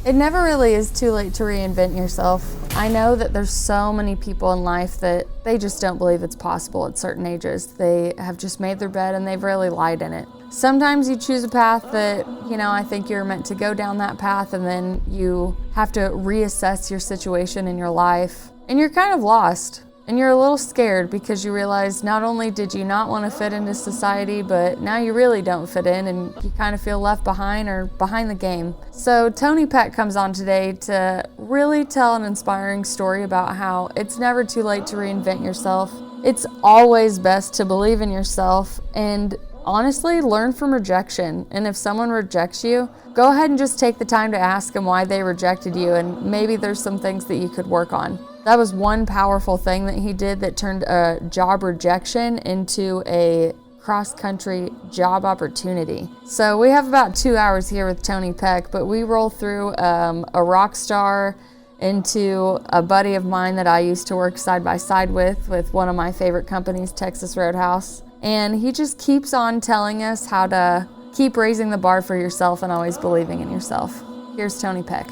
It never really is too late to reinvent yourself. I know that there's so many people in life that they just don't believe it's possible at certain ages. They have just made their bed and they've really lied in it. Sometimes you choose a path that, I think you're meant to go down that path, and then you have to reassess your situation in your life and you're kind of lost. And you're a little scared because you realize not only did you not want to fit into society, but now you really don't fit in and you kind of feel left behind or behind the game. So Tony Peck comes on today to really tell an inspiring story about how it's never too late to reinvent yourself. It's always best to believe in yourself and honestly learn from rejection. And if someone rejects you, go ahead and just take the time to ask them why they rejected you, and maybe there's some things that you could work on. That was one powerful thing that he did that turned a job rejection into a cross-country job opportunity. So we have about 2 hours here with Tony Peck, but we roll through a rock star into a buddy of mine that I used to work side by side with one of my favorite companies, Texas Roadhouse. And he just keeps on telling us how to keep raising the bar for yourself and always believing in yourself. Here's Tony Peck.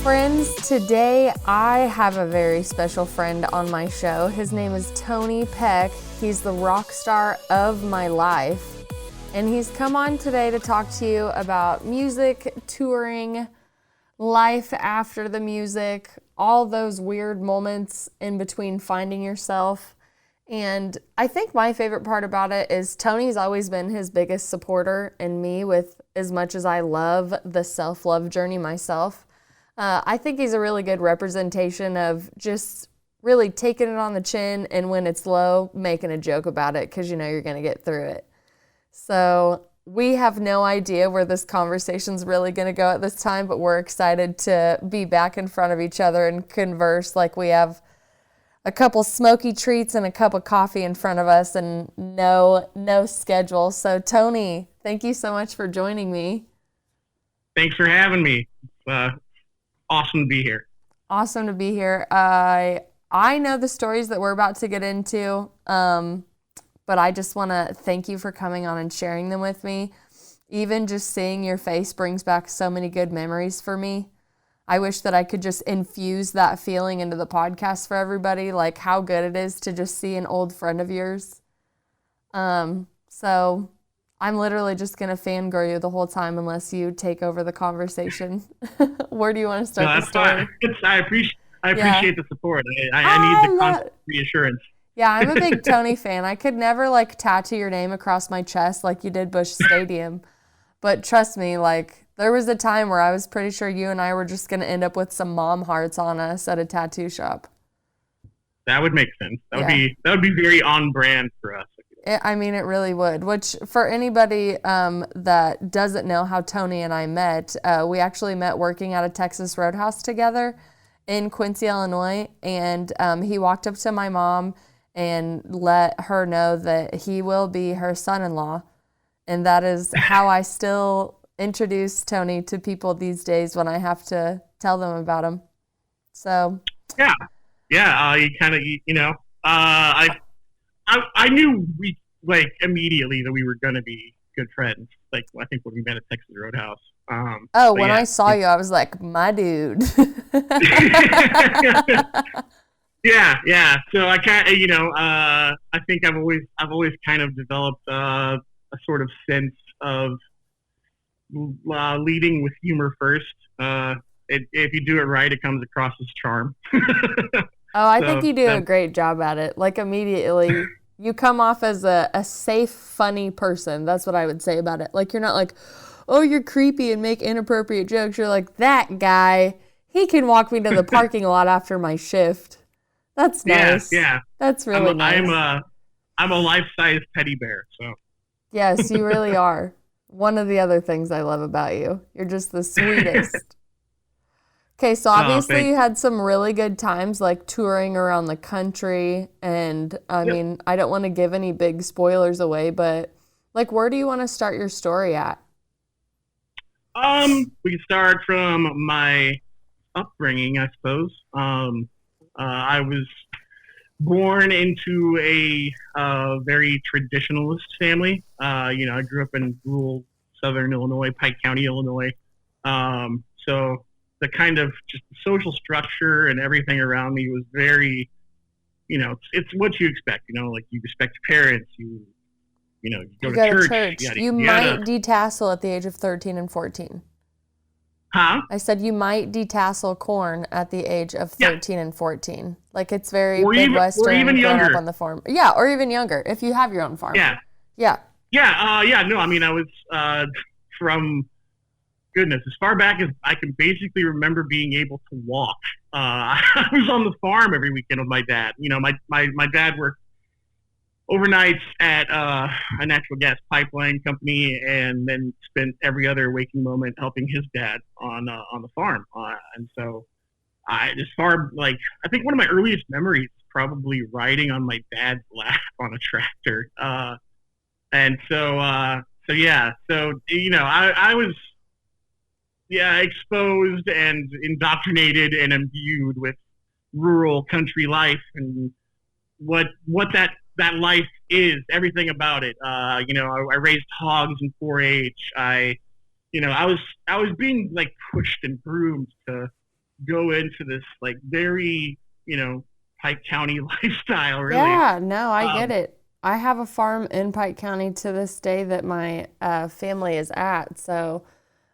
Friends, today I have a very special friend on my show. His name is Tony Peck. He's the rock star of my life. And he's come on today to talk to you about music, touring, life after the music, all those weird moments in between finding yourself. And I think my favorite part about it is Tony's always been his biggest supporter in me, with as much as I love the self-love journey myself. I think he's a really good representation of just really taking it on the chin, and when it's low, making a joke about it because you're going to get through it. So we have no idea where this conversation's really going to go at this time, but we're excited to be back in front of each other and converse like we have a couple smoky treats and a cup of coffee in front of us and no schedule. So Tony, thank you so much for joining me. Thanks for having me. Awesome to be here. Awesome to be here. I know the stories that we're about to get into, but I just want to thank you for coming on and sharing them with me. Even just seeing your face brings back so many good memories for me. I wish that I could just infuse that feeling into the podcast for everybody, like how good it is to just see an old friend of yours. So I'm literally just going to fangirl you the whole time unless you take over the conversation. Where do you want to start the story? I appreciate the support. I need the constant reassurance. Yeah, I'm a big Tony fan. I could never tattoo your name across my chest like you did Busch Stadium. But trust me, there was a time where I was pretty sure you and I were just going to end up with some mom hearts on us at a tattoo shop. That would make sense. That would be very on brand for us. It really would. Which, for anybody that doesn't know how Tony and I met, we actually met working at a Texas Roadhouse together in Quincy, Illinois. And he walked up to my mom and let her know that he will be her son-in-law. And that is how I still introduce Tony to people these days when I have to tell them about him. So. Yeah. You kind of, I knew immediately that we were going to be good friends. I think when we met at Texas Roadhouse. When I saw you, I was like, my dude. Yeah. So I kind of, I think I've always kind of developed a sort of sense of leading with humor first. If you do it right, it comes across as charm. I think you do a great job at it. Immediately, you come off as a safe, funny person. That's what I would say about it. You're not like, oh, you're creepy and make inappropriate jokes. You're like, that guy, he can walk me to the parking lot after my shift. That's nice. Yeah. That's really nice. I'm a life-size teddy bear, so. Yes, you really are. One of the other things I love about you. You're just the sweetest. Okay, so obviously you had some really good times touring around the country, and I don't want to give any big spoilers away, but where do you want to start your story at? We can start from my upbringing, I suppose. I was born into a very traditionalist family. I grew up in rural Southern Illinois, Pike County, Illinois. So the kind of just the social structure and everything around me was very, it's what you expect, like you respect your parents, you go to church. Yada, you yada. might detassel at the age of 13 and 14. Huh? I said you might detassel corn at the age of 13 and 14. Like it's very or Midwestern, or even growing younger. up on the farm. Yeah, or even younger if you have your own farm. Yeah. Yeah. Yeah. No, I mean, I was from goodness as far back as I can basically remember being able to walk. I was on the farm every weekend with my dad. My dad worked overnights at a natural gas pipeline company, and then spent every other waking moment helping his dad on the farm. And so, I think one of my earliest memories is probably riding on my dad's lap on a tractor. And so I was exposed and indoctrinated and imbued with rural country life and what that life is, everything about it. I raised hogs in 4-H. I was being like pushed and groomed to go into this like very, Pike County lifestyle, really. Yeah, no, I get it. I have a farm in Pike County to this day that my family is at. So,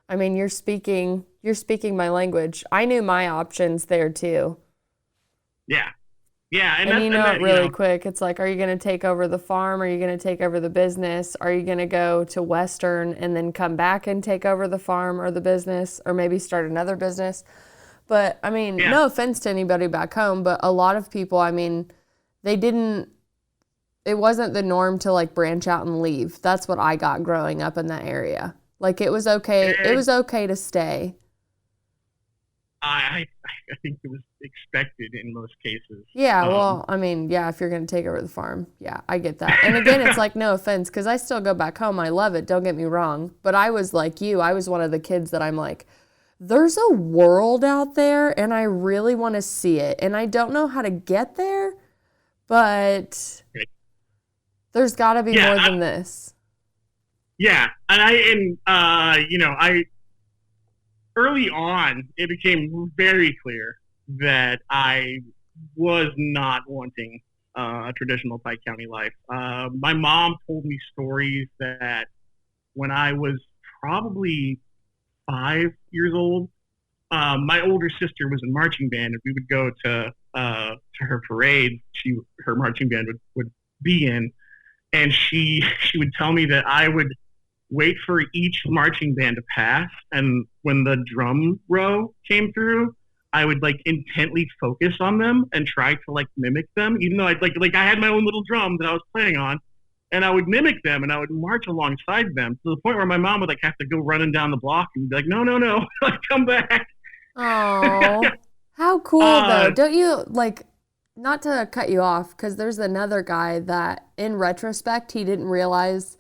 I mean, you're speaking my language. I knew my options there too. Yeah. Yeah, and really quick. It's like, are you going to take over the farm? Are you going to take over the business? Are you going to go to Western and then come back and take over the farm or the business, or maybe start another business? But I mean, no offense to anybody back home, but a lot of people, I mean, it wasn't the norm to like branch out and leave. That's what I got growing up in that area. Like it was okay. It was okay to stay. I think it was expected in most cases. Yeah, well, I mean, yeah, if you're going to take over the farm. Yeah, I get that. And again, it's like, no offense, because I still go back home. I love it. Don't get me wrong. But I was like you. I was one of the kids that I'm like, there's a world out there, and I really want to see it. And I don't know how to get there, but there's got to be more than this. Yeah, and early on, it became very clear that I was not wanting a traditional Pike County life. My mom told me stories that when I was probably 5 years old, my older sister was in marching band, and we would go to her parade. Her marching band would be in, and she would tell me that I would wait for each marching band to pass, and when the drum row came through, I would like intently focus on them and try to like mimic them, even though I'd like I had my own little drum that I was playing on, and I would mimic them and I would march alongside them to the point where my mom would like have to go running down the block and be like, no, like come back. Oh, how cool though. Don't you like, not to cut you off, because there's another guy that in retrospect, he didn't realize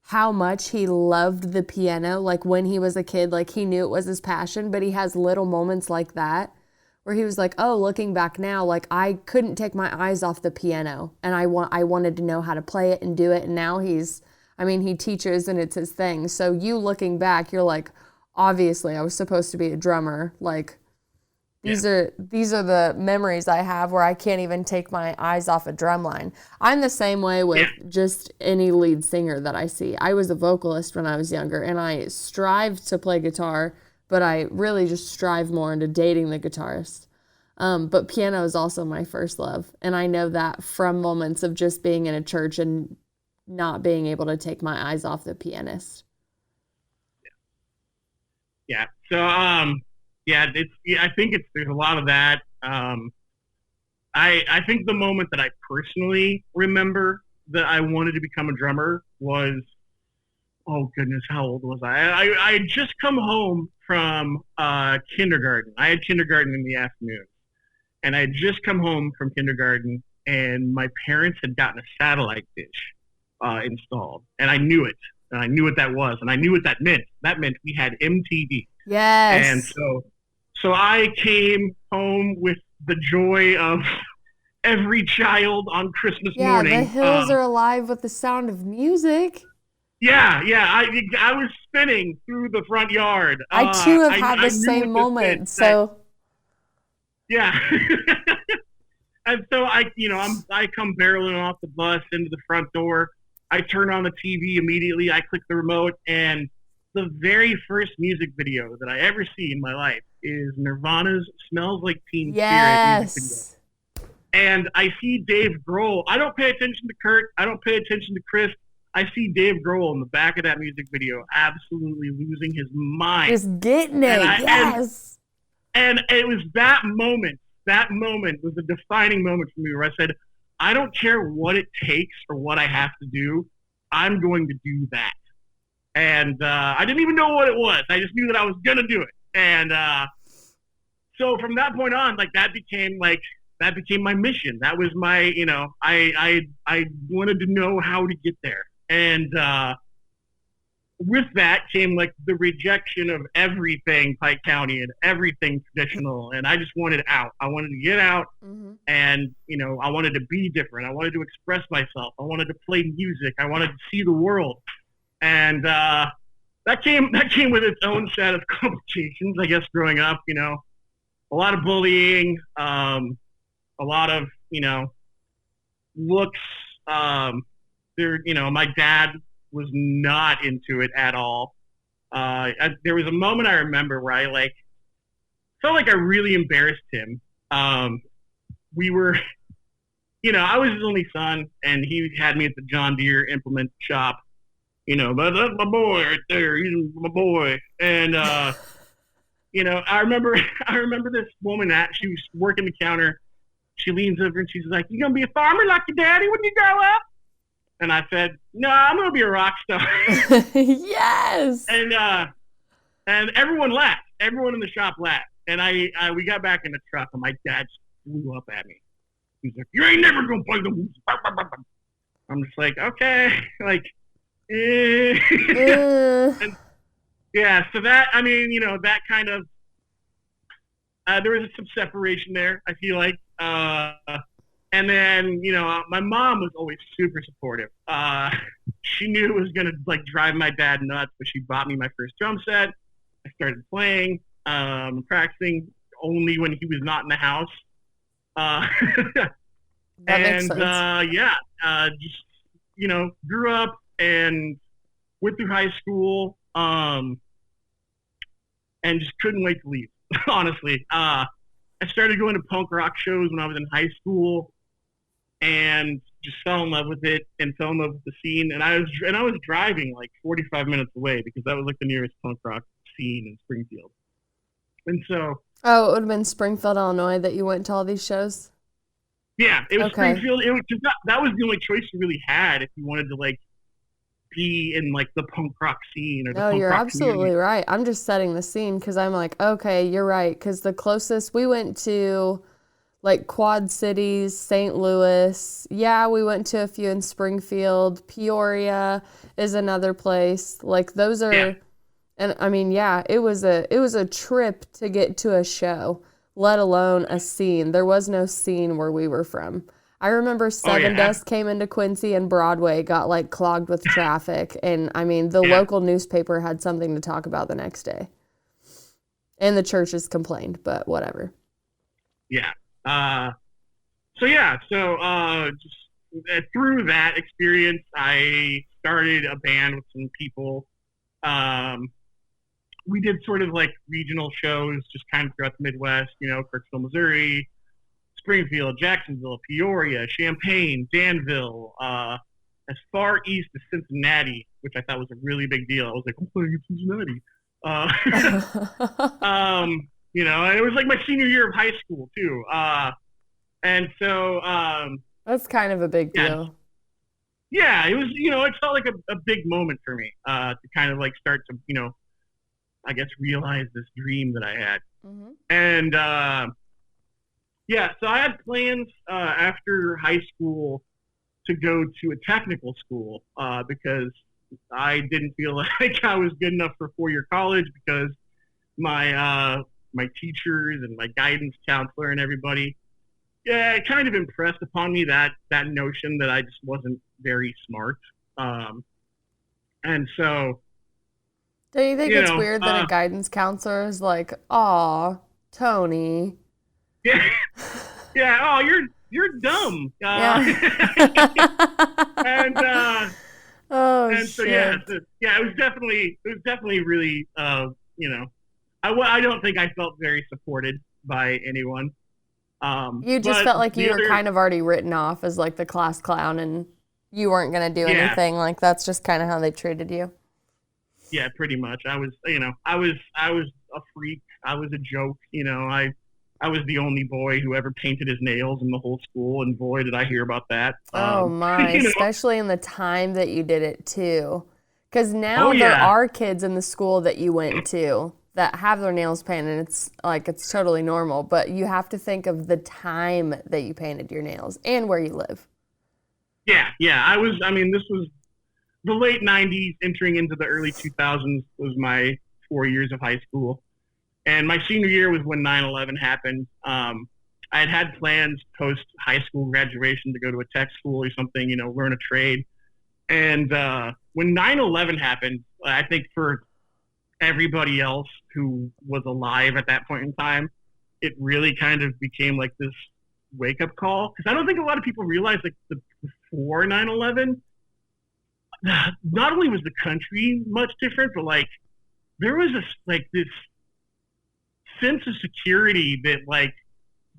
how much he loved the piano. Like when he was a kid, like he knew it was his passion, but he has little moments like that where he was like, oh, looking back now, like I couldn't take my eyes off the piano, and I wanted to know how to play it and do it. And now he teaches and it's his thing. So you looking back, you're like, obviously I was supposed to be a drummer. Like these are the memories I have where I can't even take my eyes off a drum line. I'm the same way with just any lead singer that I see. I was a vocalist when I was younger, and I strived to play guitar, but I really just strive more into dating the guitarist. But piano is also my first love, and I know that from moments of just being in a church and not being able to take my eyes off the pianist. Yeah. So, I think there's a lot of that. I think the moment that I personally remember that I wanted to become a drummer was, oh goodness, how old was I? I had just come home from kindergarten. I had kindergarten in the afternoon, and I had just come home from kindergarten, and my parents had gotten a satellite dish installed, and I knew it, and I knew what that was, and I knew what that meant. That meant we had MTV. Yes. And so I came home with the joy of every child on Christmas morning. Yeah, the hills are alive with the sound of music. Yeah. I was spinning through the front yard. I too have had I the knew same with moment. spin, So yeah. And so I come barreling off the bus into the front door. I turn on the TV immediately. I click the remote, and the very first music video that I ever see in my life is Nirvana's "Smells Like Teen Spirit" music video. yes. And I see Dave Grohl. I don't pay attention to Kurt. I don't pay attention to Chris. I see Dave Grohl in the back of that music video, absolutely losing his mind. Just getting it. Yes. And it was that moment. That moment was a defining moment for me where I said, I don't care what it takes or what I have to do. I'm going to do that. And I didn't even know what it was. I just knew that I was going to do it. And so from that point on, that became my mission. That was my, I wanted to know how to get there. And with that came the rejection of everything Pike County and everything traditional. And I just wanted out. I wanted to get out, and, I wanted to be different. I wanted to express myself. I wanted to play music. I wanted to see the world. And that came with its own set of complications, I guess, growing up, a lot of bullying, a lot of, looks. My dad was not into it at all. There was a moment I remember where I felt like I really embarrassed him. We were, I was his only son, and he had me at the John Deere implement shop. But that's my boy right there. He's my boy. And I remember this woman she was working the counter. She leans over and she's like, "You gonna be a farmer like your daddy when you grow up?" And I said, "No, I'm going to be a rock star." Yes. And everyone laughed. Everyone in the shop laughed. And we got back in the truck, and my dad flew up at me. He's like, "You ain't never going to play the music." I'm just like, okay. And, yeah, so that, that kind of, there was some separation there, I feel like. And then, my mom was always super supportive. She knew it was going to drive my dad nuts, but she bought me my first drum set. I started playing, practicing only when he was not in the house. That makes sense. Just, grew up and went through high school, and just couldn't wait to leave, honestly. I started going to punk rock shows when I was in high school, and just fell in love with it and fell in love with the scene. And I was driving 45 minutes away because that was the nearest punk rock scene in Springfield. And so, it would have been Springfield, Illinois that you went to all these shows? Yeah, it was Springfield. It was just that was the only choice you really had if you wanted to be in the punk rock scene or the punk you're rock absolutely community. Right. I'm just setting the scene because I'm okay, you're right. Because the closest we went to Quad Cities, St. Louis. Yeah, we went to a few in Springfield. Peoria is another place. Those are, yeah. And it was a trip to get to a show, let alone a scene. There was no scene where we were from. I remember Seven Dust came into Quincy and Broadway got clogged with traffic. And the local newspaper had something to talk about the next day. And the churches complained, but whatever. Yeah. Just through that experience, I started a band with some people. We did sort of regional shows just kind of throughout the Midwest, Kirksville, Missouri, Springfield, Jacksonville, Peoria, Champaign, Danville, as far east as Cincinnati, which I thought was a really big deal. I was like, I'm playing in Cincinnati. And it was my senior year of high school too. And so, that's kind of a big deal. Yeah, it was, it felt like a big moment for me, to kind of start to, I guess, realize this dream that I had. Mm-hmm. And, so I had plans, after high school to go to a technical school, because I didn't feel like I was good enough for 4-year college because my teachers and my guidance counselor and everybody, it kind of impressed upon me that notion that I just wasn't very smart. And so, Do you think you it's know, weird that a guidance counselor is like, "Aw, Tony"? yeah, yeah. Oh, you're dumb. Yeah. And Oh and so yeah, shit. yeah. It was definitely really I don't think I felt very supported by anyone. You just But felt like the you were other kind of already written off as like the class clown and you weren't going to do yeah, anything. Like that's just kind of how they treated you. yeah, pretty much. I was a freak. I was a joke. I was the only boy who ever painted his nails in the whole school, and boy, did I hear about that. Oh my, You know, especially in the time that you did it too. Because oh now there yeah, are kids in the school that you went to that have their nails painted. And it's like it's totally normal, but you have to think of the time that you painted your nails and where you live. yeah, yeah. This was the late '90s, entering into the early 2000s. Was my 4 years of high school, and my senior year was when 9/11 happened. I had plans post high school graduation to go to a tech school or something, learn a trade. And when 9/11 happened, I think for everybody else who was alive at that point in time, it really kind of became like this wake up call. Because I don't think a lot of people realize, like, before 9/11, not only was the country much different, but like there was this sense of security that, like,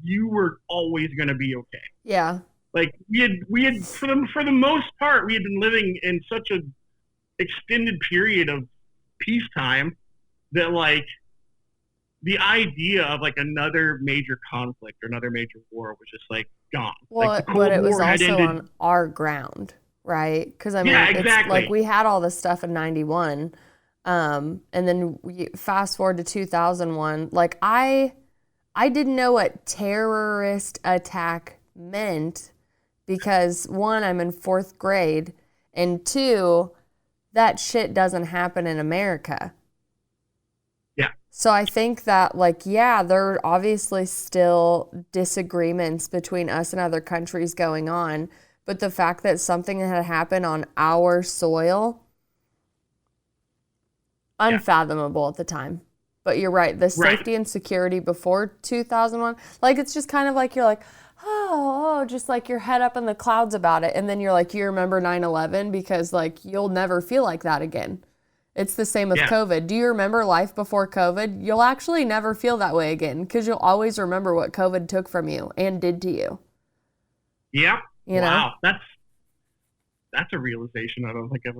you were always going to be okay. Yeah. Like we had for the most part, we had been living in such a extended period of peacetime that, like, the idea of like another major conflict or another major war was just like gone. Like the But Cold it was War had also ended. on our ground, right? Because I Yeah, mean, it's like exactly. we had all this stuff in 91. And then we fast forward to 2001. Like I didn't know what terrorist attack meant because one, I'm in fourth grade, and two, that shit doesn't happen in America. Yeah, So I think that, like, yeah, there are obviously still disagreements between us and other countries going on, but the fact that something had happened on our soil, yeah, unfathomable at the time. But you're right, the right. safety and security before 2001, like, it's just kind of like you're like, just like your head up in the clouds about it. And then you're like, you remember 9/11 because, like, you'll never feel like that again. It's the same with Yeah, COVID. Do you remember life before COVID? You'll actually never feel that way again because you'll always remember what COVID took from you and did to you, yeah. you know? Wow, that's a realization I don't think I've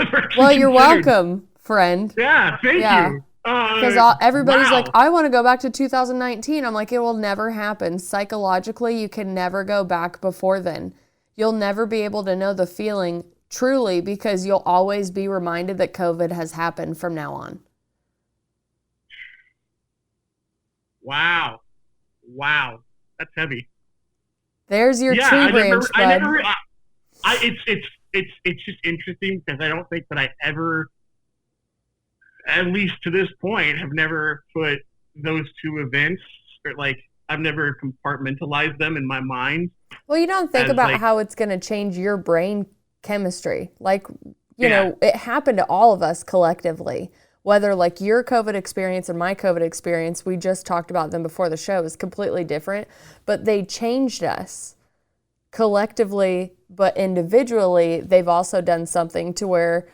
ever actually Well, you're considered. welcome, friend. Yeah, thank Yeah. you. Because everybody's like, Wow. I want to go back to 2019. I'm like, it will never happen. Psychologically, you can never go back before then. You'll never be able to know the feeling truly because you'll always be reminded that COVID has happened from now on. Wow. Wow. That's heavy. There's your Yeah, tree I branch, never, bud. it's just interesting because I don't think that I ever, at least to this point, have never put those two events, or like, I've never compartmentalized them in my mind Well, you don't think as about like, how it's going to change your brain chemistry. Like, yeah, it happened to all of us collectively. Whether like your COVID experience and my COVID experience, we just talked about them before the show, is completely different, but they changed us collectively, but individually, they've also done something to where,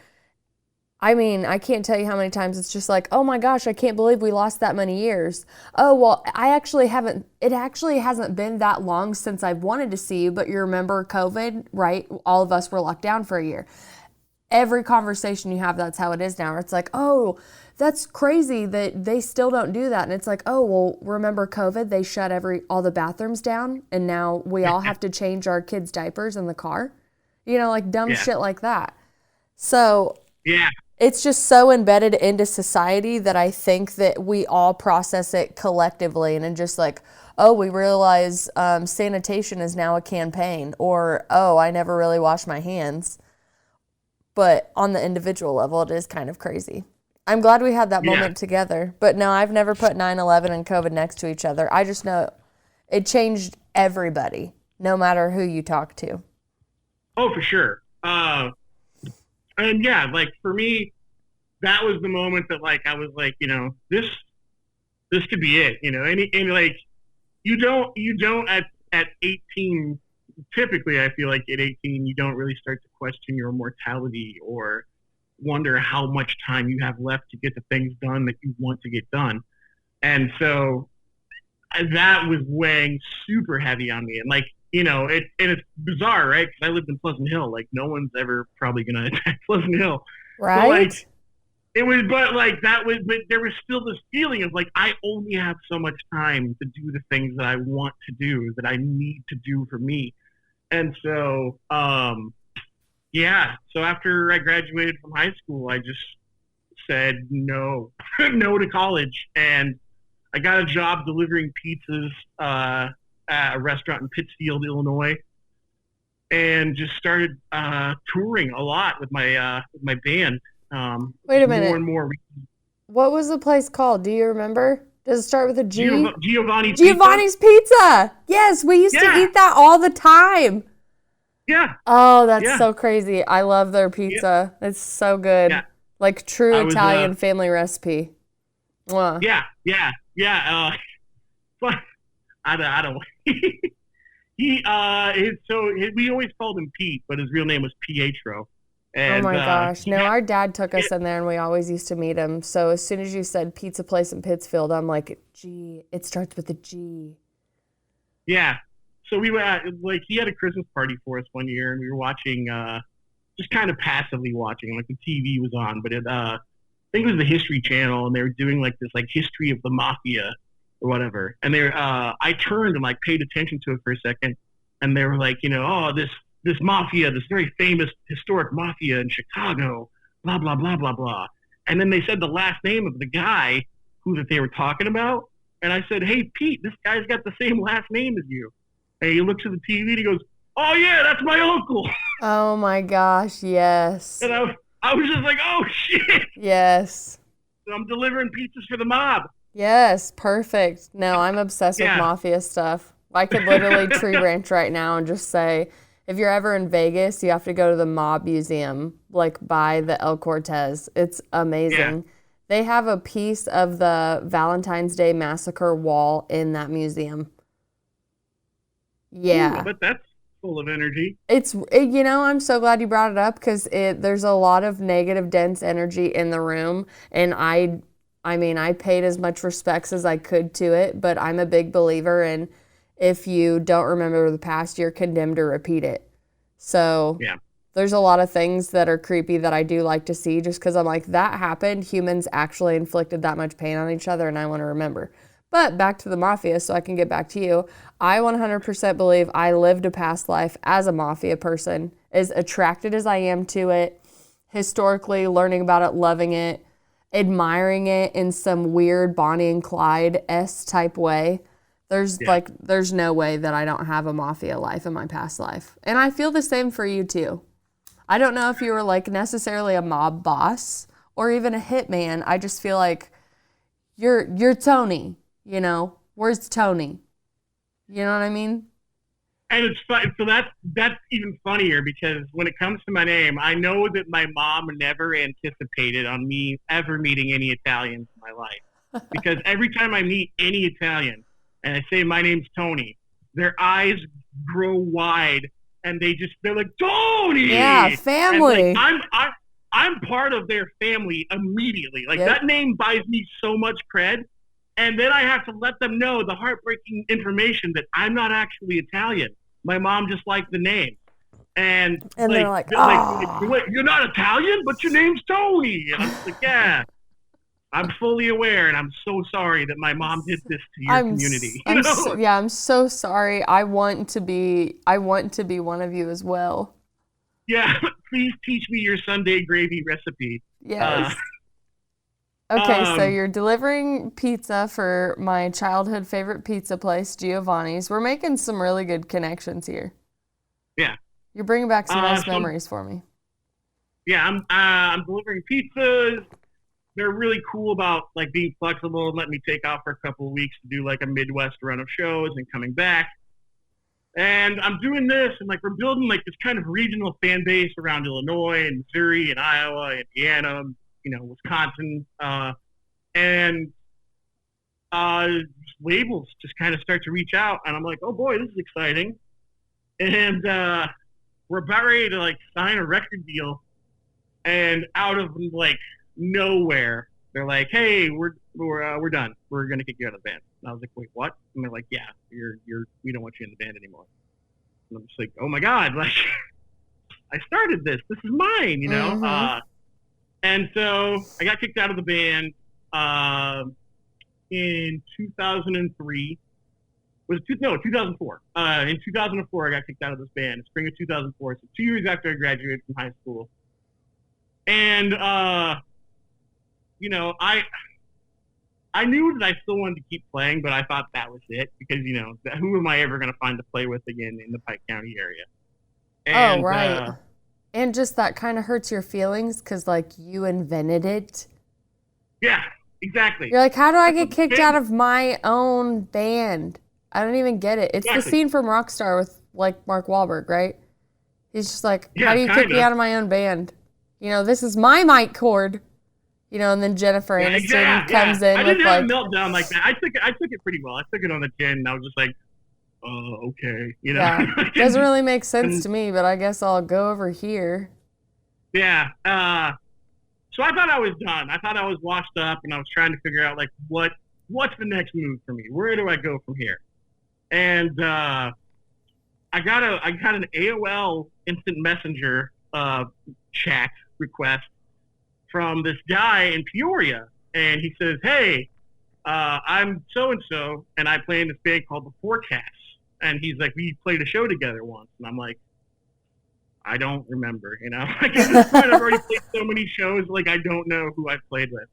I mean, I can't tell you how many times it's just like, oh my gosh, I can't believe we lost that many years. Oh, well, it actually hasn't been that long since I've wanted to see you, but you remember COVID, right? All of us were locked down for a year. Every conversation you have, that's how it is now. It's like, oh, that's crazy that they still don't do that. And it's like, oh, well, remember COVID? They shut all the bathrooms down and now we all have to change our kids' diapers in the car. Like dumb yeah, shit like that. So yeah, it's just so embedded into society that I think that we all process it collectively and just like, oh, we realize sanitation is now a campaign, or oh, I never really wash my hands. But on the individual level, it is kind of crazy. I'm glad we had that yeah. moment together. But no, I've never put 9/11 and COVID next to each other. I just know it changed everybody, no matter who you talk to. Oh, for sure. And yeah, like for me, that was the moment that like I was like, this could be it, and like you don't at 18. Typically, I feel like at 18 you don't really start to question your mortality or wonder how much time you have left to get the things done that you want to get done. And so that was weighing super heavy on me. And like, and it's bizarre, right? Because I lived in Pleasant Hill. Like, no one's ever probably going to attack Pleasant Hill. Right? But like, but there was still this feeling of like, I only have so much time to do the things that I want to do, that I need to do for me. And so, yeah. So after I graduated from high school, I just said no, no to college. And I got a job delivering pizzas at a restaurant in Pittsfield, Illinois, and just started touring a lot with my band. Wait a minute. More and more. What was the place called? Do you remember? Does it start with a G? Giovanni's Pizza. Yes, we used to eat that all the time. Yeah. Oh, that's so crazy. I love their pizza. Yeah. It's so good. Yeah. Like true Italian family recipe. Mwah. Yeah. But I don't. We always called him Pete, but his real name was Pietro. And, oh my gosh. No, our dad took us in there and we always used to meet him. So as soon as you said pizza place in Pittsfield, I'm like, G, it starts with a G. Yeah. So we were he had a Christmas party for us one year and we were watching, just kind of passively watching, like the TV was on, but I think it was the History Channel and they were doing like this, like history of the mafia or whatever. And I turned and like paid attention to it for a second. And they were like, this mafia, this very famous historic mafia in Chicago, blah, blah, blah, blah, blah. And then they said the last name of the guy that they were talking about. And I said, hey, Pete, this guy's got the same last name as you. And he looks at the TV and he goes, oh, yeah, that's my uncle. Oh, my gosh, yes. And I was just like, oh, shit. Yes. So I'm delivering pizzas for the mob. Yes, perfect. No, I'm obsessed with mafia stuff. I could literally tree ranch right now and just say, if you're ever in Vegas, you have to go to the Mob Museum, like by the El Cortez. It's amazing. Yeah. They have a piece of the Valentine's Day Massacre wall in that museum. Yeah. Ooh, but that's full of energy. I'm so glad you brought it up because there's a lot of negative, dense energy in the room. And I paid as much respects as I could to it, but I'm a big believer in if you don't remember the past, you're condemned to repeat it. So there's a lot of things that are creepy that I do like to see just because I'm like, that happened. Humans actually inflicted that much pain on each other, and I want to remember. But back to the mafia, so I can get back to you. I 100% believe I lived a past life as a mafia person, as attracted as I am to it, historically learning about it, loving it, admiring it in some weird Bonnie and Clyde-esque type way. There's no way that I don't have a mafia life in my past life. And I feel the same for you too. I don't know if you were like necessarily a mob boss or even a hitman. I just feel like you're Tony, Where's Tony? You know what I mean? And it's fun. So that's even funnier because when it comes to my name, I know that my mom never anticipated on me ever meeting any Italians in my life. Because every time I meet any Italian, and I say, my name's Tony, their eyes grow wide and they're like, Tony! Yeah, family. Like, I'm part of their family immediately. Like that name buys me so much cred. And then I have to let them know the heartbreaking information that I'm not actually Italian. My mom just liked the name. And they're like, you're not Italian, but your name's Tony. And I'm like, yeah. I'm fully aware, and I'm so sorry that my mom did this to your community. I'm so sorry. I want to be one of you as well. Yeah, please teach me your Sunday gravy recipe. Yes. Okay, so you're delivering pizza for my childhood favorite pizza place, Giovanni's. We're making some really good connections here. Yeah. You're bringing back some nice memories for me. Yeah, I'm delivering pizzas. They're really cool about like being flexible and letting me take off for a couple of weeks to do like a Midwest run of shows and coming back. And I'm doing this, and like we're building like this kind of regional fan base around Illinois and Missouri and Iowa, Indiana, Wisconsin, and labels just kind of start to reach out, and I'm like, oh boy, this is exciting, and we're about ready to like sign a record deal, and out of like nowhere, they're like, hey, we're done. We're gonna kick you out of the band. And I was like, wait, what? And they're like, yeah, we don't want you in the band anymore. And I'm just like, oh my god, like I started this. This is mine, Mm-hmm. And so I got kicked out of the band in 2003. Was it 2004? In 2004, I got kicked out of this band. Spring of 2004, so 2 years after I graduated from high school. And I knew that I still wanted to keep playing, but I thought that was it because who am I ever going to find to play with again in the Pike County area? Oh, And right. And just that kind of hurts your feelings because, like, you invented it. yeah, exactly. You're like, how do I That's get what the kicked band out of my own band? I don't even get it. It's the exactly. scene from Rockstar with, like, Mark Wahlberg, right? He's just like, how Yeah, do you kick kind me of. out of my own band? This is my mic cord. And then Jennifer Yeah, Aniston exactly. Yeah. comes in I with, didn't have a like, meltdown like that. I took it pretty well. I took it on the chin, and I was just like, oh, okay, yeah, doesn't really make sense to me, but I guess I'll go over here. yeah. So I thought I was done. I thought I was washed up, and I was trying to figure out like what's the next move for me? Where do I go from here? And I got an AOL Instant Messenger chat request from this guy in Peoria, and he says, "Hey, I'm so and so, and I play in this band called The Forecast." And he's like, "We played a show together once," and I'm like, "I don't remember, Like at this point, I've already played so many shows, like I don't know who I've played with.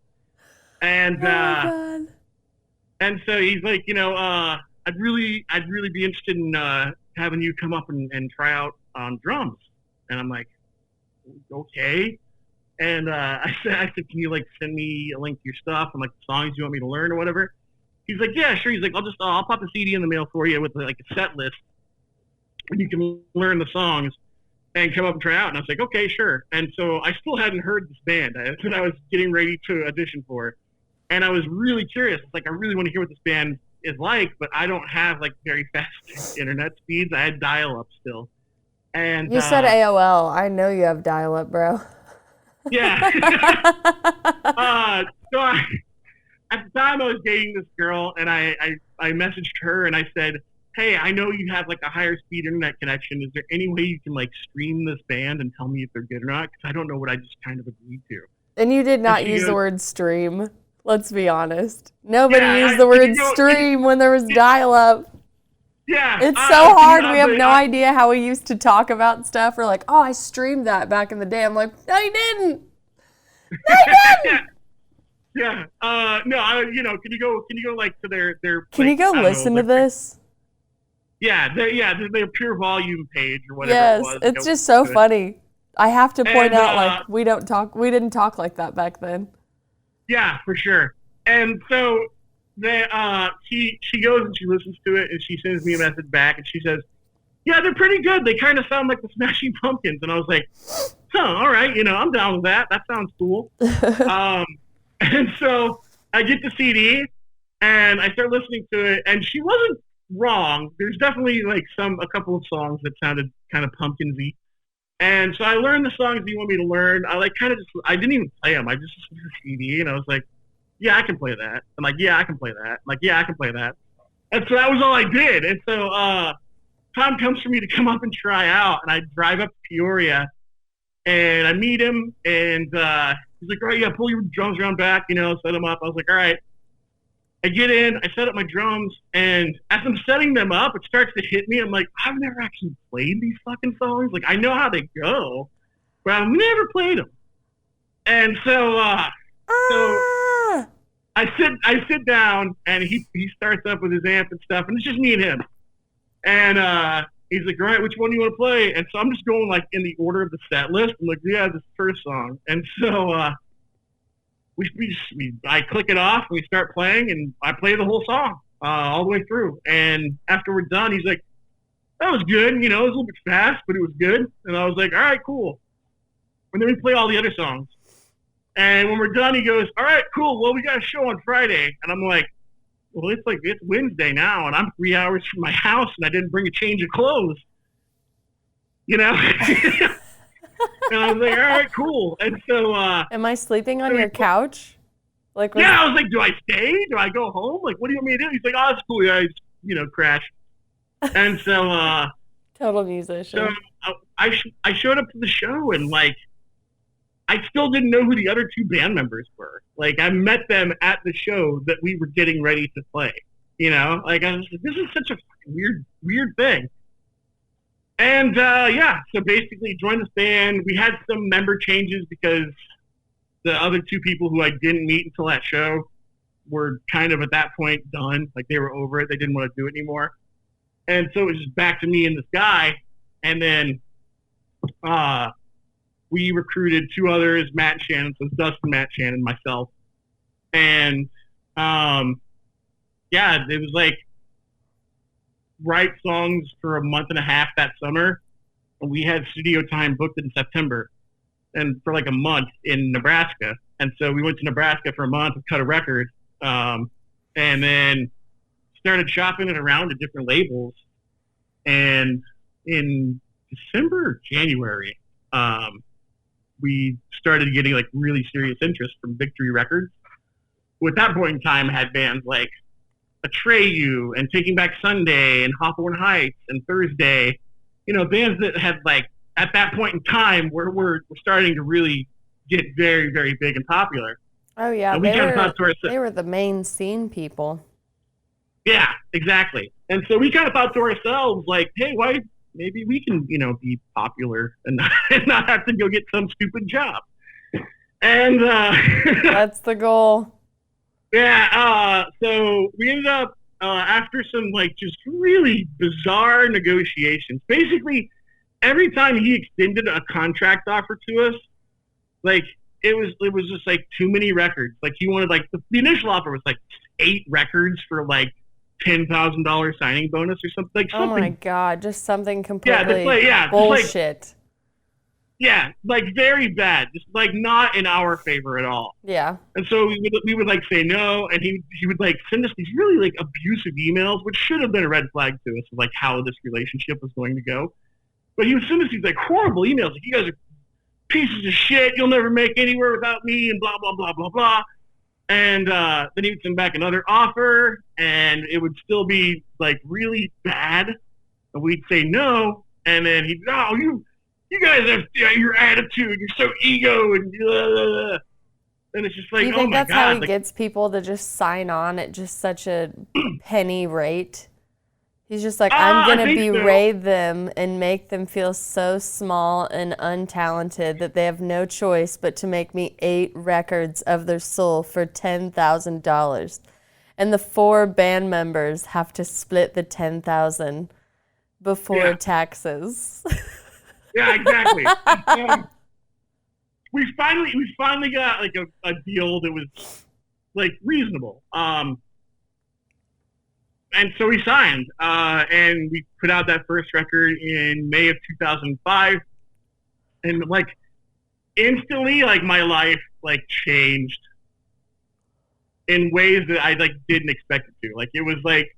And Oh my god. and so he's like, I'd really be interested in having you come up and try out on drums. And I'm like, okay. And I said, can you like send me a link to your stuff and like the songs you want me to learn or whatever? He's like, yeah, sure. He's like, I'll pop a CD in the mail for you with like a set list, and you can learn the songs and come up and try out. And I was like, okay, sure. And so I still hadn't heard this band that I was getting ready to audition for, and I was really curious. It's like I really want to hear what this band is like, but I don't have like very fast internet speeds. I had dial-up still, and You said AOL. I know you have dial-up, bro. yeah. So at the time I was dating this girl, and I messaged her and I said, hey, I know you have like a higher speed internet connection. Is there any way you can like stream this band and tell me if they're good or not? Because I don't know what I just kind of agreed to. And you did not use the word stream. Let's be honest. Nobody used the word stream when there was dial-up. Yeah. It's so hard. We have no idea how we used to talk about stuff. We're like, oh, I streamed that back in the day. I'm like, no, you didn't. No, you didn't. Yeah. No, can you go like to their Can you go listen to this? Yeah, their pure volume page or whatever yes, it was. It's just so funny. I have to point out, like, we didn't talk like that back then. Yeah, for sure. And so she goes and she listens to it and she sends me a message back and she says, yeah, they're pretty good. They kind of sound like the Smashing Pumpkins. And I was like, all right, I'm down with that. That sounds cool. And so I get the CD and I start listening to it, and she wasn't wrong. There's definitely like a couple of songs that sounded kind of pumpkinsy. And so I learned the songs you want me to learn. I didn't even play them. I just listened to the CD, and I was like, yeah, I can play that. I'm like, yeah, I can play that. I'm like, yeah, I can play that. And so that was all I did. And so time comes for me to come up and try out, and I drive up to Peoria, and I meet him, and he's like, all right, yeah, pull your drums around back, set them up. I was like, all right. I get in, I set up my drums, and as I'm setting them up, it starts to hit me. I'm like, I've never actually played these fucking songs. Like, I know how they go, but I've never played them. And so I sit down, and he starts up with his amp and stuff, and it's just me and him. And he's like, all right, which one do you want to play? And so I'm just going, like, in the order of the set list. I'm like, yeah, this first song. And so I click it off, and we start playing, and I play the whole song all the way through. And after we're done, he's like, that was good. You know, it was a little bit fast, but it was good. And I was like, all right, cool. And then we play all the other songs. And when we're done, he goes, all right, cool. Well, we got a show on Friday. And I'm like, well, it's Wednesday now, and I'm 3 hours from my house, and I didn't bring a change of clothes. You know? And I was like, all right, cool. And so, am I sleeping on your couch? I was like, do I stay? Do I go home? Like, what do you want me to do? He's like, oh, it's cool. Yeah, I just, crash. And so, total musician. So I showed up to the show, and like, I still didn't know who the other two band members were. Like, I met them at the show that we were getting ready to play. You know, like, I was like, this is such a weird thing. And so basically joined this band. We had some member changes because the other two people who I didn't meet until that show were kind of at that point done. Like, they were over it. They didn't want to do it anymore. And so it was just back to me and this guy. And then we recruited two others, Matt and Shannon. So it's Dustin, Matt, Shannon, myself. And it was like write songs for a month and a half that summer. And we had studio time booked in September and for like a month in Nebraska. And so we went to Nebraska for a month and cut a record. And then started shopping it around to different labels. And in December or January, we started getting like really serious interest from Victory Records, who at that point in time had bands like Atreyu and Taking Back Sunday and Hawthorne Heights and Thursday, bands that had like at that point in time we're starting to really get very, very big and popular. Oh yeah, and they were the main scene people. Yeah, exactly. And so we kind of thought to ourselves like, hey, why? Maybe we can, be popular and not have to go get some stupid job. And that's the goal. Yeah. So we ended up after some like just really bizarre negotiations. Basically, every time he extended a contract offer to us, like it was just like too many records. Like he wanted like the initial offer was like 8 records for like $10,000 signing bonus or something. Like something. Oh my God, just something completely bullshit. Like very bad, just like not in our favor at all. Yeah. And so we would like say no, and he would like send us these really like abusive emails, which should have been a red flag to us of like how this relationship was going to go. But he would send us these like horrible emails, like you guys are pieces of shit, you'll never make anywhere without me, and blah blah blah blah blah. And then he would send back another offer, and it would still be like really bad. And we'd say no, and then he'd you guys have your attitude, you're so ego, and blah, blah, blah. And it's just like, do you think that's God. how he gets people to just sign on at just such a penny rate? He's just like, I'm going to berate them and make them feel so small and untalented that they have no choice but to make me 8 records of their soul for $10,000. And the 4 band members have to split the $10,000 before taxes. Yeah, exactly. We finally got like a deal that was like reasonable. And so we signed, and we put out that first record in May of 2005. And like instantly, like my life like changed in ways that I like didn't expect it to. Like it was like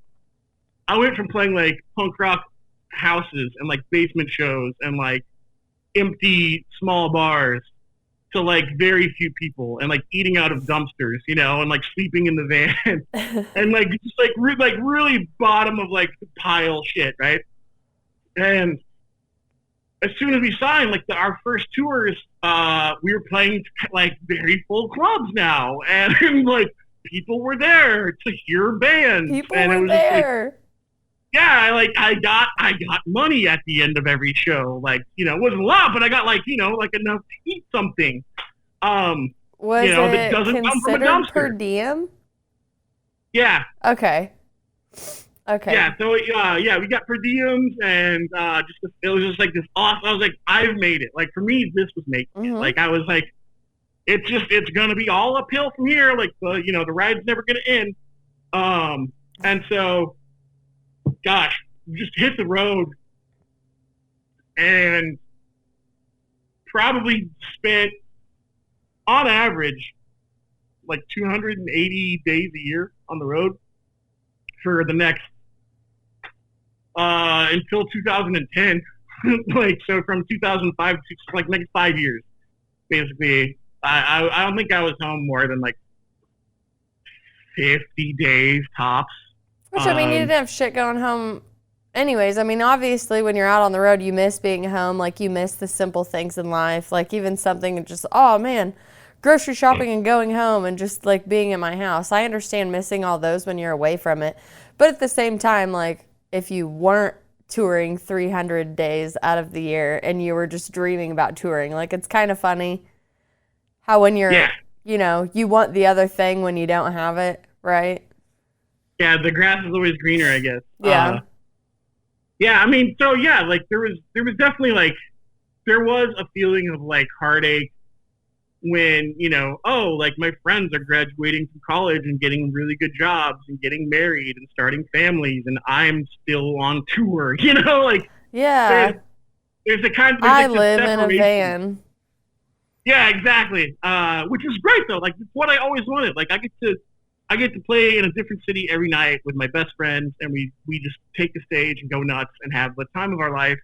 I went from playing like punk rock houses and like basement shows and like empty small bars to like very few people and like eating out of dumpsters, and like sleeping in the van and like just like really bottom of like the pile shit, right? And as soon as we signed, like our first tours, we were playing like very full clubs now, and like people were there to hear bands. People and were there. I got money at the end of every show. Like, it wasn't a lot, but I got like, like enough to eat something. Was that doesn't come from a dumpster. Per diem? Yeah. Okay. Yeah. So we got per diems, and it was just like this awesome. I was like, I've made it. Like for me, this was making it. Like I was like, it's gonna be all uphill from here. Like the ride's never gonna end. And so. Gosh, just hit the road and probably spent, on average, like 280 days a year on the road for the next until 2010. Like, so from 2005 to like next 5 years, basically. I don't think I was home more than like 50 days tops. Which, I mean, you didn't have shit going home anyways. I mean, obviously, when you're out on the road, you miss being home. Like, you miss the simple things in life. Like, even something just, oh, man, grocery shopping and going home and just, like, being in my house. I understand missing all those when you're away from it. But at the same time, like, if you weren't touring 300 days out of the year and you were just dreaming about touring, like, it's kind of funny how when you're, you know, you want the other thing when you don't have it, right? Yeah, the grass is always greener, I guess. Yeah. Yeah, I mean, so yeah, like there was definitely like there was a feeling of like heartache when, you know, oh, like my friends are graduating from college and getting really good jobs and getting married and starting families, and I'm still on tour, you know, like there's a kind of I live in a van. Yeah, exactly. Which is great though. Like it's what I always wanted. Like I get to play in a different city every night with my best friends, and we just take the stage and go nuts and have the time of our life.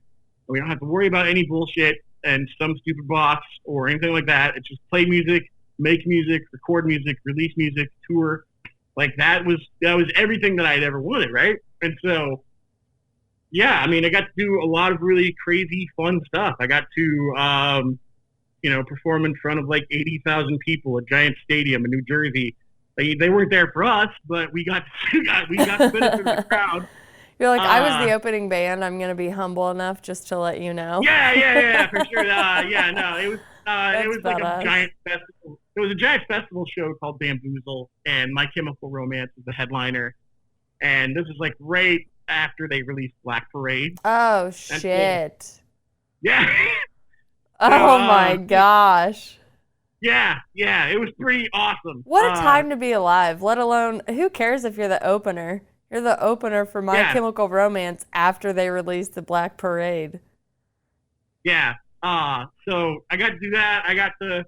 And we don't have to worry about any bullshit and some stupid boss or anything like that. It's just play music, make music, record music, release music, tour. Like that was everything that I'd ever wanted, right? And so, yeah, I mean, I got to do a lot of really crazy, fun stuff. I got to, you know, perform in front of like 80,000 people, a giant stadium in New Jersey. They weren't there for us, but we got to benefit the crowd. You're like, I was the opening band. I'm gonna be humble enough just to let you know. Yeah, for sure. It was like badass. a giant festival. It was a giant festival show called Bamboozle, and My Chemical Romance was the headliner. And this is like right after they released Black Parade. Oh shit! Yeah. Oh my gosh. Yeah, it was pretty awesome. What a time to be alive, let alone, who cares if you're the opener? You're the opener for My Chemical Romance after they released the Black Parade. Yeah. So I got to do that. I got to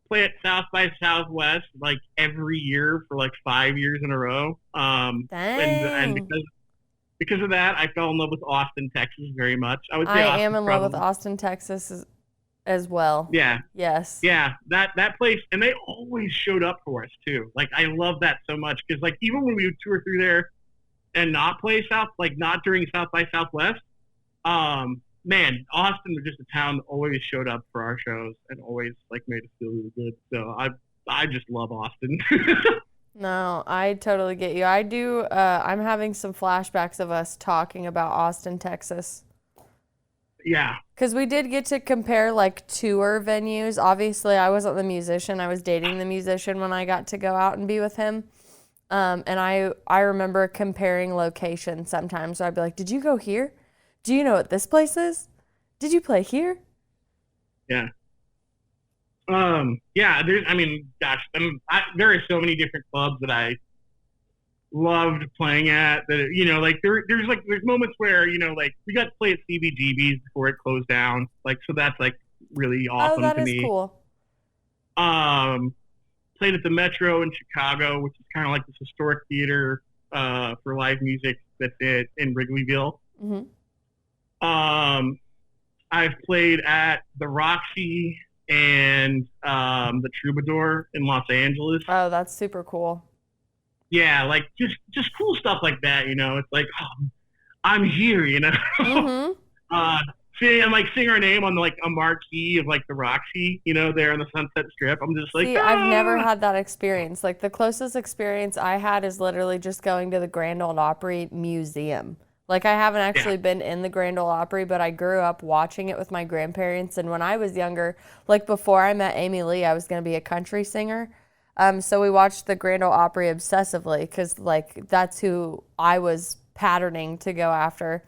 play at South by Southwest like every year for like 5 years in a row. Dang. And because of that, I fell in love with Austin, Texas very much. I would say I am in love with Austin, Texas as well. Yeah. Yes. Yeah. That place, and they always showed up for us too. Like I love that so much because like even when we would tour through there and not play not during South by Southwest, man, Austin was just a town that always showed up for our shows and always like made us feel really good. So I just love Austin. No, I totally get you. I do. I'm having some flashbacks of us talking about Austin, Texas. Yeah. Because we did get to compare like tour venues. Obviously, I wasn't the musician. I was dating the musician when I got to go out and be with him. And I remember comparing locations sometimes. So I'd be like, did you go here? Do you know what this place is? Did you play here? Yeah. Yeah, there are so many different clubs that I loved playing at that, you know, like there's moments where, you know, like we got to play at CBGB's before it closed down. Like, so that's like really awesome to me. Oh, that is cool. Played at the Metro in Chicago, which is kind of like this historic theater for live music that's in Wrigleyville. Mm-hmm. I've played at the Roxy and the Troubadour in Los Angeles. Oh, that's super cool. Yeah, like just cool stuff like that, you know. It's like, oh, I'm here, you know. Mm-hmm. Seeing our name on like a marquee of like the Roxy, you know, there on the Sunset Strip. I'm just like, I've never had that experience. Like the closest experience I had is literally just going to the Grand Ole Opry Museum. Like I haven't actually been in the Grand Ole Opry, but I grew up watching it with my grandparents. And when I was younger, like before I met Amy Lee, I was going to be a country singer. So we watched the Grand Ole Opry obsessively because like that's who I was patterning to go after.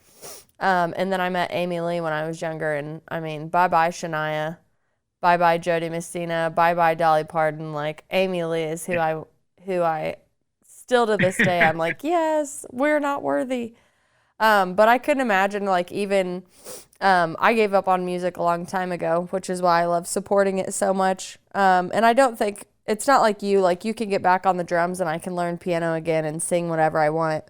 And then I met Amy Lee when I was younger, and I mean, bye-bye Shania, bye-bye Jody Messina, bye-bye Dolly Parton. Like Amy Lee is who I still to this day I'm like, yes, we're not worthy. But I couldn't imagine, like, even I gave up on music a long time ago, which is why I love supporting it so much. And I don't think it's not like you can get back on the drums and I can learn piano again and sing whatever I want.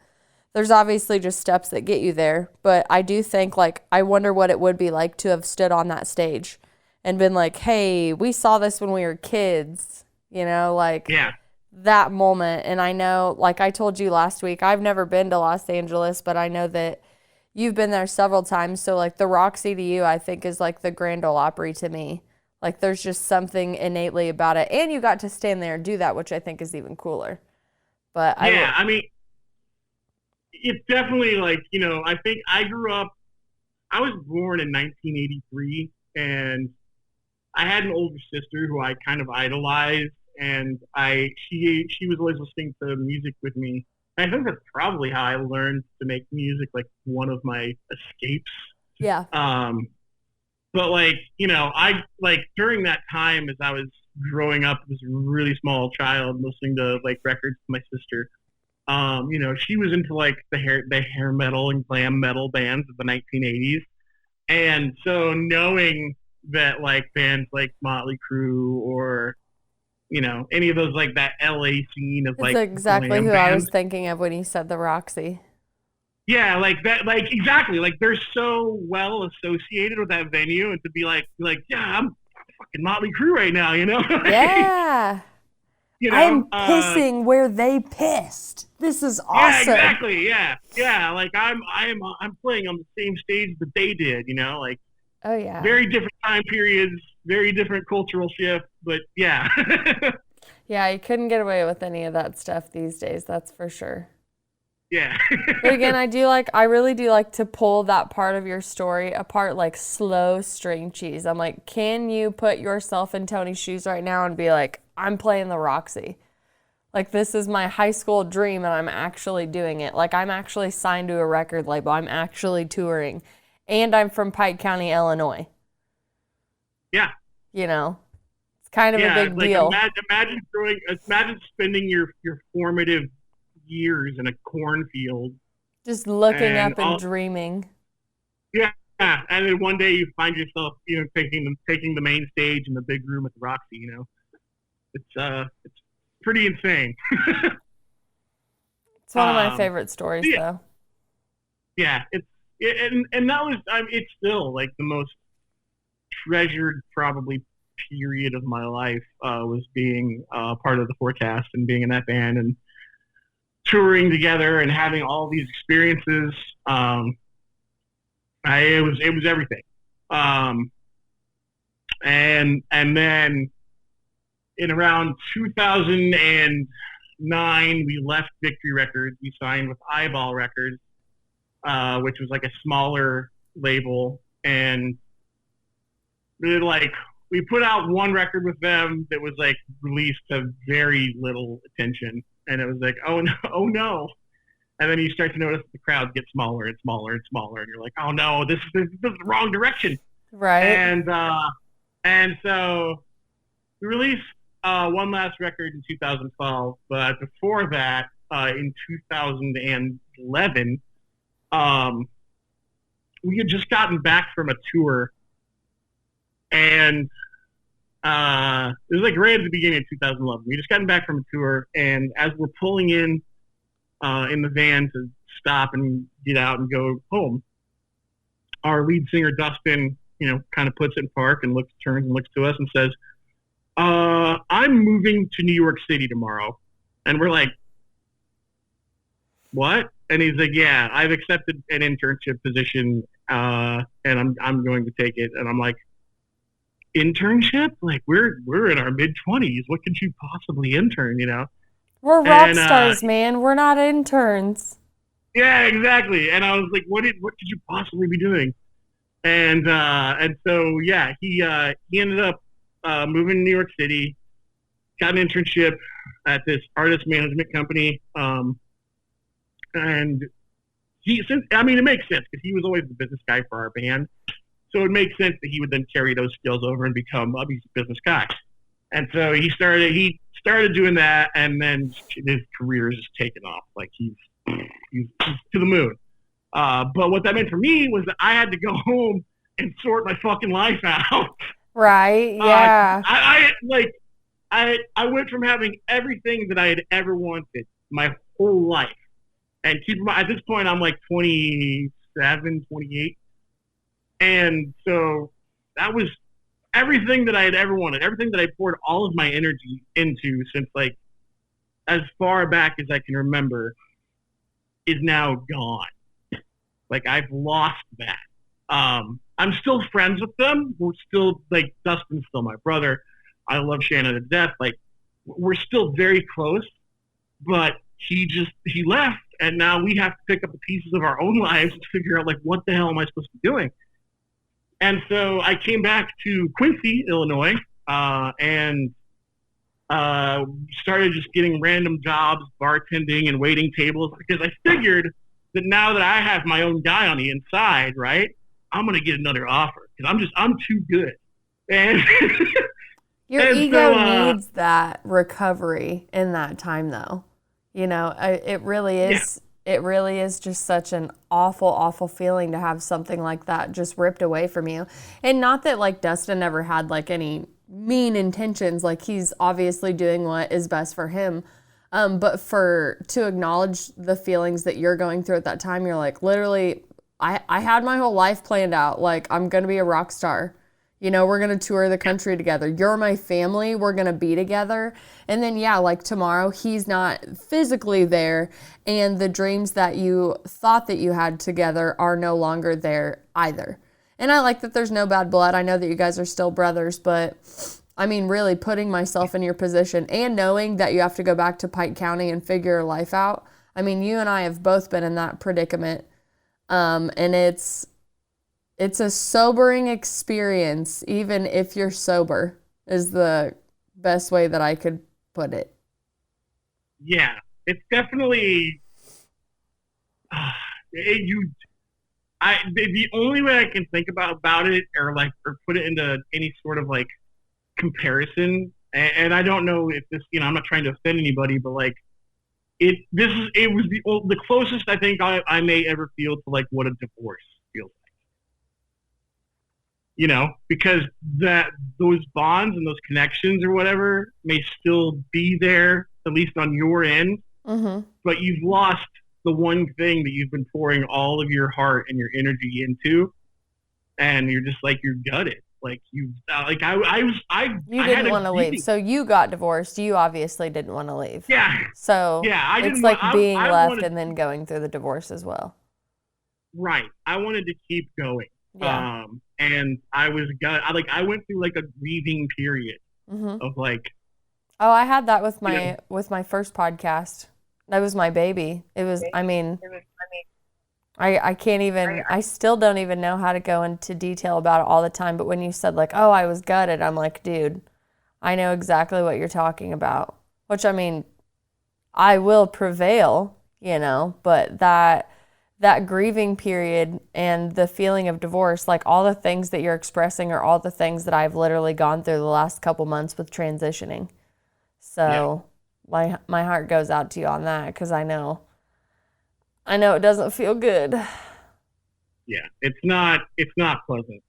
There's obviously just steps that get you there, but I do think, like, I wonder what it would be like to have stood on that stage and been like, hey, we saw this when we were kids, like Yeah. that moment. And I know, like I told you last week, I've never been to Los Angeles, but I know that you've been there several times. So, like, the Roxy to you, I think, is like the Grand Ole Opry to me. Like, there's just something innately about it. And you got to stand there and do that, which I think is even cooler. But I mean, it's definitely like, I think I was born in 1983, and I had an older sister who I kind of idolized, and she was always listening to music with me. And I think that's probably how I learned to make music, like one of my escapes. Yeah. But I during that time as I was growing up as a really small child, listening to like records with my sister. She was into like the hair metal and glam metal bands of the 1980s, and so knowing that like bands like Motley Crue or any of those, like that LA scene of like That's exactly who bands. I was thinking of when you said the Roxy. Yeah, like that, like exactly, like they're so well associated with that venue, and to be like yeah, I'm fucking Motley Crue right now, Yeah. I'm pissing where they pissed. This is awesome. Yeah, exactly. Yeah. Like I'm playing on the same stage that they did. Like. Oh yeah. Very different time periods, very different cultural shift, but yeah. Yeah, you couldn't get away with any of that stuff these days. That's for sure. Yeah. But again, I really do like to pull that part of your story apart like slow string cheese. I'm like, can you put yourself in Tony's shoes right now and be like, I'm playing the Roxy. Like, this is my high school dream and I'm actually doing it. Like, I'm actually signed to a record label. I'm actually touring. And I'm from Pike County, Illinois. Yeah. It's kind of a big deal. Imagine spending your formative years in a cornfield. Just looking up and dreaming. Yeah. And then one day you find yourself, taking the main stage in the big room at the Roxy, It's pretty insane. It's one of my favorite stories, though. Yeah, and that was, it's still like the most treasured probably period of my life, was being part of the Forecast and being in that band and touring together and having all these experiences. It was everything. And then in around 2009, we left Victory Records. We signed with Eyeball Records, which was like a smaller label. And we put out one record with them that was like released to very little attention. And it was like, oh no. And then you start to notice the crowd get smaller and smaller and smaller. And you're like, oh no, this is the wrong direction. Right. And so we released one last record in 2012, but before that, in 2011, we had just gotten back from a tour, and it was like right at the beginning of 2011. We just gotten back from a tour, and as we're pulling in the van to stop and get out and go home, our lead singer Dustin, kind of puts it in park and turns and looks to us and says, I'm moving to New York City tomorrow. And we're like, what? And he's like, yeah, I've accepted an internship position, and I'm going to take it. And I'm like, internship? Like, we're in our mid-20s. What could you possibly intern, We're rock stars, man. We're not interns. Yeah, exactly. And I was like, what could you possibly be doing? And so, yeah, he ended up moving to New York City, got an internship at this artist management company. And it makes sense because he was always the business guy for our band. So it makes sense that he would then carry those skills over and become a business guy. And so he started doing that, and then his career is just taken off. Like he's to the moon. But what that meant for me was that I had to go home and sort my fucking life out. Right. Yeah. I went from having everything that I had ever wanted my whole life. And keep in mind, at this point, I'm like 27, 28. And so that was everything that I had ever wanted, everything that I poured all of my energy into since like as far back as I can remember is now gone. Like I've lost that. I'm still friends with them. We're still like Dustin's still my brother. I love Shannon to death. Like we're still very close, but he left, and now we have to pick up the pieces of our own lives to figure out like what the hell am I supposed to be doing. And so I came back to Quincy, Illinois, and started just getting random jobs, bartending and waiting tables, because I figured that now that I have my own guy on the inside, right, I'm gonna get another offer because I'm too good. And Your and ego so, needs that recovery in that time, though. You know, it really is. Yeah. It really is just such an awful, awful feeling to have something like that just ripped away from you. And not that like Dustin never had like any mean intentions. Like he's obviously doing what is best for him. But to acknowledge the feelings that you're going through at that time, you're like, literally, I had my whole life planned out. Like, I'm going to be a rock star. You know, we're going to tour the country together. You're my family. We're going to be together. And then, yeah, like tomorrow, he's not physically there. And the dreams that you thought that you had together are no longer there either. And I like that there's no bad blood. I know that you guys are still brothers, but I mean, really putting myself in your position and knowing that you have to go back to Pike County and figure your life out. I mean, you and I have both been in that predicament. And it's a sobering experience, even if you're sober, is the best way that I could put it. Yeah, it's definitely, the only way I can think about it or put it into any sort of like comparison, and I don't know if this, I'm not trying to offend anybody, but like it was the closest I think I may ever feel to like what a divorce feels like, because those bonds and those connections or whatever may still be there, at least on your end, but you've lost the one thing that you've been pouring all of your heart and your energy into, and you're just like, you're gutted. Like you didn't want to leave. So you got divorced. You obviously didn't want to leave. Yeah. So yeah, it's like being left and then going through the divorce as well. Right. I wanted to keep going. Yeah. And I went through like a grieving period of like. Oh, I had that with my first podcast. That was my baby. It was. I can't even, I still don't even know how to go into detail about it all the time. But when you said like, oh, I was gutted, I'm like, dude, I know exactly what you're talking about. Which, I mean, I will prevail, but that grieving period and the feeling of divorce, like all the things that you're expressing are all the things that I've literally gone through the last couple months with transitioning. So my heart goes out to you on that because I know it doesn't feel good. Yeah, it's not pleasant.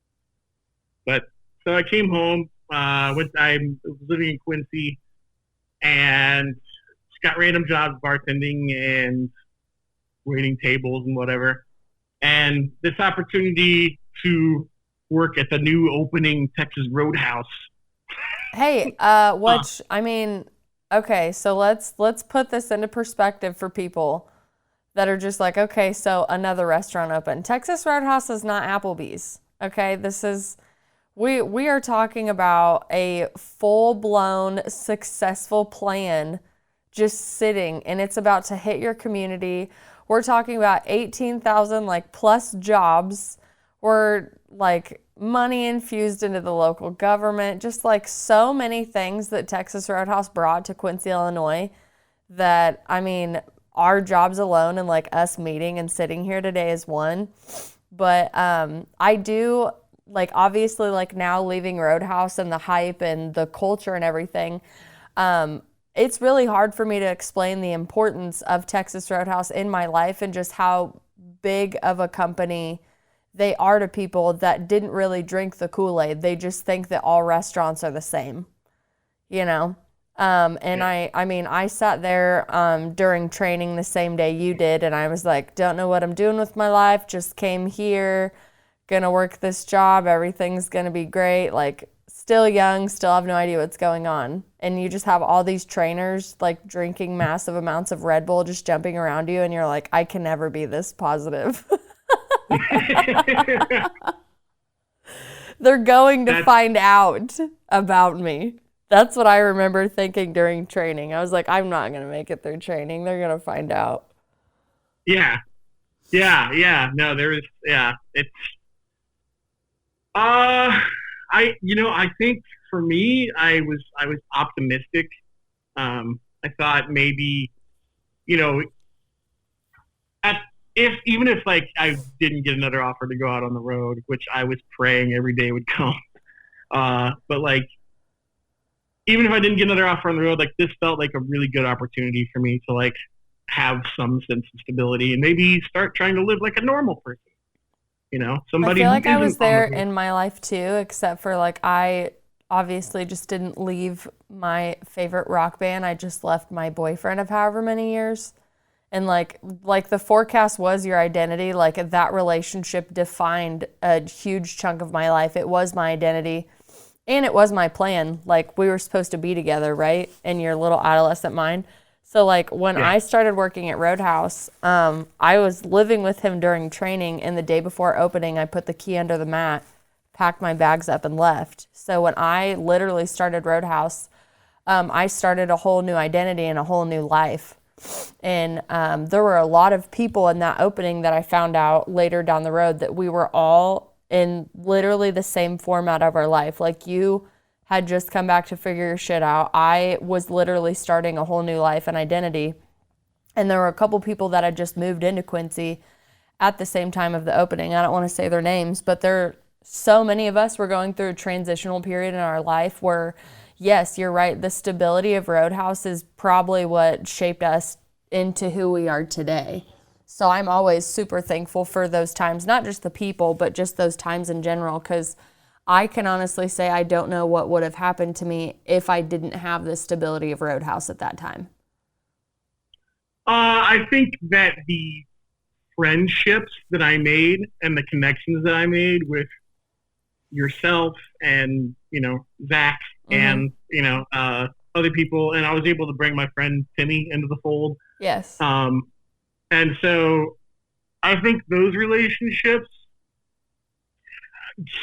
But so I came home. I was living in Quincy, and just got random jobs bartending and waiting tables and whatever. And this opportunity to work at the new opening Texas Roadhouse. Hey, I mean, okay, so let's put this into perspective for people that are just like, okay, so another restaurant open. Texas Roadhouse is not Applebee's. Okay, we are talking about a full-blown successful plan just sitting, and it's about to hit your community. We're talking about 18,000 like plus jobs. We're like money infused into the local government, just like so many things that Texas Roadhouse brought to Quincy, Illinois that, I mean, our jobs alone and like us meeting and sitting here today is one. But I do like, obviously, like now leaving Roadhouse and the hype and the culture and everything, it's really hard for me to explain the importance of Texas Roadhouse in my life and just how big of a company they are to people that didn't really drink the Kool-Aid. They just think that all restaurants are the same, you know? And yeah. I mean, I sat there during training the same day you did, and I was like, don't know what I'm doing with my life, just came here, gonna work this job, everything's gonna be great, like still young, still have no idea what's going on. And you just have all these trainers like drinking massive amounts of Red Bull, just jumping around you, and you're like, I can never be this positive. They're going to find out about me. That's what I remember thinking during training. I was like, I'm not going to make it through training. They're going to find out. Yeah. No, there is, it's, I think for me, I was optimistic. I thought maybe, even if like I didn't get another offer to go out on the road, which I was praying every day would come. But like, even if I didn't get another offer on the road, like this felt like a really good opportunity for me to like have some sense of stability and maybe start trying to live like a normal person. Somebody. I feel like I was there in my life too, except for like I obviously just didn't leave my favorite rock band. I just left my boyfriend of however many years. And like the forecast was your identity. Like that relationship defined a huge chunk of my life. It was my identity. And it was my plan. Like we were supposed to be together, right? In your little adolescent mind. So like when I started working at Roadhouse, I was living with him during training, and the day before opening, I put the key under the mat, packed my bags up, and left. So when I literally started Roadhouse, I started a whole new identity and a whole new life. And there were a lot of people in that opening that I found out later down the road that we were all in literally the same format of our life. Like you had just come back to figure your shit out. I was literally starting a whole new life and identity. And there were a couple people that had just moved into Quincy at the same time of the opening. I don't want to say their names, but so many of us were going through a transitional period in our life where, yes, you're right, the stability of Roadhouse is probably what shaped us into who we are today. So I'm always super thankful for those times, not just the people, but just those times in general, because I can honestly say I don't know what would have happened to me if I didn't have the stability of Roadhouse at that time. I think that the friendships that I made and the connections that I made with yourself and, Zach and, other people, and I was able to bring my friend Timmy into the fold. Yes. And so I think those relationships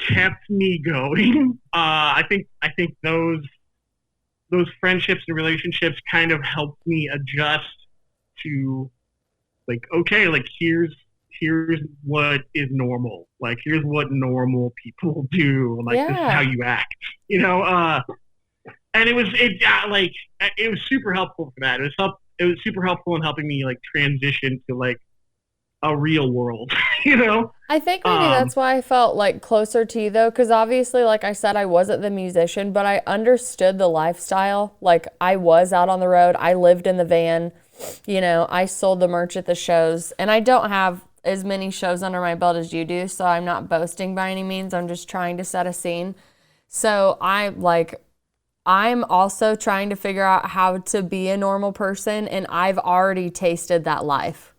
kept me going. I think those friendships and relationships kind of helped me adjust to like, okay, like here's what is normal. Like here's what normal people do. Like this is how you act. And it was super helpful for that. It was super helpful in helping me like transition to like a real world, I think maybe that's why I felt like closer to you though, because obviously, like I said, I wasn't the musician, but I understood the lifestyle. Like I was out on the road, I lived in the van, I sold the merch at the shows, and I don't have as many shows under my belt as you do, so I'm not boasting by any means. I'm just trying to set a scene. So I'm also trying to figure out how to be a normal person, and I've already tasted that life.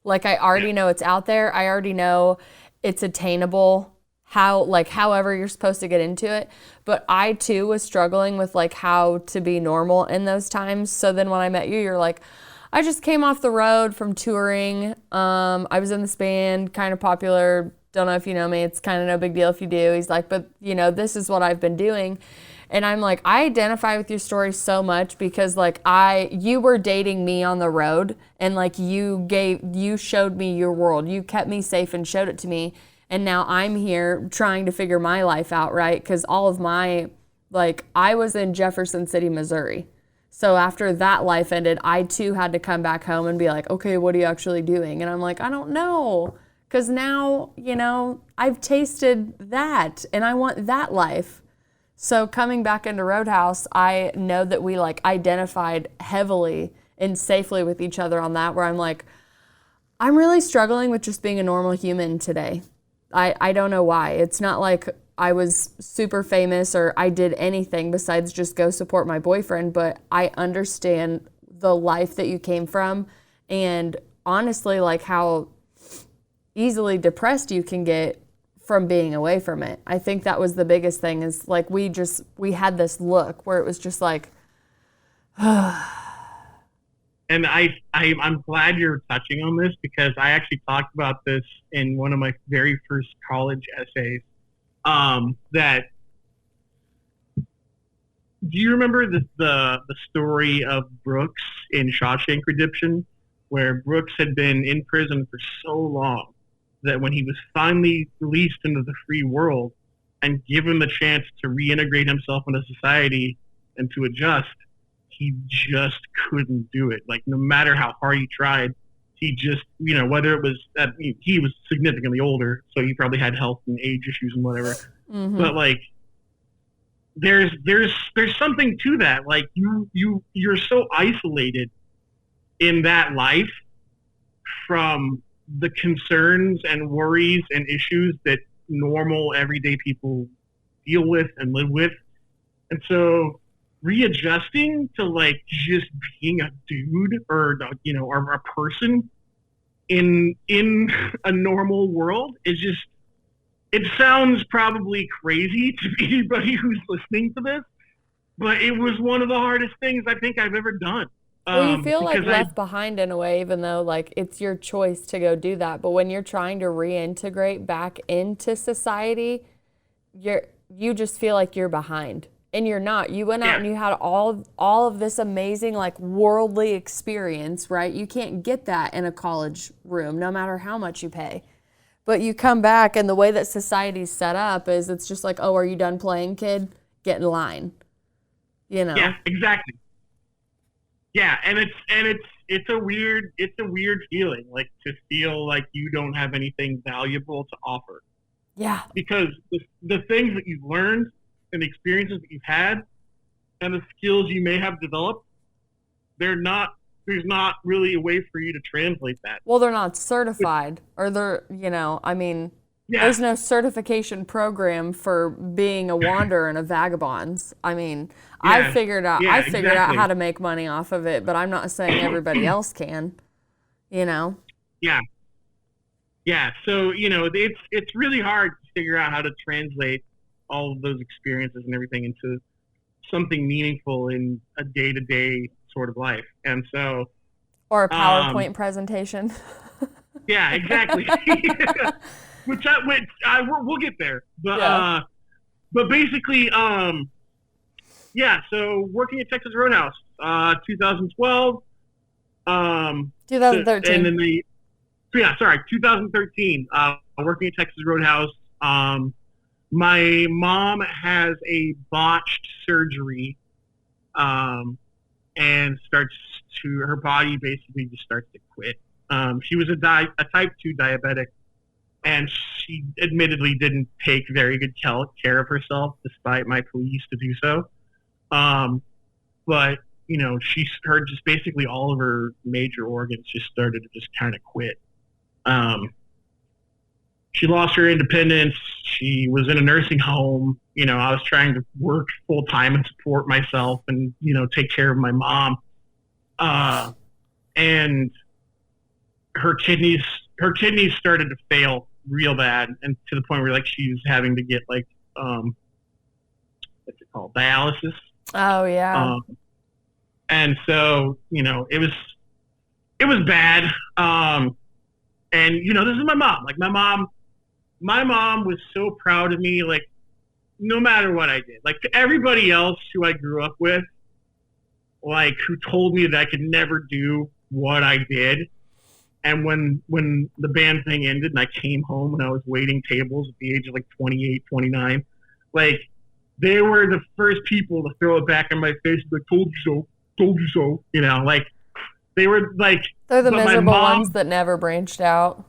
Like I already know it's out there. I already know it's attainable, however you're supposed to get into it. But I too was struggling with like how to be normal in those times. So then when I met you, you're like, I just came off the road from touring. I was in this band, kind of popular. Don't know if you know me. It's kind of no big deal if you do. He's like, but this is what I've been doing. And I'm like, I identify with your story so much because like you were dating me on the road, and like you showed me your world. You kept me safe and showed it to me. And now I'm here trying to figure my life out, right? Because all of I was in Jefferson City, Missouri. So after that life ended, I too had to come back home and be like, okay, what are you actually doing? And I'm like, I don't know. Because now, I've tasted that and I want that life. So coming back into Roadhouse, I know that we like identified heavily and safely with each other on that, where I'm like, I'm really struggling with just being a normal human today. I don't know why. It's not like I was super famous or I did anything besides just go support my boyfriend, but I understand the life that you came from and honestly like how easily depressed you can get from being away from it. I think that was the biggest thing is like we had this look where it was just like And I'm glad you're touching on this because I actually talked about this in one of my very first college essays. That do you remember the story of Brooks in Shawshank Redemption, where Brooks had been in prison for so long that when he was finally released into the free world and given the chance to reintegrate himself into society and to adjust, he just couldn't do it. Like, no matter how hard he tried, he just, whether it was that he was significantly older, so he probably had health and age issues and whatever. Mm-hmm. But like, there's something to that. Like, you're so isolated in that life from the concerns and worries and issues that normal everyday people deal with and live with. And so readjusting to like just being a dude or a person in a normal world is just, it sounds probably crazy to anybody who's listening to this, but it was one of the hardest things I think I've ever done. Well, you feel like left behind in a way, even though like it's your choice to go do that. But when you're trying to reintegrate back into society, you just feel like you're behind. And you're not. You went out and you had all of this amazing, like, worldly experience, right? You can't get that in a college room, no matter how much you pay. But you come back, and the way that society's set up is it's just like, oh, are you done playing, kid? Get in line. Yeah, exactly. Yeah, and it's a weird feeling, like, to feel like you don't have anything valuable to offer. Yeah. Because the things that you've learned and the experiences that you've had and the skills you may have developed, there's not really a way for you to translate that. Well, they're not certified, or they're, there's no certification program for being a wanderer and a vagabond. I figured out how to make money off of it, but I'm not saying everybody else can, Yeah. Yeah. So, it's really hard to figure out how to translate all of those experiences and everything into something meaningful in a day-to-day sort of life. And so, or a PowerPoint presentation. Yeah, exactly. which we'll get there. But but basically, so working at Texas Roadhouse, 2012, 2013, and then 2013. Working at Texas Roadhouse. My mom has a botched surgery, and her body basically just starts to quit. She was a type 2 diabetic, and she admittedly didn't take very good care of herself, despite my pleas to do so. But just basically all of her major organs just started to just kind of quit. She lost her independence. She was in a nursing home. I was trying to work full time and support myself and, take care of my mom. And her kidneys started to fail real bad, and to the point where like she was having to get like, what's it called? Dialysis. Oh yeah. And so, it was bad. And this is my mom. Like my mom was so proud of me, like, no matter what I did. Like, to everybody else who I grew up with, like, who told me that I could never do what I did. And when the band thing ended and I came home and I was waiting tables at the age of, like, 28, 29, like, they were the first people to throw it back in my face, like, told you so, like, they were, like... They're the miserable ones that never branched out.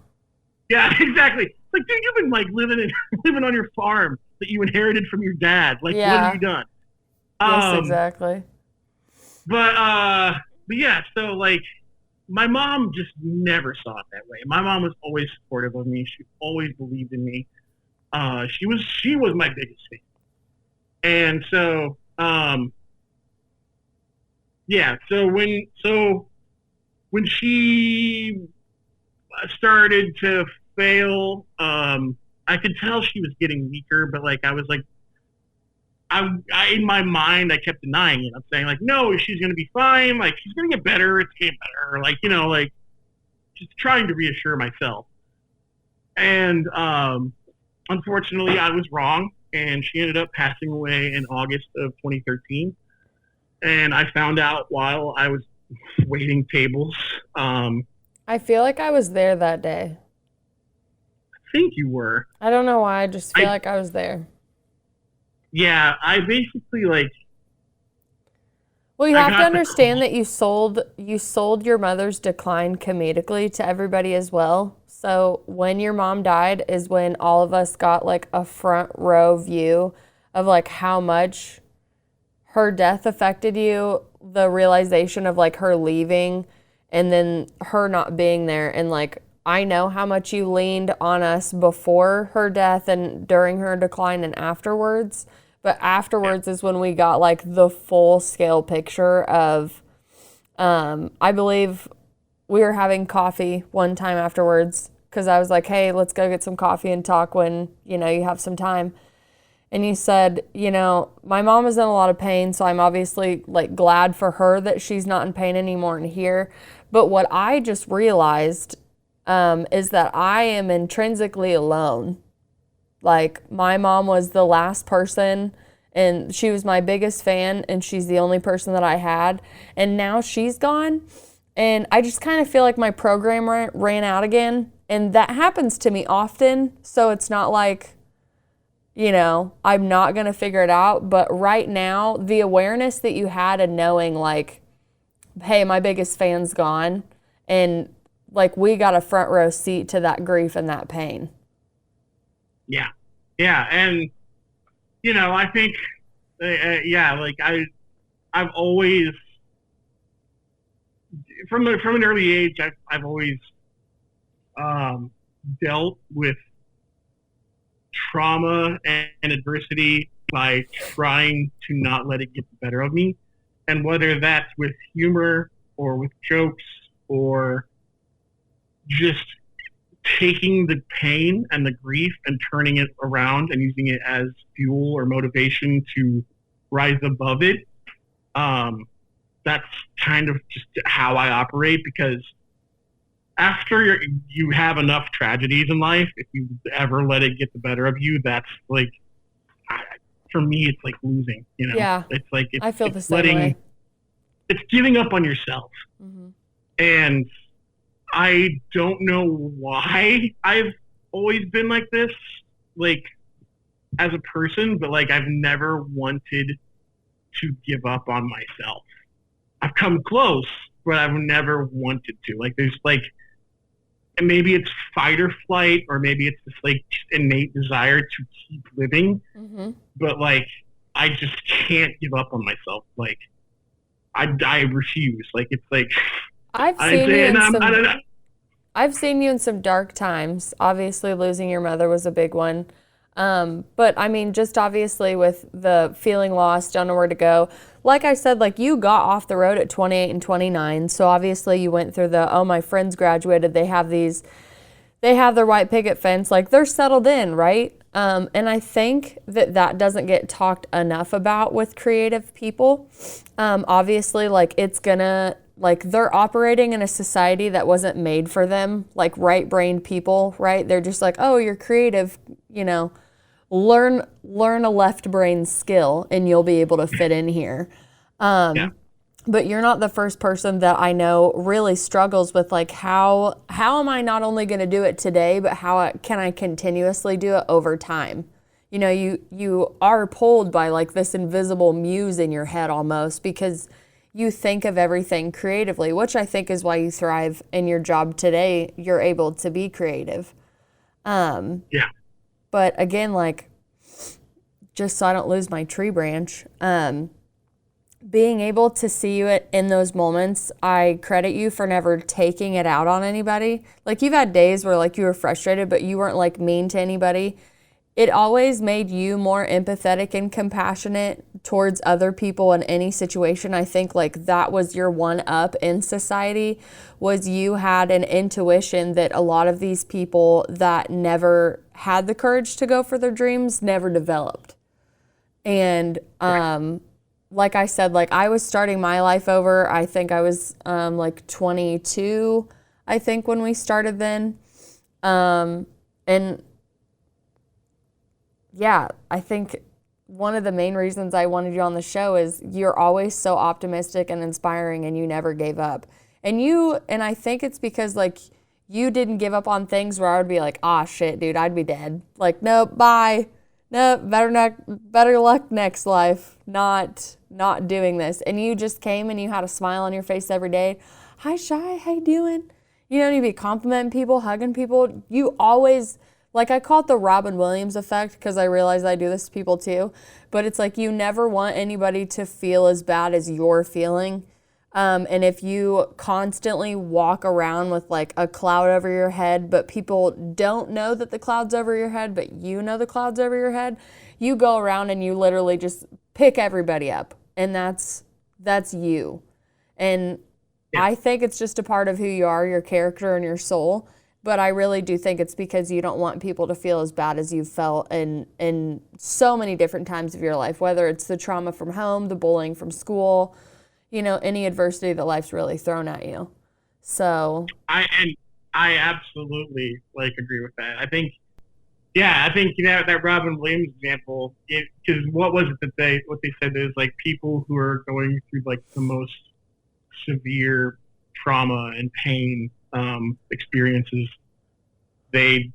Yeah, exactly. Like, dude, you've been like living on your farm that you inherited from your dad. Like, what have you done? Yes, exactly. But yeah, so like my mom just never saw it that way. My mom was always supportive of me. She always believed in me. She was my biggest fan. And so, yeah. So when she started to fail, I could tell she was getting weaker, but like I was like, I in my mind I kept denying it. I'm saying like, no, she's gonna be fine. Like she's gonna get better. It's getting better. Like like just trying to reassure myself. And unfortunately, I was wrong, and she ended up passing away in August of 2013. And I found out while I was waiting tables. I feel like I was there that day. I think you were. I don't know why. I just feel I like I was there. Yeah, I basically like. Well, you I have to got the understand call. that you sold your mother's decline comedically to everybody as well. So when your mom died is when all of us got like a front row view of like how much her death affected you, the realization of like her leaving and then her not being there. And like, I know how much you leaned on us before her death and during her decline and afterwards. But Yeah, afterwards is when we got like the full scale picture of, I believe we were having coffee one time afterwards because I was like, hey, let's go get some coffee and talk when, you have some time. And you said, my mom is in a lot of pain, so I'm obviously like glad for her that she's not in pain anymore and here. But what I just realized is that I am intrinsically alone. Like my mom was the last person and she was my biggest fan and she's the only person that I had. And now she's gone. And I just kind of feel like my program ran out again. And that happens to me often. So it's not like, I'm not going to figure it out. But right now, the awareness that you had and knowing like, hey, my biggest fan's gone. And like we got a front row seat to that grief and that pain. yeah, yeah, and I think, yeah, like I've always from an early age, I've always dealt with trauma and adversity by trying to not let it get the better of me. And whether that's with humor or with jokes or just taking the pain and the grief and turning it around and using it as fuel or motivation to rise above it. That's kind of just how I operate, because after you have enough tragedies in life, if you ever let it get the better of you, that's like, for me, it's like losing. Yeah, It's like I feel the it's same way. it's giving up on yourself, Mm-hmm. and I don't know why I've always been like this, like as a person, but like I've never wanted to give up on myself. I've come close, but I've never wanted to. Like there's like, and maybe it's fight or flight, or maybe it's this like innate desire to keep living. Mm-hmm. But like, I just can't give up on myself. Like, I refuse. Like, it's like, I've I seen you say, and in I don't some know. I've seen you in some dark times. Obviously, losing your mother was a big one. But I mean, just obviously with the feeling lost, don't know where to go. Like I said, like you got off the road at 28 and 29. So obviously you went through oh, my friends graduated. They have their white picket fence. Like they're settled in, right? And I think that doesn't get talked enough about with creative people. Obviously, like they're operating in a society that wasn't made for them, like right-brained people, right? They're just like, oh, you're creative, learn a left brain skill and you'll be able to fit in here. Yeah, But you're not the first person that I know really struggles with like how am I not only going to do it today, but can I continuously do it over time? You are pulled by like this invisible muse in your head almost, because you think of everything creatively, which I think is why you thrive in your job today. You're able to be creative. yeah, But again, like, just so I don't lose my tree branch, being able to see you in those moments, I credit you for never taking it out on anybody. Like, you've had days where like you were frustrated, but you weren't like mean to anybody. It always made you more empathetic and compassionate towards other people in any situation. I think like that was your one up in society, was you had an intuition that a lot of these people that never had the courage to go for their dreams never developed. And like I said, like I was starting my life over. I think I was like 22, I think, when we started then. And yeah, I think one of the main reasons I wanted you on the show is you're always so optimistic and inspiring, and you never gave up. And I think it's because like you didn't give up on things where I would be like, ah, shit, dude, I'd be dead. Like, nope, bye. Nope, better luck next life. Not doing this. And you just came and you had a smile on your face every day. Hi, Shy, how you doing? You know, you'd be complimenting people, hugging people. You always, like, I call it the Robin Williams effect, because I realize I do this to people too. But it's like you never want anybody to feel as bad as you're feeling. And if you constantly walk around with like a cloud over your head, but people don't know that the cloud's over your head, but you know the cloud's over your head, you go around and you literally just pick everybody up. And that's you. And yeah. I think it's just a part of who you are, your character and your soul. But I really do think it's because you don't want people to feel as bad as you've felt in so many different times of your life, whether it's the trauma from home, the bullying from school, you know, any adversity that life's really thrown at you. So I absolutely like agree with that. I think that Robin Williams example, because what was it that what they said is like people who are going through like the most severe trauma and pain experiences, they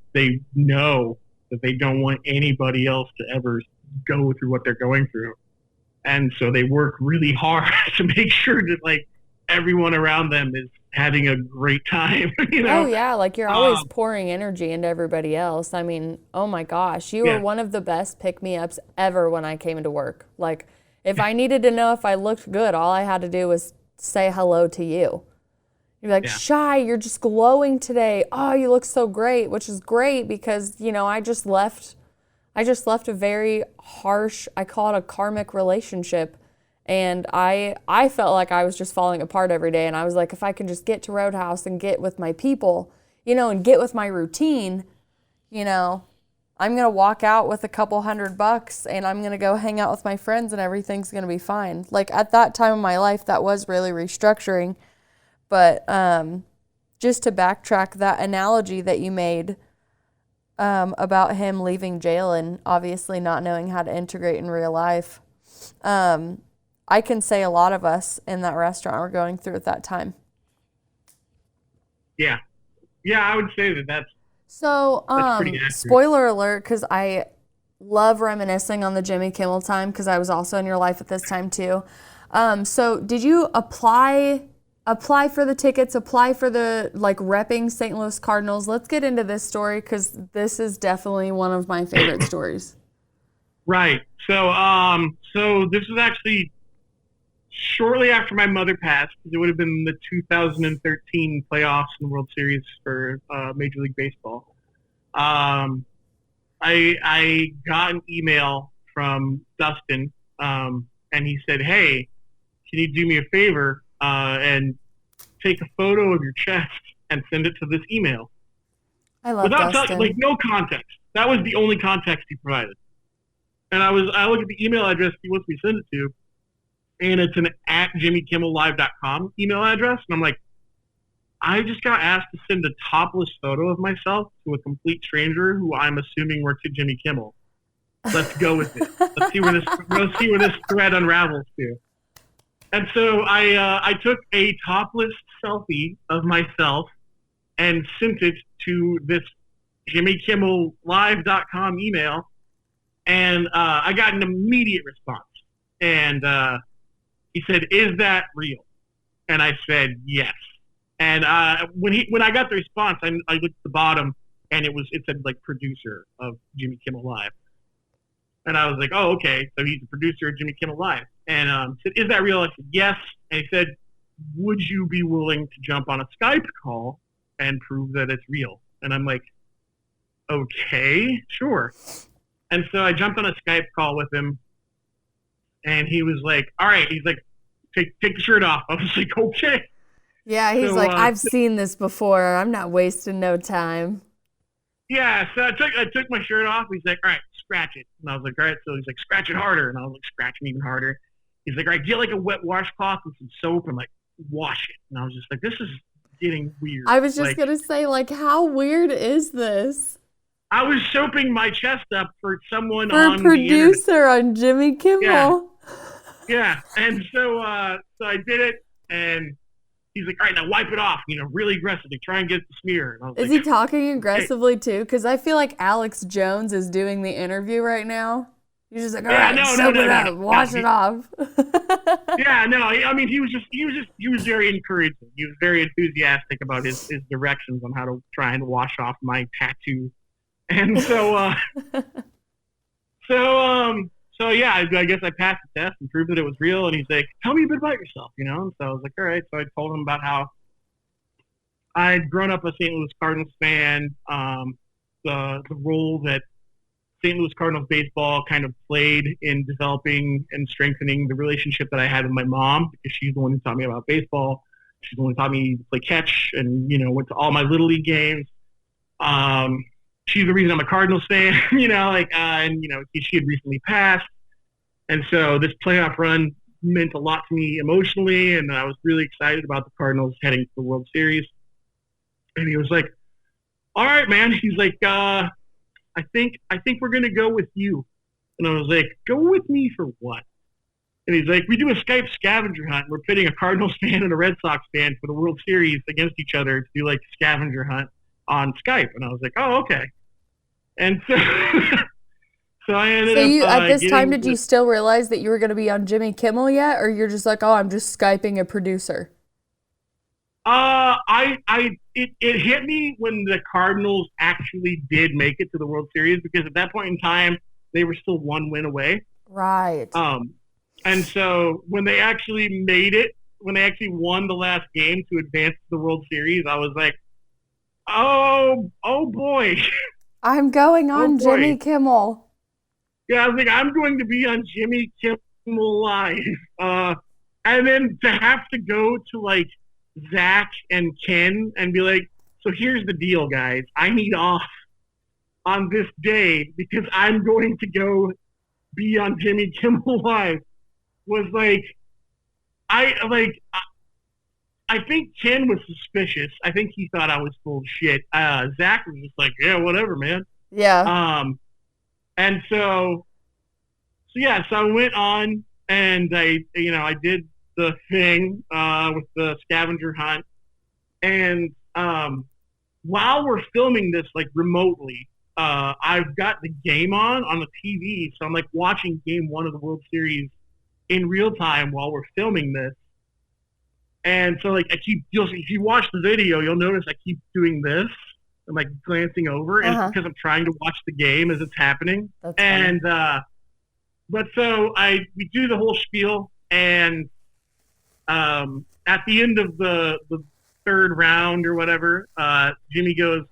know that they don't want anybody else to ever go through what they're going through. And so they work really hard to make sure that like everyone around them is having a great time. You know? Oh yeah, like you're always pouring energy into everybody else. I mean, oh my gosh, you were one of the best pick-me-ups ever when I came into work. Like, if I needed to know if I looked good, all I had to do was say hello to you. You're like, Shy, you're just glowing today. Oh, you look so great, which is great because, you know, I just left a very harsh, I call it a karmic relationship. And I felt like I was just falling apart every day. And I was like, if I can just get to Roadhouse and get with my people, you know, and get with my routine, you know, I'm going to walk out with a couple $100 and I'm going to go hang out with my friends and everything's going to be fine. Like, at that time of my life, that was really restructuring. But just to backtrack, that analogy that you made about him leaving jail and obviously not knowing how to integrate in real life, I can say a lot of us in that restaurant were going through at that time. Yeah, I would say that's so. That's pretty accurate. Spoiler alert, because I love reminiscing on the Jimmy Kimmel time because I was also in your life at this time too. So did you apply for the tickets, apply for the, like, repping St. Louis Cardinals? Let's get into this story because this is definitely one of my favorite stories. Right. So this was actually shortly after my mother passed. It would have been the 2013 playoffs and World Series for Major League Baseball. I got an email from Dustin, and he said, "Hey, can you do me a favor and take a photo of your chest and send it to this email?" I love Dustin. Like, no context. That was the only context he provided. And I look at the email address he wants me to send it to, and it's an @JimmyKimmelLive.com email address. And I'm like, I just got asked to send a topless photo of myself to a complete stranger who I'm assuming works at Jimmy Kimmel. Let's go with it. Let's see where this thread unravels to. And so I took a topless selfie of myself and sent it to this JimmyKimmelLive.com email. And I got an immediate response. And he said, "Is that real?" And I said, "Yes." And when I got the response, I looked at the bottom, and it said like producer of Jimmy Kimmel Live. And I was like, oh, okay, so he's a producer of Jimmy Kimmel Live. And said, "Is that real?" I said, "Yes." And he said, "Would you be willing to jump on a Skype call and prove that it's real?" And I'm like, "Okay, sure." And so I jumped on a Skype call with him, and he was like, "All right." He's like, "Take the shirt off." I was like, "Okay." Yeah, he's So, like, I've seen this before. I'm not wasting no time. Yeah, so I took my shirt off. He's like, "All right, scratch it." And I was like, "All right." So he's like, "Scratch it harder." And I was like, scratching even harder. He's like, "All right, get like a wet washcloth with some soap and like wash it." And I was just like, "This is getting weird." I was just like, gonna say, like, how weird is this? I was soaping my chest up for someone For a on the internet. producer on Jimmy Kimmel. Yeah. And so I did it, and he's like, "All right, now wipe it off, really aggressively. Try and get the smear." And I was Is like, he talking "Okay." aggressively too? Because I feel like Alex Jones is doing the interview right now. He's just like, all Yeah, right, soak it up, no. wash it off. Yeah, no. I mean, he was very encouraging. He was very enthusiastic about his directions on how to try and wash off my tattoo. And so yeah, I guess I passed the test and proved that it was real. And he's like, "Tell me a bit about yourself," And so I was like, "All right." So I told him about how I'd grown up a St. Louis Cardinals fan, the role that St. Louis Cardinals baseball kind of played in developing and strengthening the relationship that I had with my mom, because she's the one who taught me about baseball. She's the one who taught me to play catch and, went to all my Little League games. She's the reason I'm a Cardinals fan, and she had recently passed. And so this playoff run meant a lot to me emotionally, and I was really excited about the Cardinals heading to the World Series. And he was like, "All right, man." He's like, I think we're going to go with you." And I was like, "Go with me for what?" And he's like, "We do a Skype scavenger hunt. We're pitting a Cardinals fan and a Red Sox fan for the World Series against each other to do like a scavenger hunt on Skype." And I was like, "Oh, okay." And so, so I ended up. So you, at this time, did you still realize that you were going to be on Jimmy Kimmel yet? Or you're just like, oh, I'm just Skyping a producer? It hit me when the Cardinals actually did make it to the World Series, because at that point in time, they were still one win away. Right. And so when they actually made it, when they actually won the last game to advance to the World Series, I was like, oh boy. I'm going on Jimmy Kimmel. Yeah, I was like, I'm going to be on Jimmy Kimmel Live. And then to have to go to like Zach and Ken and be like, "So here's the deal, guys. I need off on this day because I'm going to go be on Jimmy Kimmel Live," was like, I think Ken was suspicious. I think he thought I was full of shit. Zach was just like, "Yeah, whatever, man." Yeah. And so I went on and I did the thing with the scavenger hunt. And while we're filming this like remotely, I've got the game on the TV. So I'm like watching game 1 of the World Series in real time while we're filming this. And so like if you watch the video, you'll notice I keep doing this. I'm like glancing over, and it's because I'm trying to watch the game as it's happening. That's and but so we do the whole spiel, and at the end of the third round or whatever, Jimmy goes,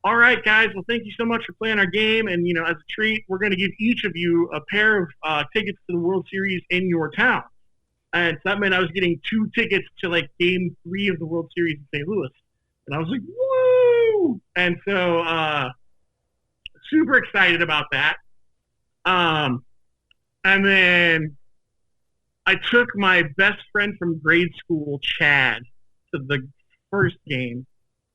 "All right, guys, well, thank you so much for playing our game, and as a treat, we're going to give each of you a pair of tickets to the World Series in your town." And so that meant I was getting 2 tickets to like game 3 of the World Series in St. Louis. And I was like, woo! And so super excited about that. And then I took my best friend from grade school, Chad, to the first game,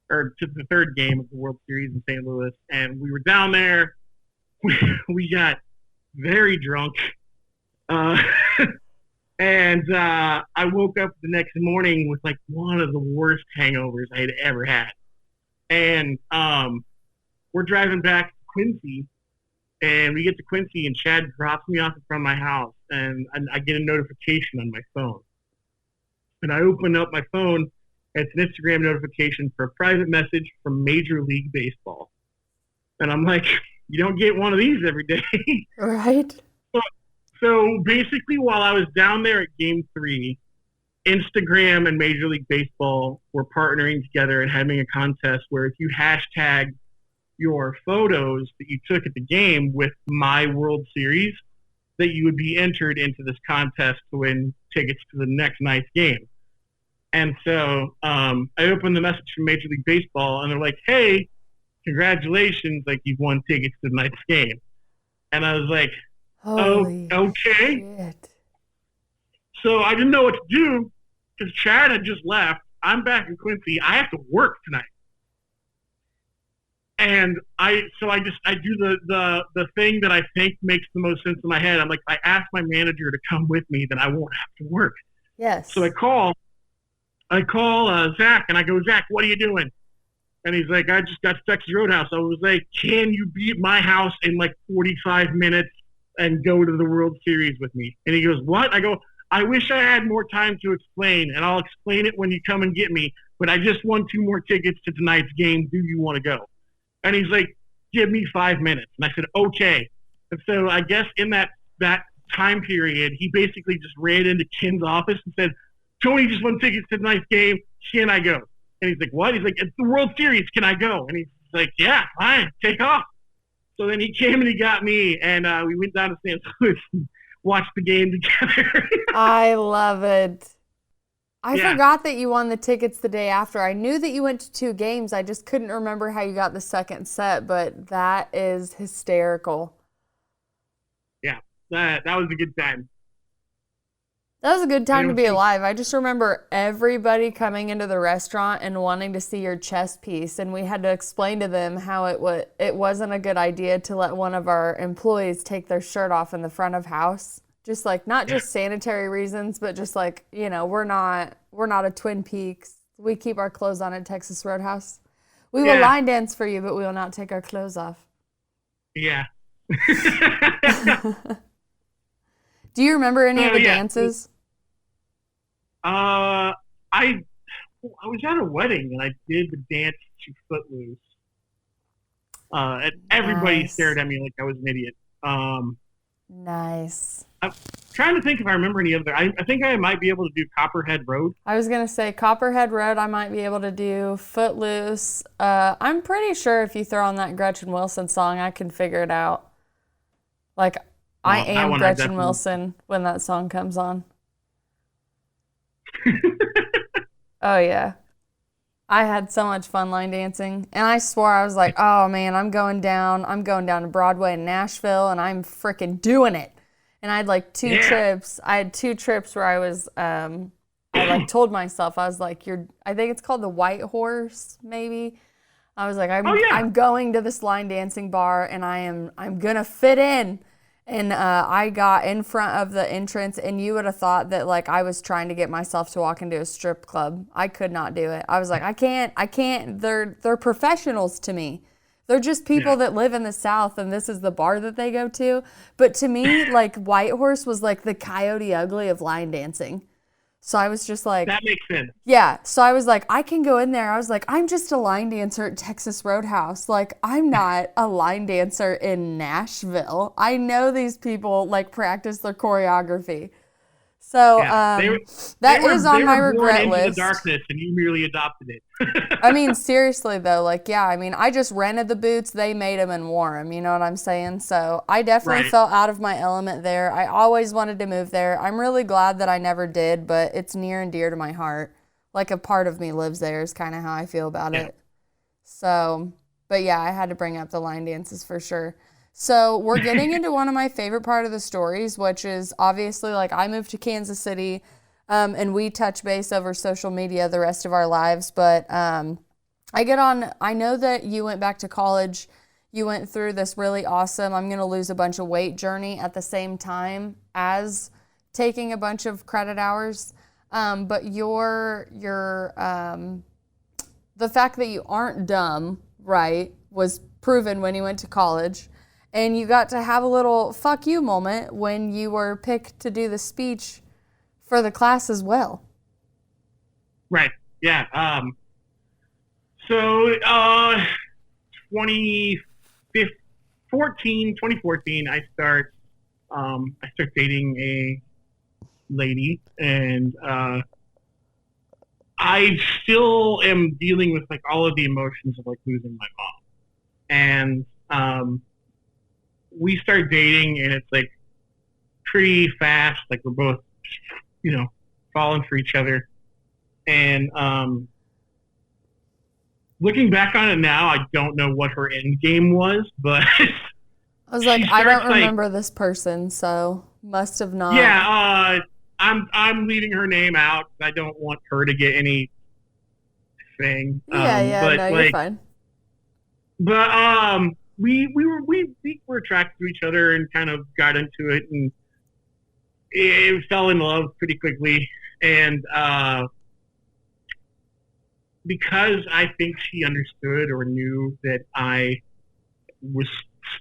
or to the third game of the World Series in St. Louis. And we were down there. We got very drunk. And I woke up the next morning with like one of the worst hangovers I had ever had. And we're driving back to Quincy, and we get to Quincy, and Chad drops me off in front of my house, and I get a notification on my phone. And I open up my phone, and it's an Instagram notification for a private message from Major League Baseball. And I'm like, you don't get one of these every day. Right. So basically, while I was down there at Game 3, Instagram and Major League Baseball were partnering together and having a contest where if you hashtag your photos that you took at the game with My World Series, that you would be entered into this contest to win tickets to the next night's game. And so I opened the message from Major League Baseball, and they're like, hey, congratulations, like you've won tickets to tonight's game. And I was like, Holy okay. shit. So I didn't know what to do because Chad had just left. I'm back in Quincy. I have to work tonight. And I do the thing that I think makes the most sense in my head. I'm like, if I ask my manager to come with me, then I won't have to work. Yes. So I call Zach, and I go, Zach, what are you doing? And he's like, I just got to Texas Roadhouse. I was like, can you be at my house in like 45 minutes and go to the World Series with me? And he goes, what? I go, I wish I had more time to explain, and I'll explain it when you come and get me, but I just won 2 more tickets to tonight's game. Do you want to go? And he's like, give me 5 minutes. And I said, okay. And so I guess in that time period, he basically just ran into Ken's office and said, Tony just won tickets to tonight's game. Can I go? And he's like, what? He's like, it's the World Series. Can I go? And he's like, yeah, fine. Take off. So then he came and he got me, and we went down to St. Louis and watched the game together. I love it. I forgot that you won the tickets the day after. I knew that you went to 2 games. I just couldn't remember how you got the second set, but that is hysterical. Yeah, that was a good time. That was a good time to be alive. I just remember everybody coming into the restaurant and wanting to see your chess piece, and we had to explain to them how it wasn't a good idea to let one of our employees take their shirt off in the front of house. Just like, not just sanitary reasons, but just like, you know, we're not a Twin Peaks. We keep our clothes on at Texas Roadhouse. We will line dance for you, but we will not take our clothes off. Yeah. Do you remember any of the dances? I was at a wedding and I did the dance to Footloose. And everybody stared at me like I was an idiot. Nice. I'm trying to think if I remember any other. I think I might be able to do Copperhead Road. I was going to say Copperhead Road I might be able to do. Footloose. I'm pretty sure if you throw on that Gretchen Wilson song, I can figure it out. Like, I am Gretchen Wilson when that song comes on. Oh, yeah. I had so much fun line dancing. And I swore, I was like, oh, man, I'm going down to Broadway in Nashville, and I'm freaking doing it. And I had like 2 trips. I had 2 trips where I was, I like told myself, I was like, I think it's called the White Horse, maybe. I was like, I'm going to this line dancing bar, and I'm going to fit in. And I got in front of the entrance, and you would have thought that like I was trying to get myself to walk into a strip club. I could not do it. I was like, I can't. They're professionals to me. They're just people that live in the South, and this is the bar that they go to. But to me, like, White Horse was like the Coyote Ugly of line dancing. So I was just like... That makes sense. Yeah. So I was like, I can go in there. I was like, I'm just a line dancer at Texas Roadhouse. Like, I'm not a line dancer in Nashville. I know these people, like, practice their choreography. So that is on my regret list. Into the darkness, and you merely adopted it. I mean, seriously, though, like, yeah, I mean, I just rented the boots. They made them and wore them. You know what I'm saying? So I definitely felt out of my element there. I always wanted to move there. I'm really glad that I never did, but it's near and dear to my heart. Like, a part of me lives there is kind of how I feel about it. So, but yeah, I had to bring up the line dances for sure. So we're getting into one of my favorite part of the stories, which is obviously, like, I moved to Kansas City, and we touch base over social media the rest of our lives. But I know that you went back to college. You went through this really awesome, I'm going to lose a bunch of weight journey at the same time as taking a bunch of credit hours. But the fact that you aren't dumb, right, was proven when you went to college. And you got to have a little fuck you moment when you were picked to do the speech for the class as well. Right. Yeah. So 2014, I start I start dating a lady, and I still am dealing with like all of the emotions of like losing my mom. And we start dating, and it's like pretty fast. Like we're both, falling for each other. And looking back on it now, I don't know what her end game was, but I was like, I don't remember this person, so must have not. Yeah, I'm leaving her name out. I don't want her to get anything. But, no, you're fine. But we were attracted to each other and kind of got into it, and it fell in love pretty quickly. And because I think she understood or knew that I was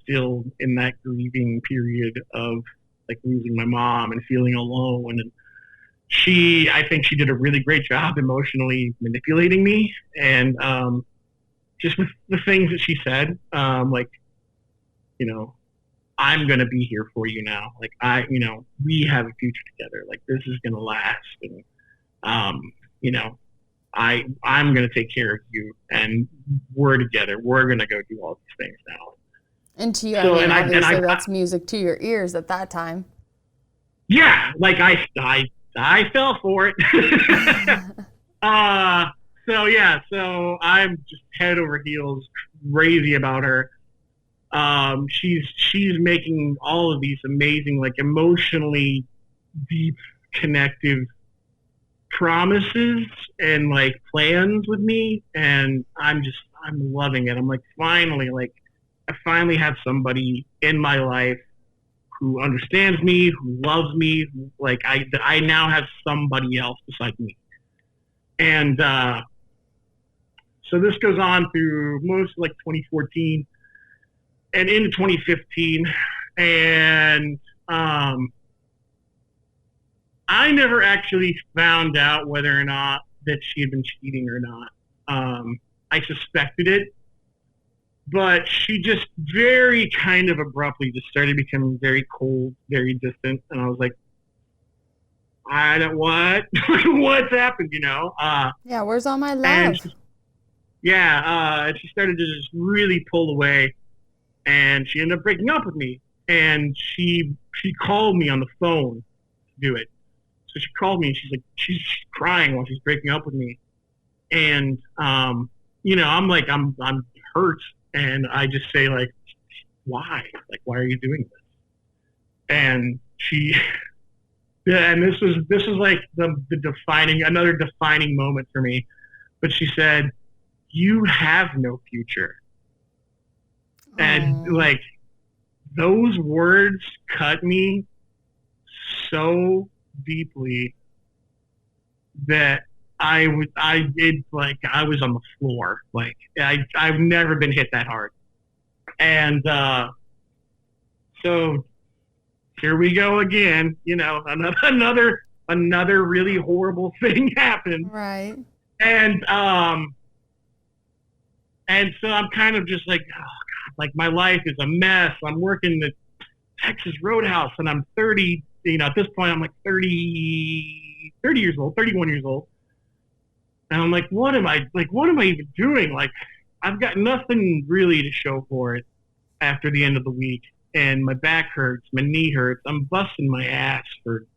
still in that grieving period of like losing my mom and feeling alone, and I think she did a really great job emotionally manipulating me, and just with the things that she said, like, I'm going to be here for you now. Like we have a future together. Like this is going to last. And, I'm going to take care of you, and we're together. We're going to go do all these things now. And to you, obviously that's music to your ears at that time. Yeah. Like I fell for it. So I'm just head over heels crazy about her. She's making all of these amazing, like emotionally deep, connective promises and like plans with me, and I'm loving it. I'm like, I finally have somebody in my life who understands me, who loves me. Like I now have somebody else beside me. And so this goes on through most like 2014 and into 2015. And I never actually found out whether or not that she had been cheating or not. I suspected it, but she just very kind of abruptly just started becoming very cold, very distant. And I was like, I don't what? What's happened, Yeah, where's all my love? And she started to just really pull away, and she ended up breaking up with me. And she called me on the phone to do it. So she called me, and she's crying while she's breaking up with me. And I'm like, I'm hurt, and I just say like, why? Like, why are you doing this? And and this was like another defining moment for me. But she said, you have no future. And like those words cut me so deeply that I was on the floor. Like I've never been hit that hard. And so here we go again. Another really horrible thing happened. Right. And so I'm kind of just like, oh God, like my life is a mess. I'm working the Texas Roadhouse, and I'm 30. At this point, I'm like 30 years old, 31 years old. And I'm like, what am I even doing? Like, I've got nothing really to show for it after the end of the week. And my back hurts, my knee hurts. I'm busting my ass for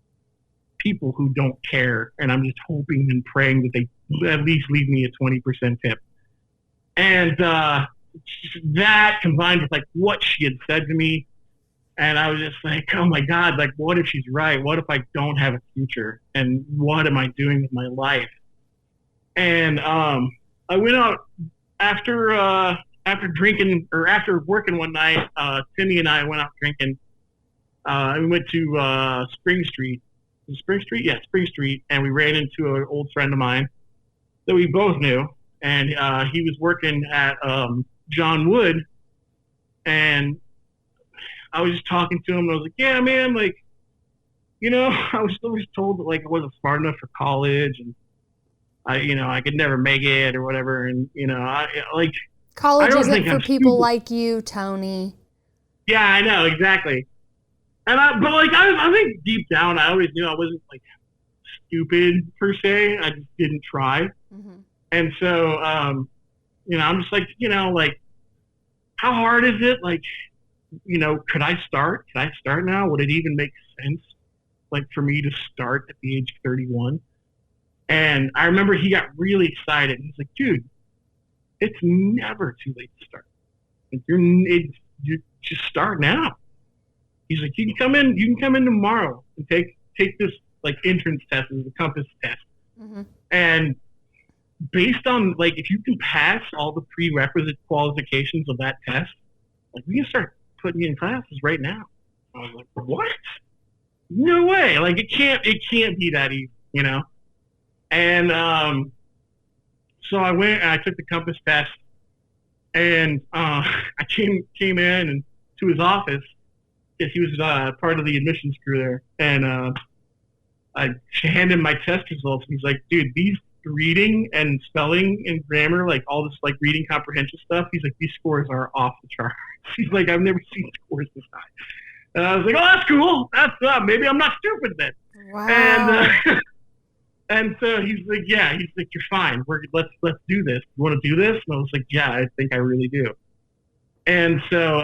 people who don't care. And I'm just hoping and praying that they at least leave me a 20% tip. And that combined with like what she had said to me, and I was just like, oh my God, like what if she's right? What if I don't have a future? And what am I doing with my life? And I went out after drinking, or after working one night. Timmy and I went out drinking. We went to Spring Street. Spring Street? Yeah, Spring Street. And we ran into an old friend of mine that we both knew. And he was working at John Wood. And I was just talking to him, and I was like, yeah, man, like, I was always told that, like, I wasn't smart enough for college, and I could never make it or whatever. And, college isn't for people like you, Tony. Yeah, I know, exactly. I think deep down, I always knew I wasn't like stupid per se. I just didn't try. Mm-hmm. And so, I'm just like, like, how hard is it? Like, could I start? Could I start now? Would it even make sense, like, for me to start at the age of 31? And I remember he got really excited. He's like, dude, it's never too late to start. Like, you just start now. He's like, you can come in tomorrow and take this like entrance test, the compass test. Mm-hmm. And based on like, if you can pass all the prerequisite qualifications of that test, like we can start putting you in classes right now. I was like, what? No way. Like it can't be that easy, And so I went and I took the compass test, and I came in and to his office because he was part of the admissions crew there, and I handed him my test results. And he's like, dude, these reading and spelling and grammar, like all this like reading comprehension stuff, he's like, these scores are off the charts. He's like, I've never seen scores this high. And I was like, oh, that's cool. That's maybe I'm not stupid then. Wow. And so he's like, yeah. He's like, you're fine. Let's do this. You want to do this? And I was like, yeah, I think I really do. And so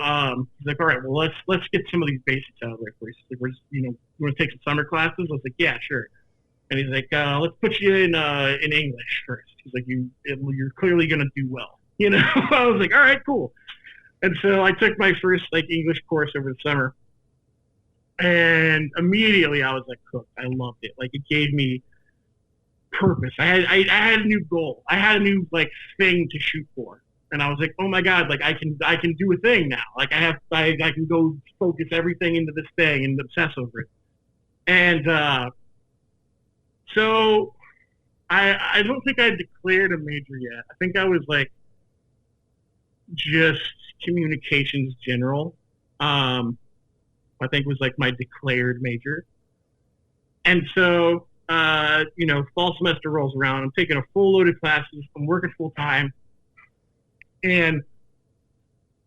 he's like, all right, well, let's get some of these basics out of there first. He's like, you want to take some summer classes? I was like, yeah, sure. And he's like, let's put you in English first. He's like, you're clearly gonna do well. I was like, all right, cool. And so I took my first like English course over the summer, and immediately I was like hooked. I loved it. Like it gave me purpose. I had a new goal. I had a new like thing to shoot for. And I was like, oh my God, like I can do a thing now. Like I can go focus everything into this thing and obsess over it. And so I don't think I declared a major yet. I think I was like just communications general. I think was like my declared major. And so, fall semester rolls around. I'm taking a full load of classes. I'm working full time. And,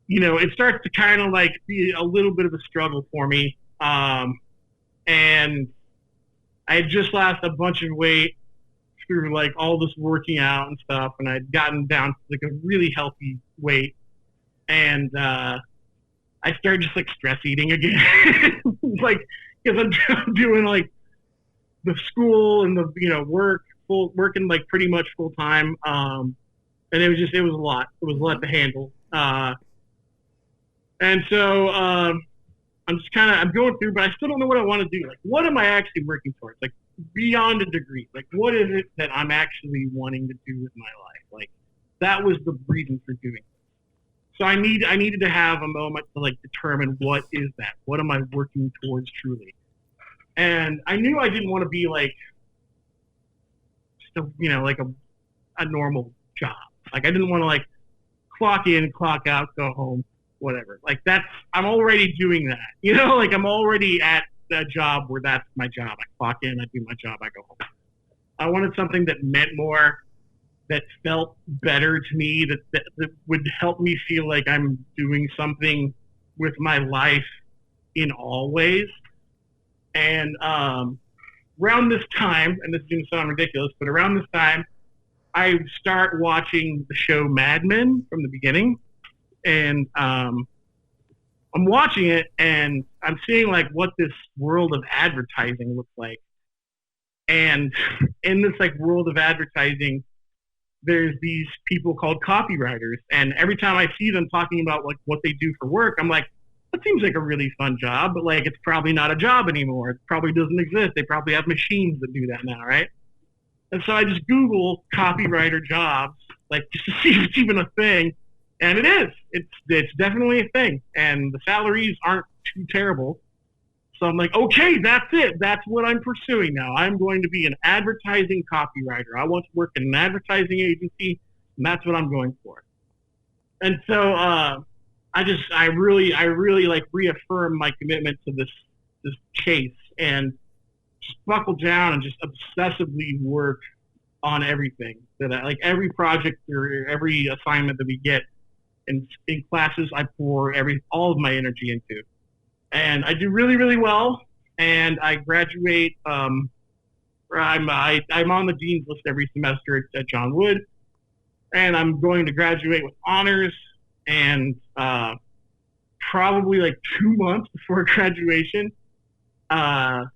it starts to kind of like be a little bit of a struggle for me. And I had just lost a bunch of weight through like all this working out and stuff. And I'd gotten down to like a really healthy weight. And I started just like stress eating again. Like, because I'm doing like the school and the, working like pretty much full time. And it was a lot. It was a lot to handle. And so I'm going through, but I still don't know what I want to do. Like, what am I actually working towards? Like, beyond a degree. Like, what is it that I'm actually wanting to do with my life? Like, that was the reason for doing it. So I needed to have a moment to, like, determine what is that? What am I working towards truly? And I knew I didn't want to be, like, just like a normal job. Like, I didn't want to, like, clock in, clock out, go home, whatever. Like, I'm already doing that. Like, I'm already at that job where that's my job. I clock in, I do my job, I go home. I wanted something that meant more, that felt better to me, that would help me feel like I'm doing something with my life in all ways. And around this time, and this is going to sound ridiculous, but around this time, I start watching the show Mad Men from the beginning, and I'm watching it, and I'm seeing like what this world of advertising looks like. And in this like world of advertising, there's these people called copywriters, and every time I see them talking about like what they do for work, I'm like, that seems like a really fun job, but like it's probably not a job anymore. It probably doesn't exist. They probably have machines that do that now, right? And so I just Google copywriter jobs, like just to see if it's even a thing. And it is. It's definitely a thing. And the salaries aren't too terrible. So I'm like, okay, that's it. That's what I'm pursuing now. I'm going to be an advertising copywriter. I want to work in an advertising agency, and that's what I'm going for. And so I really like reaffirm my commitment to this chase and just buckle down and just obsessively work on everything that I like, every project or every assignment that we get in classes, I pour all of my energy into. and I do really, really well. And I graduate. I'm on the dean's list every semester at John Wood, and I'm going to graduate with honors. And probably like 2 months before graduation, one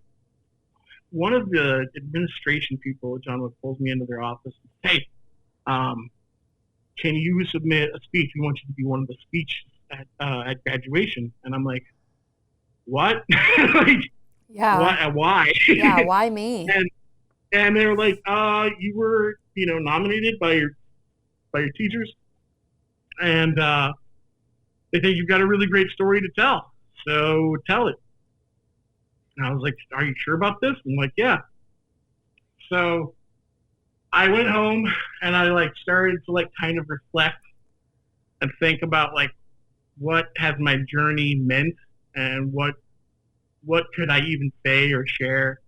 of the administration people at John Wood pulls me into their office and says, "Hey, can you submit a speech? We want you to be one of the speeches at graduation." And I'm like, "What?" Like, Yeah. what? Why? Yeah. Why me? And they were like, "You were, nominated by your teachers, and they think you've got a really great story to tell. So tell it." And I was like, "Are you sure about this?" And I'm like, "Yeah." So I went home and I started to kind of reflect and think about what has my journey meant, and what could I even say or share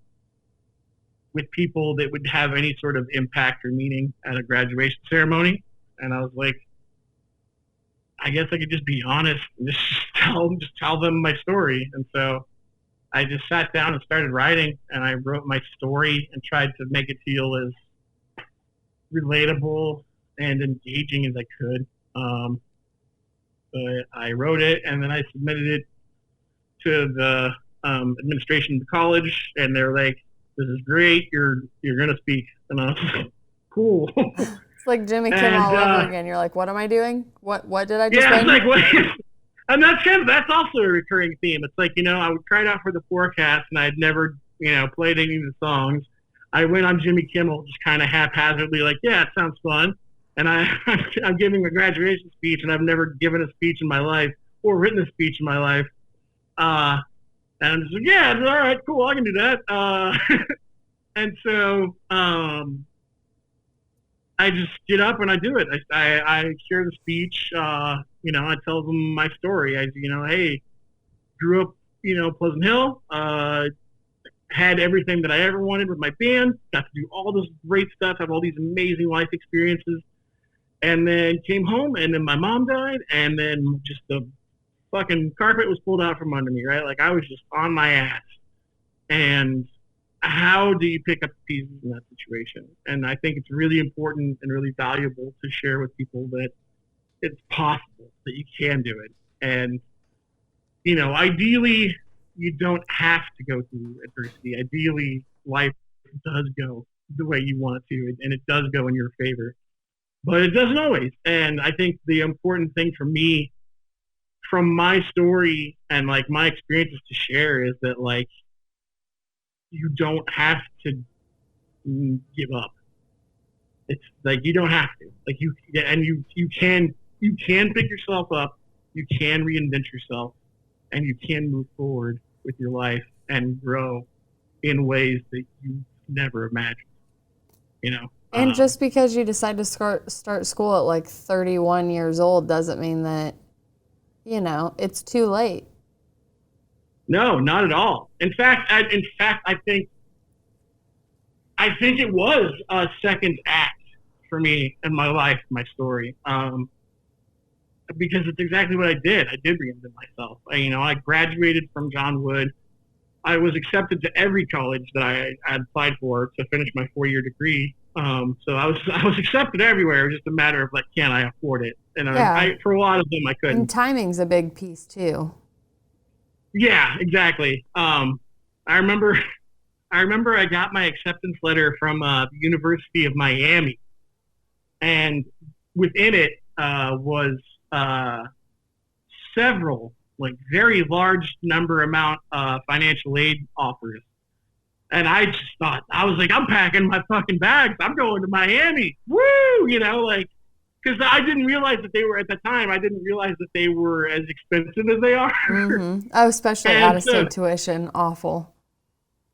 with people that would have any sort of impact or meaning at a graduation ceremony. And I was like, I guess I could just be honest and just tell them my story. And so I just sat down and started writing, and I wrote my story and tried to make it feel as relatable and engaging as I could. But I wrote it, and then I submitted it to the administration of the college, and they're like, "This is great. You're gonna speak." And I was like, "Cool." It's like Jimmy Kimmel all over again. You're like, "What am I doing? What did I just?" Yeah, it's like what? And that's also a recurring theme. It's like, I would try it out for the forecast, and I'd never played any of the songs. I went on Jimmy Kimmel just kind of haphazardly, like, "Yeah, it sounds fun." And I'm giving a graduation speech, and I've never given a speech in my life or written a speech in my life. And I'm just like, "Yeah, all right, cool, I can do that." And so I just get up and I do it. I share the speech. I tell them my story. Hey, grew up, Pleasant Hill. Had everything that I ever wanted with my band. Got to do all this great stuff. Have all these amazing life experiences. And then came home, and then my mom died, and then just the fucking carpet was pulled out from under me, right? Like, I was just on my ass. And how do you pick up the pieces in that situation? And I think it's really important and really valuable to share with people that it's possible, that you can do it. And, ideally, you don't have to go through adversity. Ideally, life does go the way you want it to, and it does go in your favor. But it doesn't always. And I think the important thing for me from my story and my experiences to share is that you don't have to give up. It's you don't have to. You can pick yourself up, you can reinvent yourself, and you can move forward with your life and grow in ways that you never imagined. And just because you decide to start school at 31 years old doesn't mean that, it's too late. No, not at all. In fact, I think it was a second act for me in my life, my story, because it's exactly what I did. I did reinvent myself. I graduated from John Wood. I was accepted to every college that I had applied for to finish my 4-year degree. So I was accepted everywhere. It was just a matter of can I afford it? And for a lot of them, I couldn't. And timing's a big piece too. Yeah, exactly. I remember I got my acceptance letter from the University of Miami, and within it was several very large amount of financial aid offers. And I just thought, I was like, I'm packing my fucking bags. I'm going to Miami. Woo! Because I didn't realize that they were, at the time, I didn't realize that they were as expensive as they are. Mm-hmm. Oh, especially out-of-state tuition. Awful.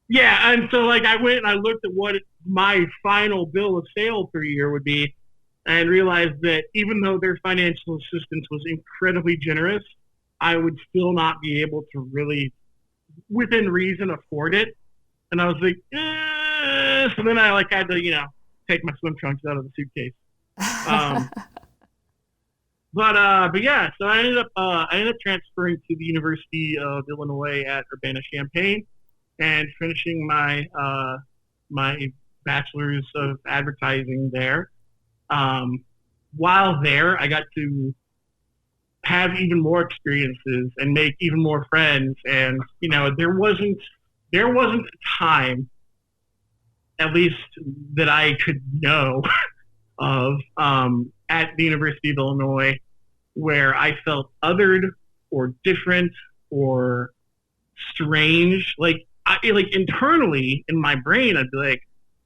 Yeah, and so I went and I looked at what my final bill of sale per year would be, and realized that even though their financial assistance was incredibly generous, I would still not be able to really, within reason, afford it. And I was like, so then I had to, take my swim trunks out of the suitcase. But yeah, so I ended up transferring to the University of Illinois at Urbana-Champaign and finishing my bachelor's of advertising there. Um, while there, I got to have even more experiences and make even more friends. And there wasn't a time, at least that I could know of, at the University of Illinois, where I felt othered or different or strange. Like internally in my brain, I'd be like,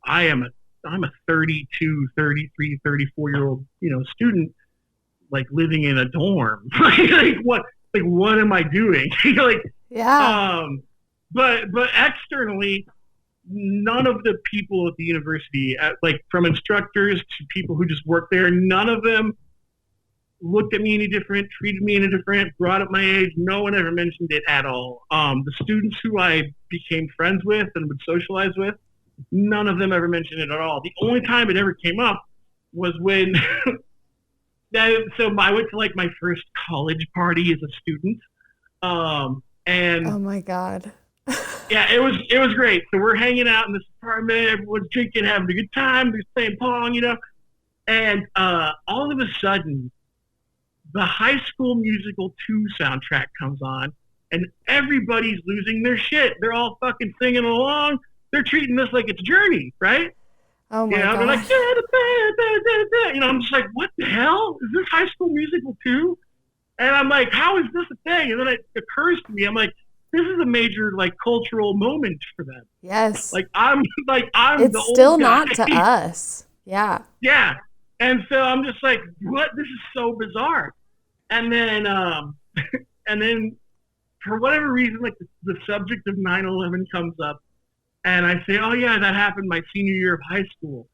I'm a 32, 33, 34-year old, student, like living in a dorm. What am I doing? like, Yeah. but externally, none of the people at the university, like from instructors to people who just work there, none of them looked at me any different, treated me any different, brought up my age. No one ever mentioned it at all. The students who I became friends with and would socialize with, none of them ever mentioned it at all. The only time it ever came up was when so I went to like my first college party as a student. And Oh my God. yeah, it was great. So we're hanging out in this apartment, everyone's drinking, having a good time, we're playing pong. And all of a sudden, the High School Musical 2 soundtrack comes on, and everybody's losing their shit. They're all fucking singing along. They're treating this like it's Journey, right? Oh my God. They're like, da, da, da, da, da. I'm just like, what the hell? Is this High School Musical 2? And I'm like, how is this a thing? And then it occurs to me, I'm like, this is a major like cultural moment for them. Yes. I'm It's the still old guy. not to us. Yeah. Yeah. And so I'm just like, what? This is so bizarre. And then and then for whatever reason, like the subject of 9/11 comes up, and I say, oh yeah, that happened my senior year of high school.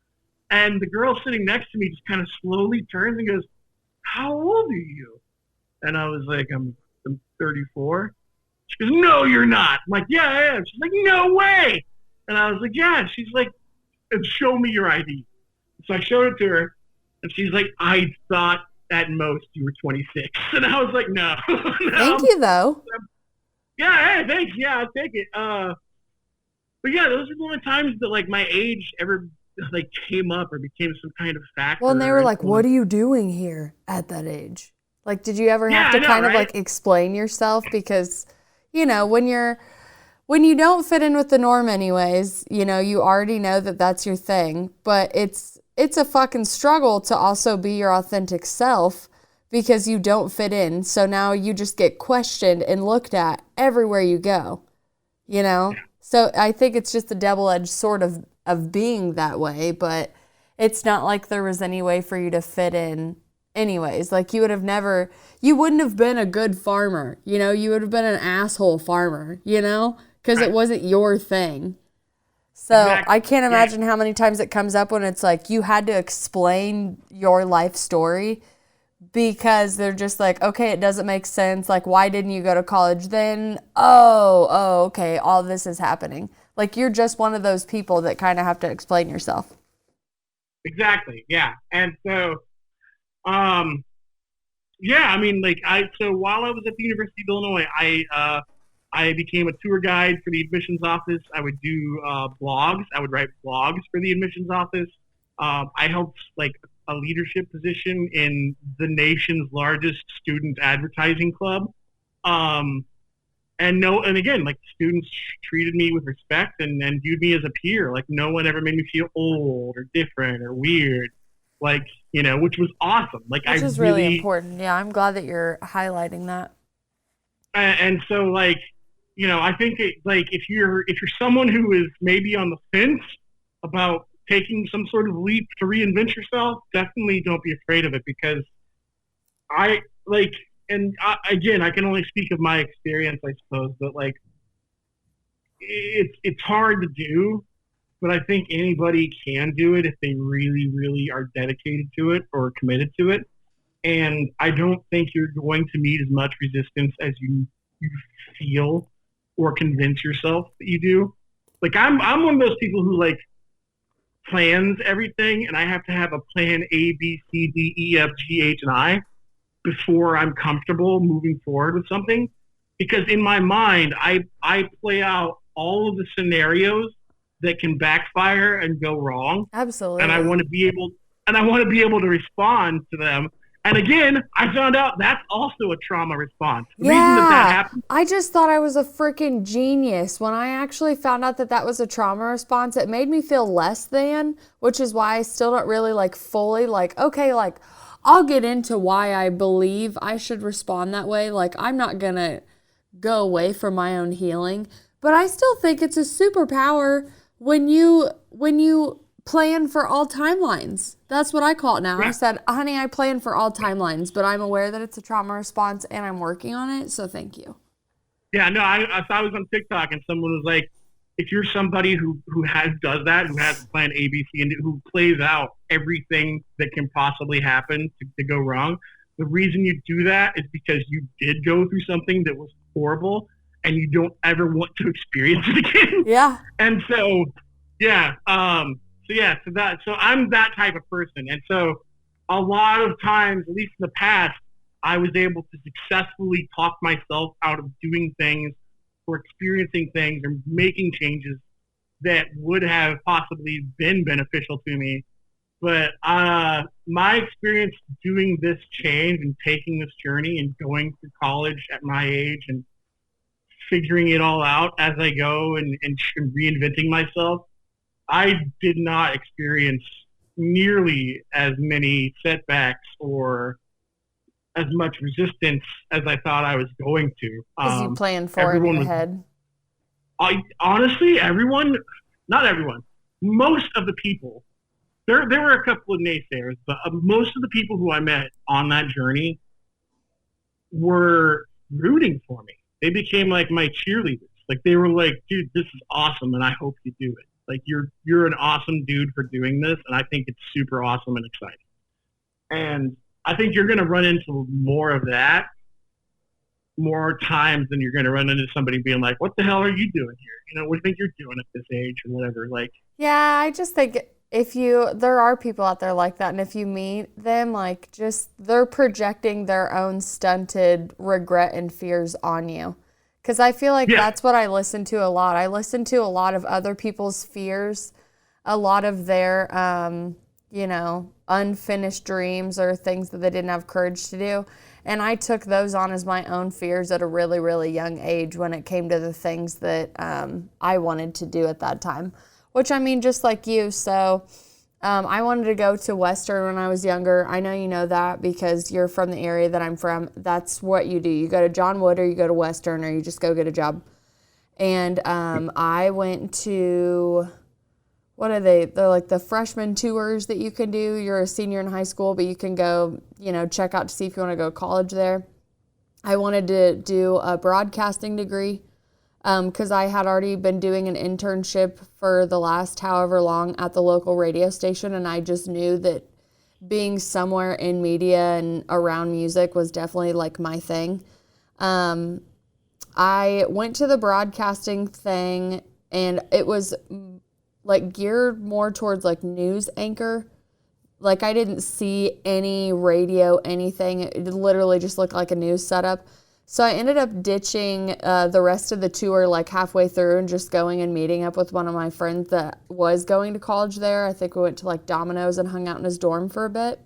And the girl sitting next to me just kind of slowly turns and goes, how old are you? And I was like, I'm 34. She goes, no, you're not. I'm like, yeah, I am. She's like, no way. And I was like, yeah. She's like, show me your ID. So I showed it to her, and she's like, I thought at most you were 26. And I was like, no. Thank you, though. Yeah, hey, thanks. Yeah, I'll take it. But yeah, those are the only times that like my age ever like came up or became some kind of factor. Well, and they were like, what are you doing here at that age? Like, did you ever have to kind of like explain yourself? Because, when you don't fit in with the norm anyways, you already know that that's your thing, but it's a fucking struggle to also be your authentic self because you don't fit in. So now you just get questioned and looked at everywhere you go, So I think it's just a double-edged sword of being that way, but it's not like there was any way for you to fit in anyways. Like you wouldn't have been a good farmer, you would have been an asshole farmer, because it wasn't your thing. So exactly. I can't imagine how many times it comes up when it's like you had to explain your life story because they're just like, okay, it doesn't make sense. Like, why didn't you go to college then? Oh, okay, all this is happening. Like, you're just one of those people that kind of have to explain yourself. Exactly, yeah. And so, so while I was at the University of Illinois, I became a tour guide for the admissions office. I would do blogs. I would write blogs for the admissions office. I helped like a leadership position in the nation's largest student advertising club. And again, like students treated me with respect and viewed me as a peer. Like no one ever made me feel old or different or weird. Like, which was awesome. Like which is really important. Yeah, I'm glad that you're highlighting that. And so like, I think if you're someone who is maybe on the fence about taking some sort of leap to reinvent yourself, definitely don't be afraid of it because again, I can only speak of my experience, I suppose, but like it's hard to do, but I think anybody can do it if they really, really are dedicated to it or committed to it. And I don't think you're going to meet as much resistance as you feel or convince yourself that you do. Like I'm one of those people who like plans everything, and I have to have a plan A, B, C, D, E, F, G, H, and I. before I'm comfortable moving forward with something. Because in my mind, I play out all of the scenarios that can backfire and go wrong. Absolutely. And I want to be able to respond to them. And again, I found out that's also a trauma response. The reason that happens. I just thought I was a freaking genius. When I actually found out that that was a trauma response, it made me feel less than, which is why I still don't really like fully like, okay, like I'll get into why I believe I should respond that way. Like I'm not going to go away from my own healing, but I still think it's a superpower when you plan for all timelines. That's what I call it now. I said, honey, I plan for all timelines, but I'm aware that it's a trauma response and I'm working on it. So thank you. Yeah, no, I thought I was on TikTok and someone was like, if you're somebody who does that, who has plan A, B, C, and who plays out everything that can possibly happen to go wrong, the reason you do that is because you did go through something that was horrible and you don't ever want to experience it again. Yeah. And so, so I'm that type of person. And so a lot of times, at least in the past, I was able to successfully talk myself out of doing things or experiencing things or making changes that would have possibly been beneficial to me. But my experience doing this change and taking this journey and going through college at my age and figuring it all out as I go and reinventing myself, I did not experience nearly as many setbacks or as much resistance as I thought I was going to. Because you planned for it in your head. Honestly, not everyone, most of the people, there were a couple of naysayers, but most of the people who I met on that journey were rooting for me. They became like my cheerleaders. Like they were like, dude, this is awesome and I hope you do it. Like you're an awesome dude for doing this, and I think it's super awesome and exciting. And I think you're going to run into more of that more times than you're going to run into somebody being like, what the hell are you doing here? You know, what do you think you're doing at this age or whatever? Like, yeah, I just think there are people out there like that, and if you meet them, like just they're projecting their own stunted regret and fears on you. Because I feel like that's what I listen to a lot. I listen to a lot of other people's fears, a lot of their, unfinished dreams or things that they didn't have courage to do. And I took those on as my own fears at a really, really young age when it came to the things that I wanted to do at that time. Which, I mean, just like you. So I wanted to go to Western when I was younger. I know you know that because you're from the area that I'm from. That's what you do. You go to John Wood or you go to Western or you just go get a job. And I went to, what are they? They're like the freshman tours that you can do. You're a senior in high school, but you can go, check out to see if you want to go to college there. I wanted to do a broadcasting degree. Because I had already been doing an internship for the last however long at the local radio station, and I just knew that being somewhere in media and around music was definitely like my thing. I went to the broadcasting thing, and it was like geared more towards like news anchor. Like I didn't see any radio, anything. It literally just looked like a news setup. So I ended up ditching the rest of the tour like halfway through and just going and meeting up with one of my friends that was going to college there. I think we went to like Domino's and hung out in his dorm for a bit.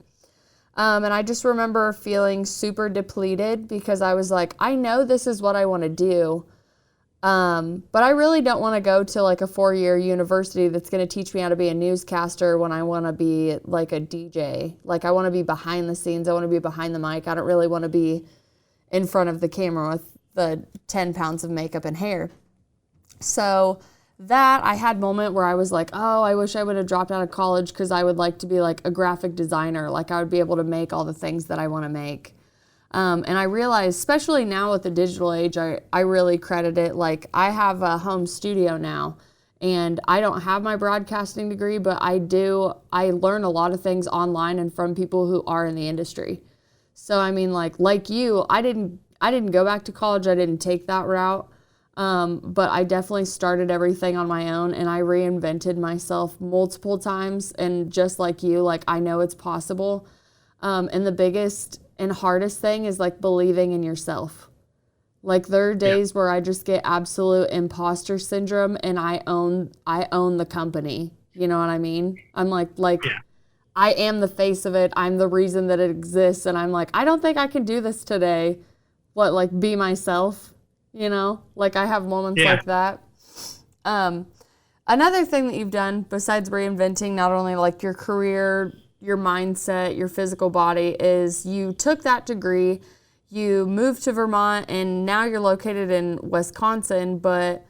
And I just remember feeling super depleted because I was like, I know this is what I want to do. But I really don't want to go to like a 4-year university that's going to teach me how to be a newscaster when I want to be like a DJ. Like I want to be behind the scenes. I want to be behind the mic. I don't really want to be in front of the camera with the 10 pounds of makeup and hair. So that I had a moment where I was like, oh, I wish I would have dropped out of college because I would like to be like a graphic designer. Like I would be able to make all the things that I want to make. And I realized, especially now with the digital age, I really credit it. Like I have a home studio now and I don't have my broadcasting degree, but I learn a lot of things online and from people who are in the industry. So, I mean, like you, I didn't go back to college. I didn't take that route. But I definitely started everything on my own and I reinvented myself multiple times. And just like you, like I know it's possible. And the biggest and hardest thing is like believing in yourself. Like there are days where I just get absolute imposter syndrome and I own the company. You know what I mean? I'm like I am the face of it. I'm the reason that it exists. And I'm like, I don't think I can do this today. What, like be myself, you know? Like I have moments like that. Another thing that you've done besides reinventing not only like your career, your mindset, your physical body is you took that degree, you moved to Vermont, and now you're located in Wisconsin, but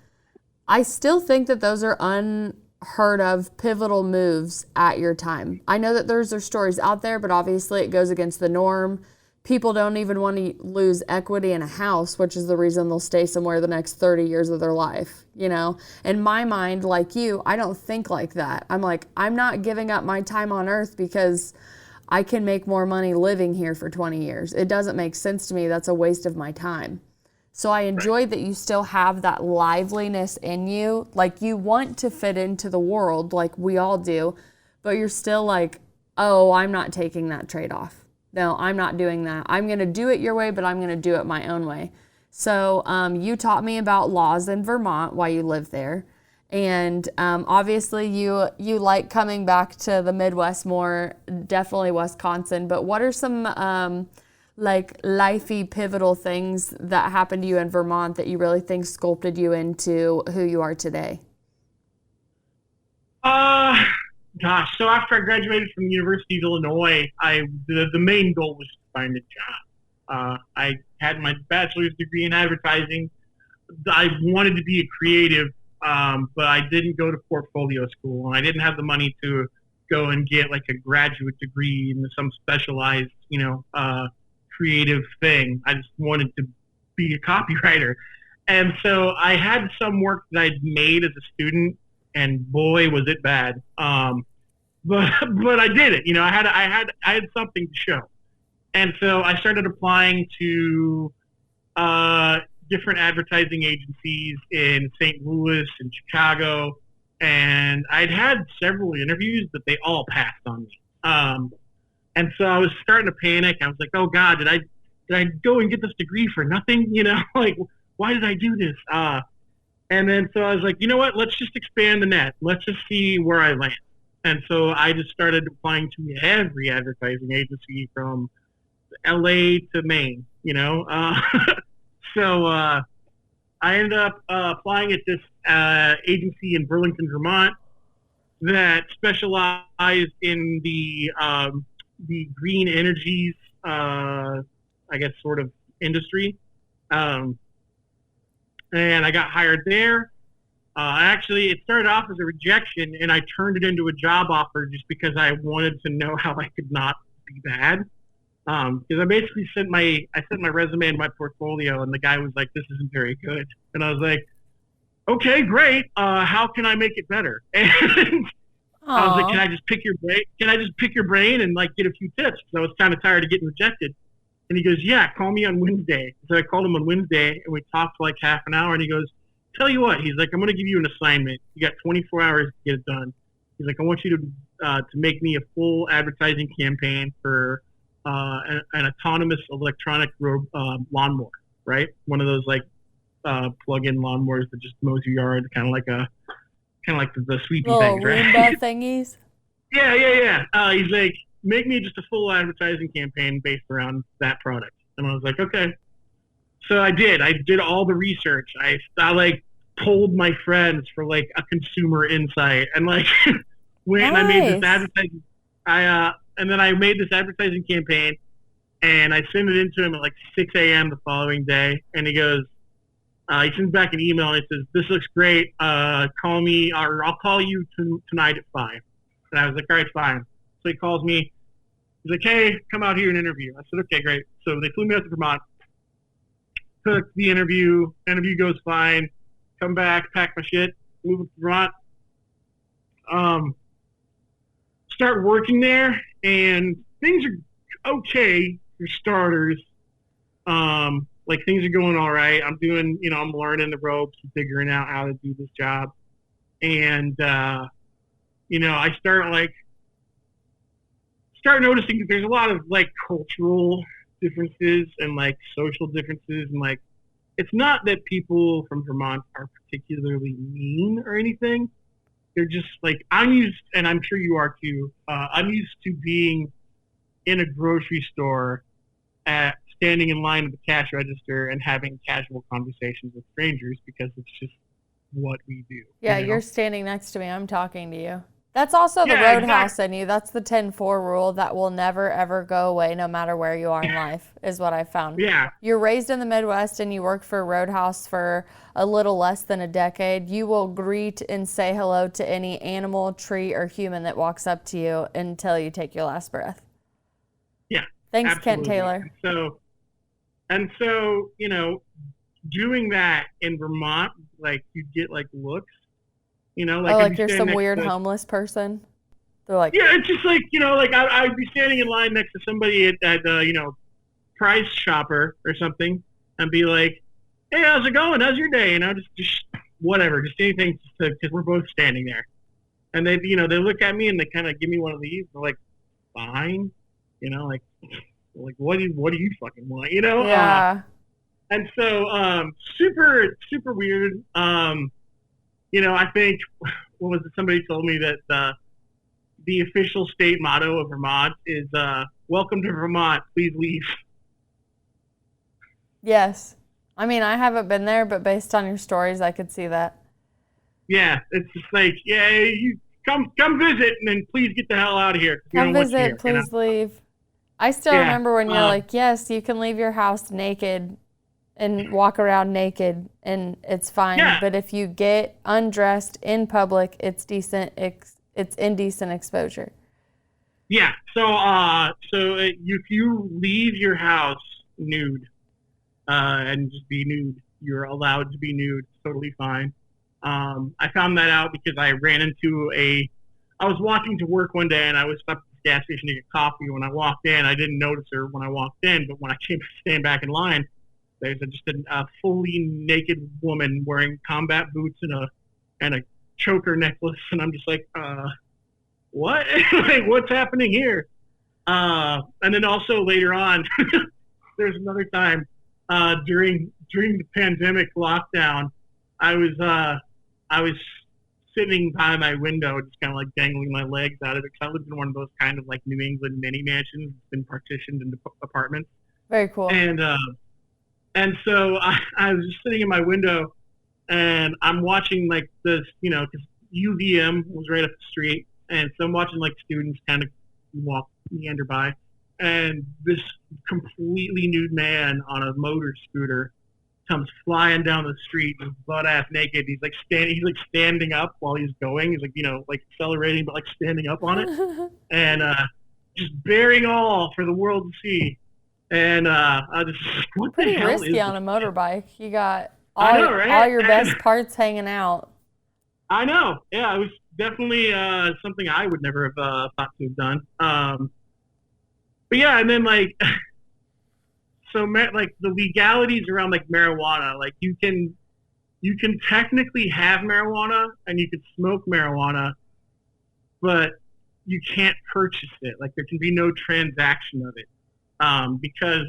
I still think that those are unheard of pivotal moves at your time. I know that there's stories out there, but obviously it goes against the norm. People don't even want to lose equity in a house, which is the reason they'll stay somewhere the next 30 years of their life, you know? In my mind, like you, I don't think like that. I'm like, I'm not giving up my time on earth because I can make more money living here for 20 years. It doesn't make sense to me. That's a waste of my time. So I enjoy that you still have that liveliness in you. Like you want to fit into the world like we all do, but you're still like, oh, I'm not taking that trade-off. No, I'm not doing that. I'm going to do it your way, but I'm going to do it my own way. So you taught me about laws in Vermont while you lived there. And obviously you like coming back to the Midwest more, definitely Wisconsin. But what are some like lifey pivotal things that happened to you in Vermont that you really think sculpted you into who you are today? Gosh, so after I graduated from the University of Illinois, the main goal was to find a job. I had my bachelor's degree in advertising. I wanted to be a creative, but I didn't go to portfolio school, and I didn't have the money to go and get like a graduate degree in some specialized, creative thing. I just wanted to be a copywriter. And so I had some work that I'd made as a student, and boy, was it bad. But I did it. I had something to show. And so I started applying to different advertising agencies in St. Louis and Chicago, and I'd had several interviews, but they all passed on me. And so I was starting to panic. I was like, "Oh God, did I go and get this degree for nothing? Like, why did I do this?" And then so I was like, you know what? Let's just expand the net. Let's just see where I land. And so I just started applying to every advertising agency from LA to Maine, So I ended up applying at this agency in Burlington, Vermont that specialized in the green energies, sort of industry. And I got hired there. Actually, it started off as a rejection, and I turned it into a job offer just because I wanted to know how I could not be bad. Because I basically sent my resume and my portfolio, and the guy was like, "This isn't very good," and I was like, "Okay, great. How can I make it better?" And I was like, "Can I just pick your brain? Can I just pick your brain and like get a few tips?" Because I was kind of tired of getting rejected. And he goes, "Yeah, call me on Wednesday." So I called him on Wednesday, and we talked for like half an hour. And he goes, "Tell you what," he's like, "I'm going to give you an assignment. You got 24 hours to get it done." He's like, "I want you to make me a full advertising campaign for an autonomous electronic lawnmower, right? One of those like plug-in lawnmowers that just mows your yard, kind of like the sweepy things, right?" Roomba thingies. Yeah. He's like, "Make me just a full advertising campaign based around that product." And I was like, "Okay." So I did all the research. I like polled my friends for like a consumer insight, and like when I made this advertising, and then I made this advertising campaign, and I sent it into him at like 6 a.m. the following day, and he goes, he sends back an email and he says, "This looks great. Call me, or I'll call you tonight at 5. And I was like, "All right, fine." So he calls me. He's like, "Hey, come out here and interview." I said, "Okay, great." So they flew me out to Vermont. Took the interview. Interview goes fine. Come back, pack my shit, move to Vermont. Start working there, and things are okay for starters. Like things are going all right. I'm doing, I'm learning the ropes and figuring out how to do this job. And, I start noticing that there's a lot of like cultural differences and like social differences, and like it's not that people from Vermont are particularly mean or anything. They're just like I'm used, and I'm sure you are too. I'm used to being in a grocery store, standing in line at the cash register and having casual conversations with strangers because it's just what we do. Yeah, you know? you're standing next to me. I'm talking to you. That's also the Yeah, roadhouse in you. That's the 10-4 rule that will never, ever go away no matter where you are in life, is what I found. Yeah. You're raised in the Midwest and you work for a roadhouse for a little less than a decade. You will greet and say hello to any animal, tree, or human that walks up to you until you take your last breath. Yeah. Thanks, Absolutely. Kent Taylor. And so, doing that in Vermont, like you get like looks, like you're some weird homeless person. They're like, yeah, it's just like, like I'd be standing in line next to somebody at Price Chopper or something and be like, hey, how's it going? How's your day? Just whatever, just anything because we're both standing there. And they look at me and they kind of give me one of these. They're like, fine, like what do you fucking want, Yeah. And so, super, super weird. I think, what was it? Somebody told me that the official state motto of Vermont is, welcome to Vermont, please leave. Yes. I mean, I haven't been there, but based on your stories, I could see that. Yeah, it's just like, yeah, you come visit, and then please get the hell out of here. Come visit, please leave. I still remember when you're like, yes, you can leave your house naked and walk around naked, and it's fine. Yeah. But if you get undressed in public, it's decent. It's indecent exposure. Yeah. So if you leave your house nude, and just be nude, you're allowed to be nude. It's totally fine. I found that out because I ran into I was walking to work one day and I was stopped at the gas station to get coffee. When I walked in, I didn't notice her when I walked in, but when I came to stand back in line, there's just a fully naked woman wearing combat boots and a choker necklace, and I'm just like, what? Like, what's happening here? And then also later on, there's another time during the pandemic lockdown, I was sitting by my window, just kind of like dangling my legs out of it, because I lived in one of those kind of like New England mini mansions, been partitioned into apartments. Very cool. And so I was just sitting in my window, and I'm watching like this, because UVM was right up the street, and so I'm watching like students kind of meander by, and this completely nude man on a motor scooter comes flying down the street, just butt ass naked. He's like standing up while he's going. He's like like accelerating, but like standing up on it, and just bearing all for the world to see. And I just what pretty the hell risky is on a this? motorbike. You got all your best parts hanging out. I know. Yeah, it was definitely something I would never have thought to have done. But yeah, and then like, so like the legalities around like marijuana, like you can technically have marijuana and you can smoke marijuana, but you can't purchase it. Like there can be no transaction of it, because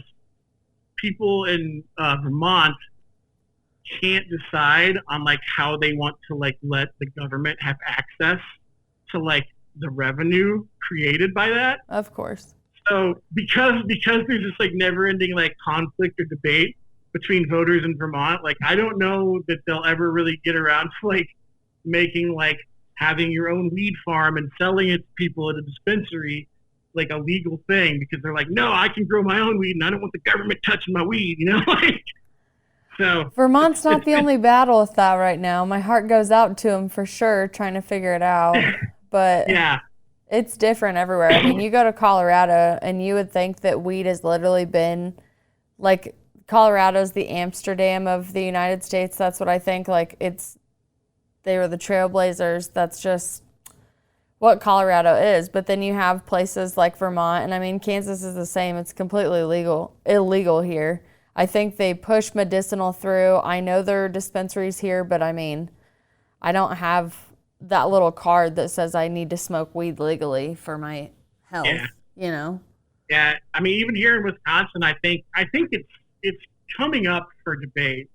people in Vermont can't decide on like how they want to like let the government have access to like the revenue created by that. Of course. So because there's this like never ending like conflict or debate between voters in Vermont, like I don't know that they'll ever really get around to like making like having your own weed farm and selling it to people at a dispensary like a legal thing, because they're like, no, I can grow my own weed and I don't want the government touching my weed, like. So Vermont's not the only battle with that right now. My heart goes out to them for sure, trying to figure it out. But yeah, it's different everywhere. I mean, you go to Colorado and you would think that weed has literally been like Colorado's the Amsterdam of the United States. That's what I think. Like they were the trailblazers. That's just what Colorado is. But then you have places like Vermont, and I mean, Kansas is the same. It's completely illegal here. I think they push medicinal through. I know there are dispensaries here, but I mean, I don't have that little card that says I need to smoke weed legally for my health, Yeah, I mean, even here in Wisconsin, I think it's coming up for debate.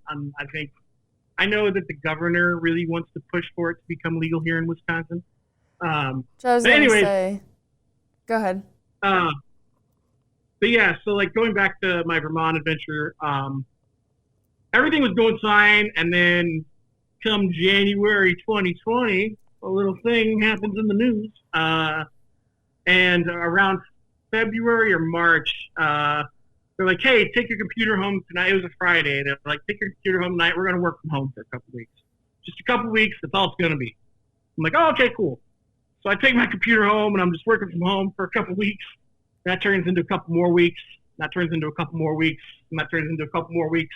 I know that the governor really wants to push for it to become legal here in Wisconsin. So I was But gonna anyways, say, go ahead. uh, but yeah, so like going back to my Vermont adventure, everything was going fine, and then come January 2020, a little thing happens in the news, and around February or March, they're like, "Hey, take your computer home tonight." It was a Friday. They're like, "Take your computer home tonight. We're going to work from home for a couple weeks, just a couple weeks. That's all it's going to be." I'm like, "Oh, okay, cool." So I take my computer home, and I'm just working from home for a couple weeks. That turns into a couple more weeks. That turns into a couple more weeks. And that turns into a couple more weeks.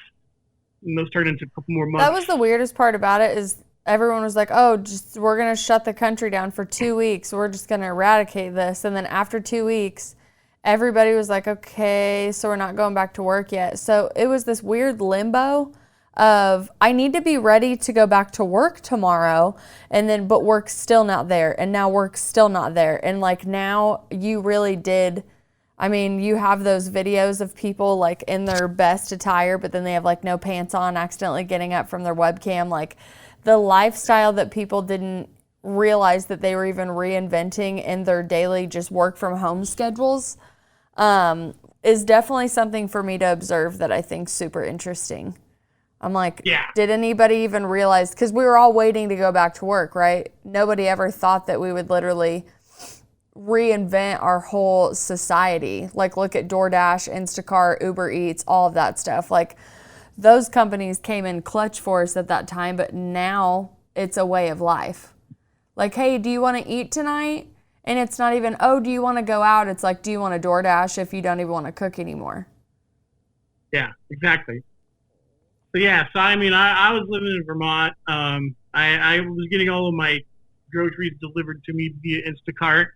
And those turn into a couple more months. That was the weirdest part about it is everyone was like, oh, we're going to shut the country down for 2 weeks. We're just going to eradicate this. And then after 2 weeks, everybody was like, okay, so we're not going back to work yet. So it was this weird limbo of I need to be ready to go back to work tomorrow, and then but work's still not there, and now work's still not there. And like now you really did, I mean, you have those videos of people like in their best attire, but then they have like no pants on, accidentally getting up from their webcam. Like the lifestyle that people didn't realize that they were even reinventing in their daily just work from home schedules is definitely something for me to observe that I think super interesting. I'm like, Yeah. Did anybody even realize, because we were all waiting to go back to work, right? Nobody ever thought that we would literally reinvent our whole society. Like look at DoorDash, Instacart, Uber Eats, all of that stuff. Like those companies came in clutch for us at that time, but now it's a way of life. Like, hey, do you want to eat tonight? And it's not even, oh, do you want to go out? It's like, do you want to DoorDash if you don't even want to cook anymore? Yeah, exactly. So yeah, so I mean, I was living in Vermont. I was getting all of my groceries delivered to me via Instacart.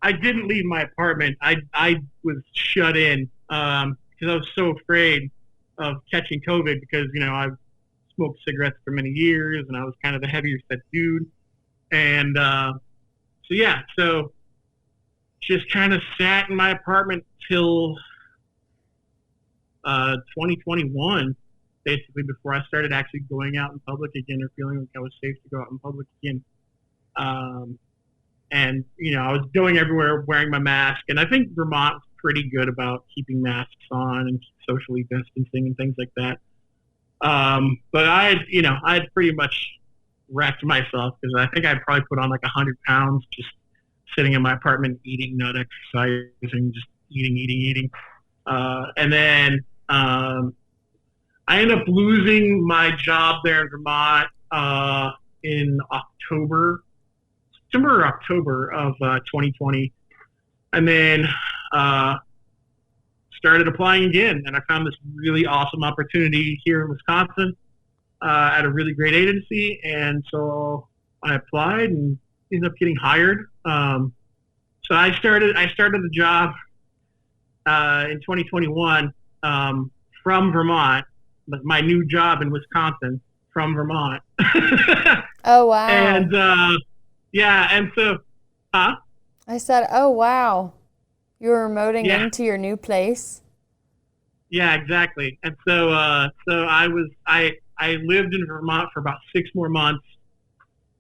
I didn't leave my apartment. I was shut in because I was so afraid of catching COVID because, you know, I've smoked cigarettes for many years and I was kind of a heavier set dude. And so just kind of sat in my apartment till 2021, basically, before I started actually going out in public again or feeling like I was safe to go out in public again. And, you know, I was going everywhere wearing my mask. And I think Vermont was pretty good about keeping masks on and socially distancing and things like that. But I had pretty much wrecked myself because I think I'd probably put on like 100 pounds just sitting in my apartment, eating, not exercising, just eating. And then I ended up losing my job there in Vermont in September or October of 2020, and then started applying again. And I found this really awesome opportunity here in Wisconsin at a really great agency, and so I applied and ended up getting hired. So I started the job in 2021 from Vermont, but my new job in Wisconsin from Vermont. Oh, wow. And and so, I said, oh, wow. You were remoting Yeah. into your new place? Yeah, exactly. And so I lived in Vermont for about 6 more months,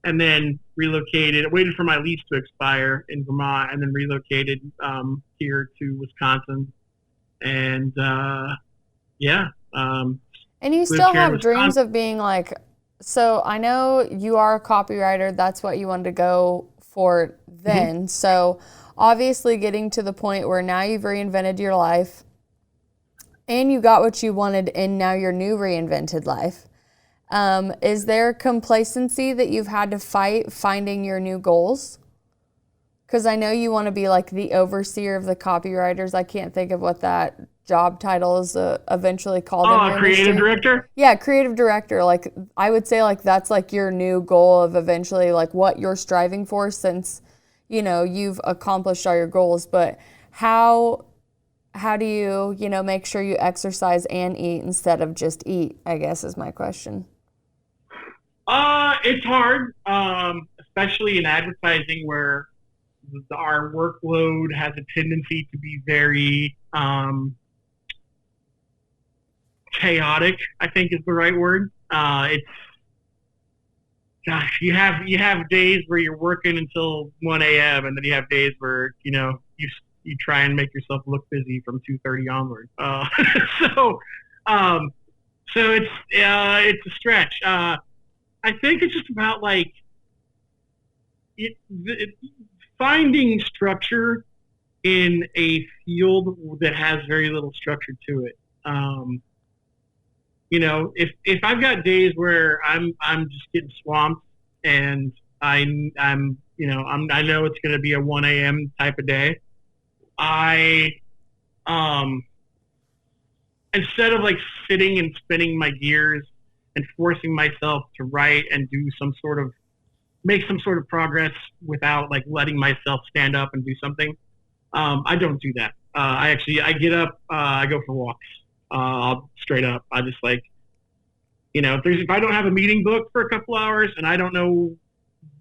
and then relocated. Waited for my lease to expire in Vermont, and then relocated here to Wisconsin. And And you still have dreams of being like, so I know you are a copywriter. That's what you wanted to go for then. Mm-hmm. So obviously getting to the point where now you've reinvented your life and you got what you wanted in now your new reinvented life. Is there complacency that you've had to fight finding your new goals? Because I know you want to be like the overseer of the copywriters. I can't think of what that job title is eventually called. Oh, creative director? Yeah, creative director. Like I would say like that's like your new goal of eventually like what you're striving for since, you know, you've accomplished all your goals. But how do you, you know, make sure you exercise and eat instead of just eat, I guess is my question. It's hard, especially in advertising where our workload has a tendency to be very chaotic, I think is the right word. It's gosh, you have days where you're working until 1 a.m. and then you have days where you try and make yourself look busy from 2:30 onward. So um, so it's a stretch. I think it's just about like it, finding structure in a field that has very little structure to it. If I've got days where I'm just getting swamped and I know it's going to be a 1 a.m. type of day, I instead of like sitting and spinning my gears and forcing myself to write and make some sort of progress without like letting myself stand up and do something. I don't do that. I get up, I go for walks. Straight up. I just like, if I don't have a meeting booked for a couple hours and I don't know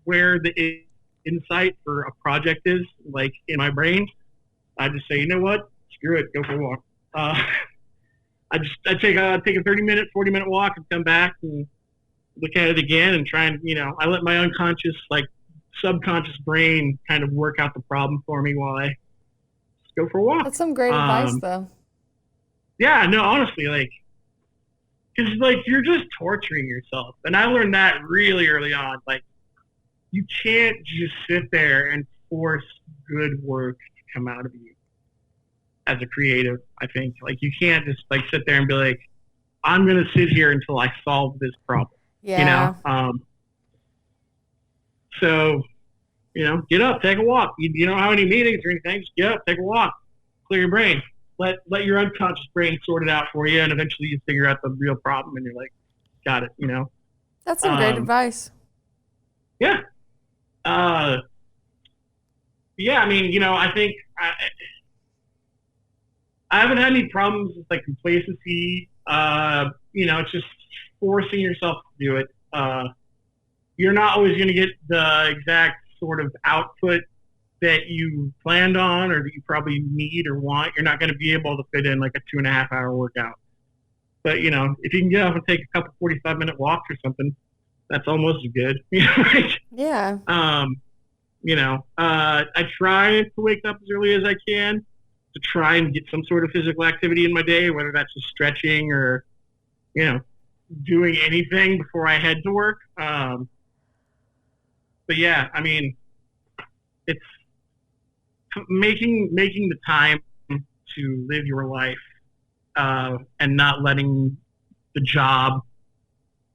where the insight for a project is, like in my brain, I just say, you know what? Screw it. Go for a walk. I take a 30-minute, 40-minute walk and come back and look at it again and try and, I let my unconscious, like subconscious brain kind of work out the problem for me while I just go for a walk. That's some great advice though. Yeah, no, honestly, like, because like you're just torturing yourself, and I learned that really early on. Like, you can't just sit there and force good work to come out of you as a creative. I think like you can't just like sit there and be like, I'm gonna sit here until I solve this problem. Yeah. So, get up, take a walk. You don't have any meetings or anything. Just get up, take a walk, clear your brain. Let your unconscious brain sort it out for you, and eventually you figure out the real problem, and you're like, got it, That's some great advice. Yeah. Yeah, I mean, I think I haven't had any problems with, like, complacency. It's just forcing yourself to do it. You're not always going to get the exact sort of output that you planned on or that you probably need or want. You're not going to be able to fit in like a 2.5-hour workout. But, if you can get up and take a couple 45-minute walks or something, that's almost as good. Yeah. I try to wake up as early as I can to try and get some sort of physical activity in my day, whether that's just stretching or, doing anything before I head to work. But yeah, I mean, it's making the time to live your life and not letting the job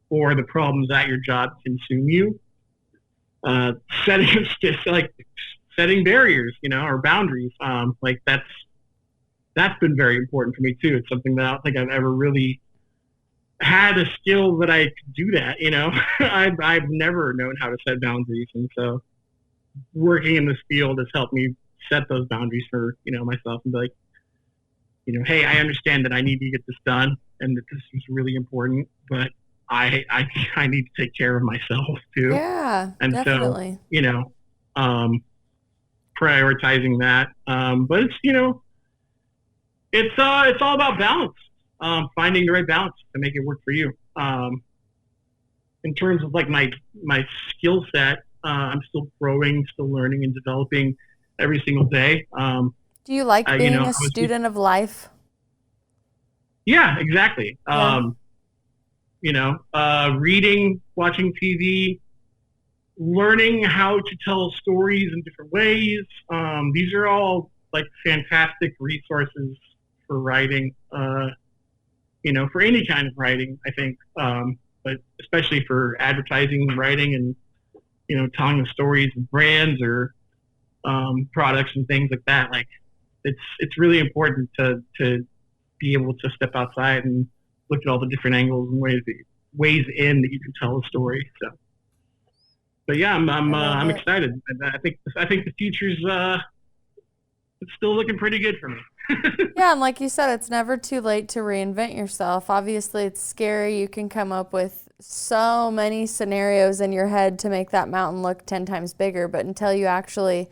or the problems at your job consume you. Setting barriers, or boundaries. Like that's been very important for me too. It's something that I don't think I've ever really had a skill that I could do that. I've never known how to set boundaries, and so working in this field has helped me set those boundaries for myself and be like, hey, I understand that I need to get this done and that this is really important, but I need to take care of myself too. Yeah, and definitely. So prioritizing that, but it's all about balance, finding the right balance to make it work for you. In terms of like my skill set, I'm still growing, still learning and developing every single day. Do you like being a student of life? Yeah, exactly. Yeah. Reading, watching TV, learning how to tell stories in different ways. These are all like fantastic resources for writing, for any kind of writing, I think, but especially for advertising writing and, telling the stories of brands or products and things like that. Like it's really important to be able to step outside and look at all the different angles and ways in that you can tell a story. So, but yeah, I'm excited. I think the future's it's still looking pretty good for me. Yeah, and like you said, it's never too late to reinvent yourself. Obviously, it's scary. You can come up with so many scenarios in your head to make that mountain look 10 times bigger, but until you actually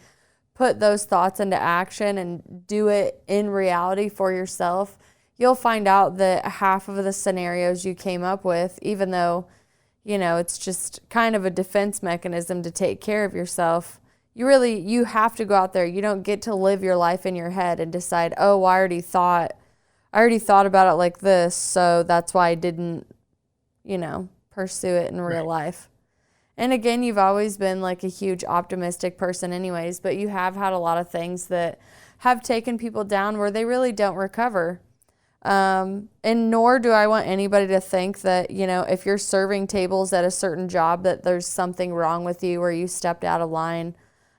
put those thoughts into action and do it in reality for yourself, you'll find out that half of the scenarios you came up with, even though, it's just kind of a defense mechanism to take care of yourself, you have to go out there. You don't get to live your life in your head and decide, oh, I already thought about it like this, so that's why I didn't, pursue it in real life. And again, you've always been like a huge optimistic person anyways, but you have had a lot of things that have taken people down where they really don't recover. And nor do I want anybody to think that, if you're serving tables at a certain job, that there's something wrong with you or you stepped out of line.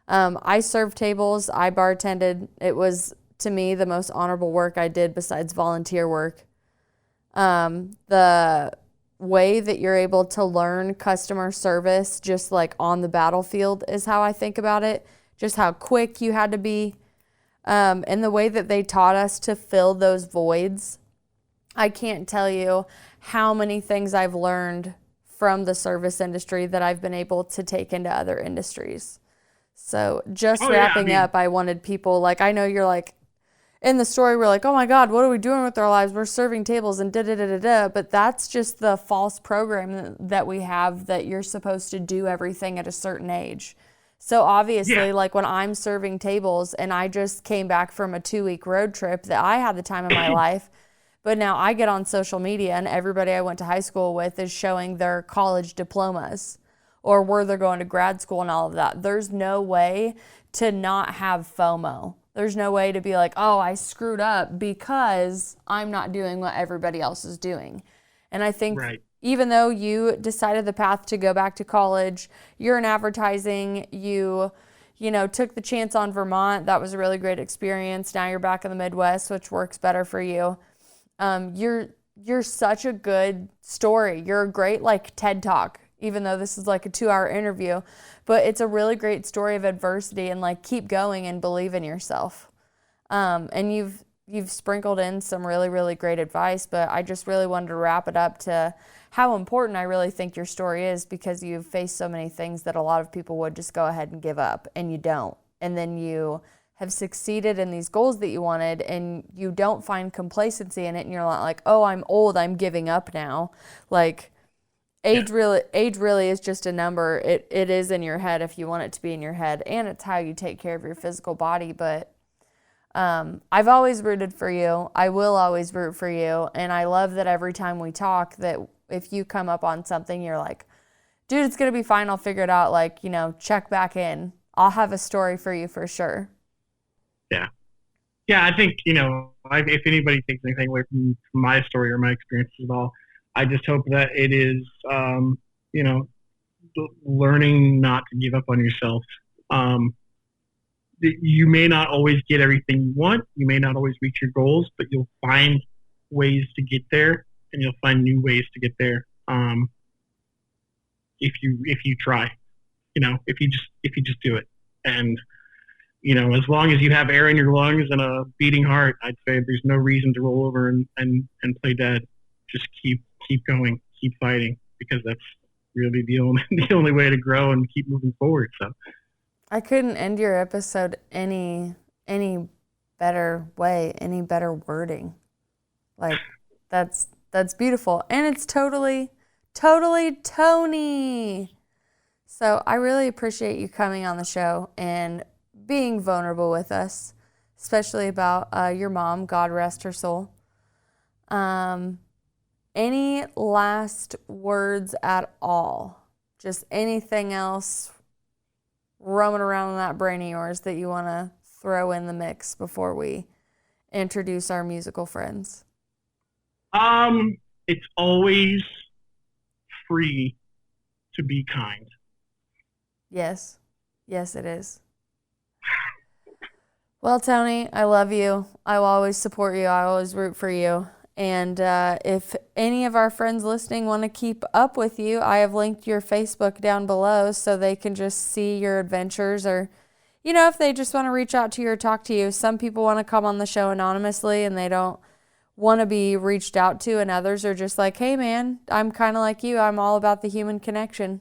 I served tables, I bartended. It was, to me, the most honorable work I did besides volunteer work. The way that you're able to learn customer service just like on the battlefield is how I think about it. Just how quick you had to be. And the way that they taught us to fill those voids. I can't tell you how many things I've learned from the service industry that I've been able to take into other industries. So just wrapping up, I wanted people, like, I know you're like, in the story, we're like, oh my God, what are we doing with our lives? We're serving tables and da-da-da-da-da. But that's just the false program that we have, that you're supposed to do everything at a certain age. So obviously, like when I'm serving tables and I just came back from a 2-week road trip that I had the time of my life, but now I get on social media and everybody I went to high school with is showing their college diplomas or where they're going to grad school and all of that. There's no way to not have FOMO. There's no way to be like, oh, I screwed up because I'm not doing what everybody else is doing. And I think even though you decided the path to go back to college, you're in advertising, you took the chance on Vermont. That was a really great experience. Now you're back in the Midwest, which works better for you. You're such a good story. You're a great TED Talk, even though this is like a 2-hour interview. But it's a really great story of adversity and keep going and believe in yourself. And you've sprinkled in some really, really great advice, but I just really wanted to wrap it up to how important I really think your story is, because you've faced so many things that a lot of people would just go ahead and give up, and you don't. And then you have succeeded in these goals that you wanted, and you don't find complacency in it, and you're not like, oh, I'm old, I'm giving up now. Age really is just a number. It is in your head if you want it to be in your head, and it's how you take care of your physical body. But I've always rooted for you. I will always root for you, and I love that every time we talk, that if you come up on something, you're like, dude, it's gonna be fine. I'll figure it out. Check back in. I'll have a story for you for sure. Yeah. I think if anybody takes anything away from my story or my experiences at all, I just hope that it is, learning not to give up on yourself. You may not always get everything you want. You may not always reach your goals, but you'll find ways to get there, and you'll find new ways to get there. If you try, if you just do it, and as long as you have air in your lungs and a beating heart, I'd say there's no reason to roll over and play dead. Just keep going, keep fighting, because that's really the only way to grow and keep moving forward. So I couldn't end your episode any better way, any better wording. That's beautiful, and it's totally Tony. So I really appreciate you coming on the show and being vulnerable with us, especially about your mom. God rest her soul. Any last words at all? Just anything else roaming around in that brain of yours that you want to throw in the mix before we introduce our musical friends? It's always free to be kind. Yes, it is. Well, Tony, I love you. I will always support you. I always root for you. And if any of our friends listening want to keep up with you, I have linked your Facebook down below so they can just see your adventures, or, if they just want to reach out to you or talk to you. Some people want to come on the show anonymously and they don't want to be reached out to, and others are just like, hey man, I'm kind of like you. I'm all about the human connection.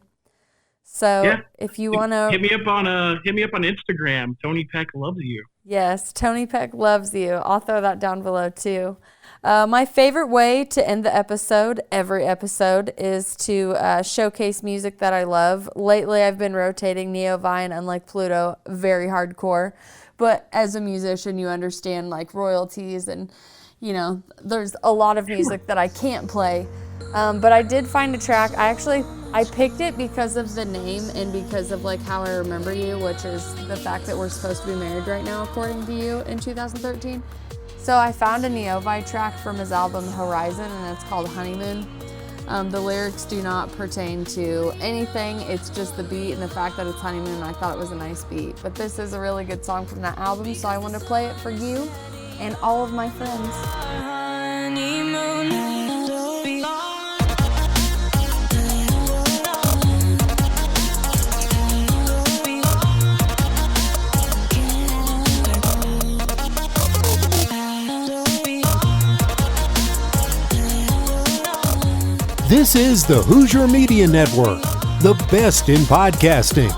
So if you want to hit me up on Instagram. Tony Peck loves you. Yes, Tony Peck loves you. I'll throw that down below too. My favorite way to end the episode, every episode, is to showcase music that I love. Lately, I've been rotating Neovine and Unlike Pluto very hardcore. But as a musician, you understand like royalties and, you know, there's a lot of music that I can't play. But I did find a track. I picked it because of the name and because of like how I remember you, which is the fact that we're supposed to be married right now, according to you, in 2013. So I found a Neovine track from his album Horizon, and it's called Honeymoon. The lyrics do not pertain to anything. It's just the beat and the fact that it's Honeymoon. I thought it was a nice beat. But this is a really good song from that album, so I want to play it for you and all of my friends. This is the Hoosier Media Network, the best in podcasting.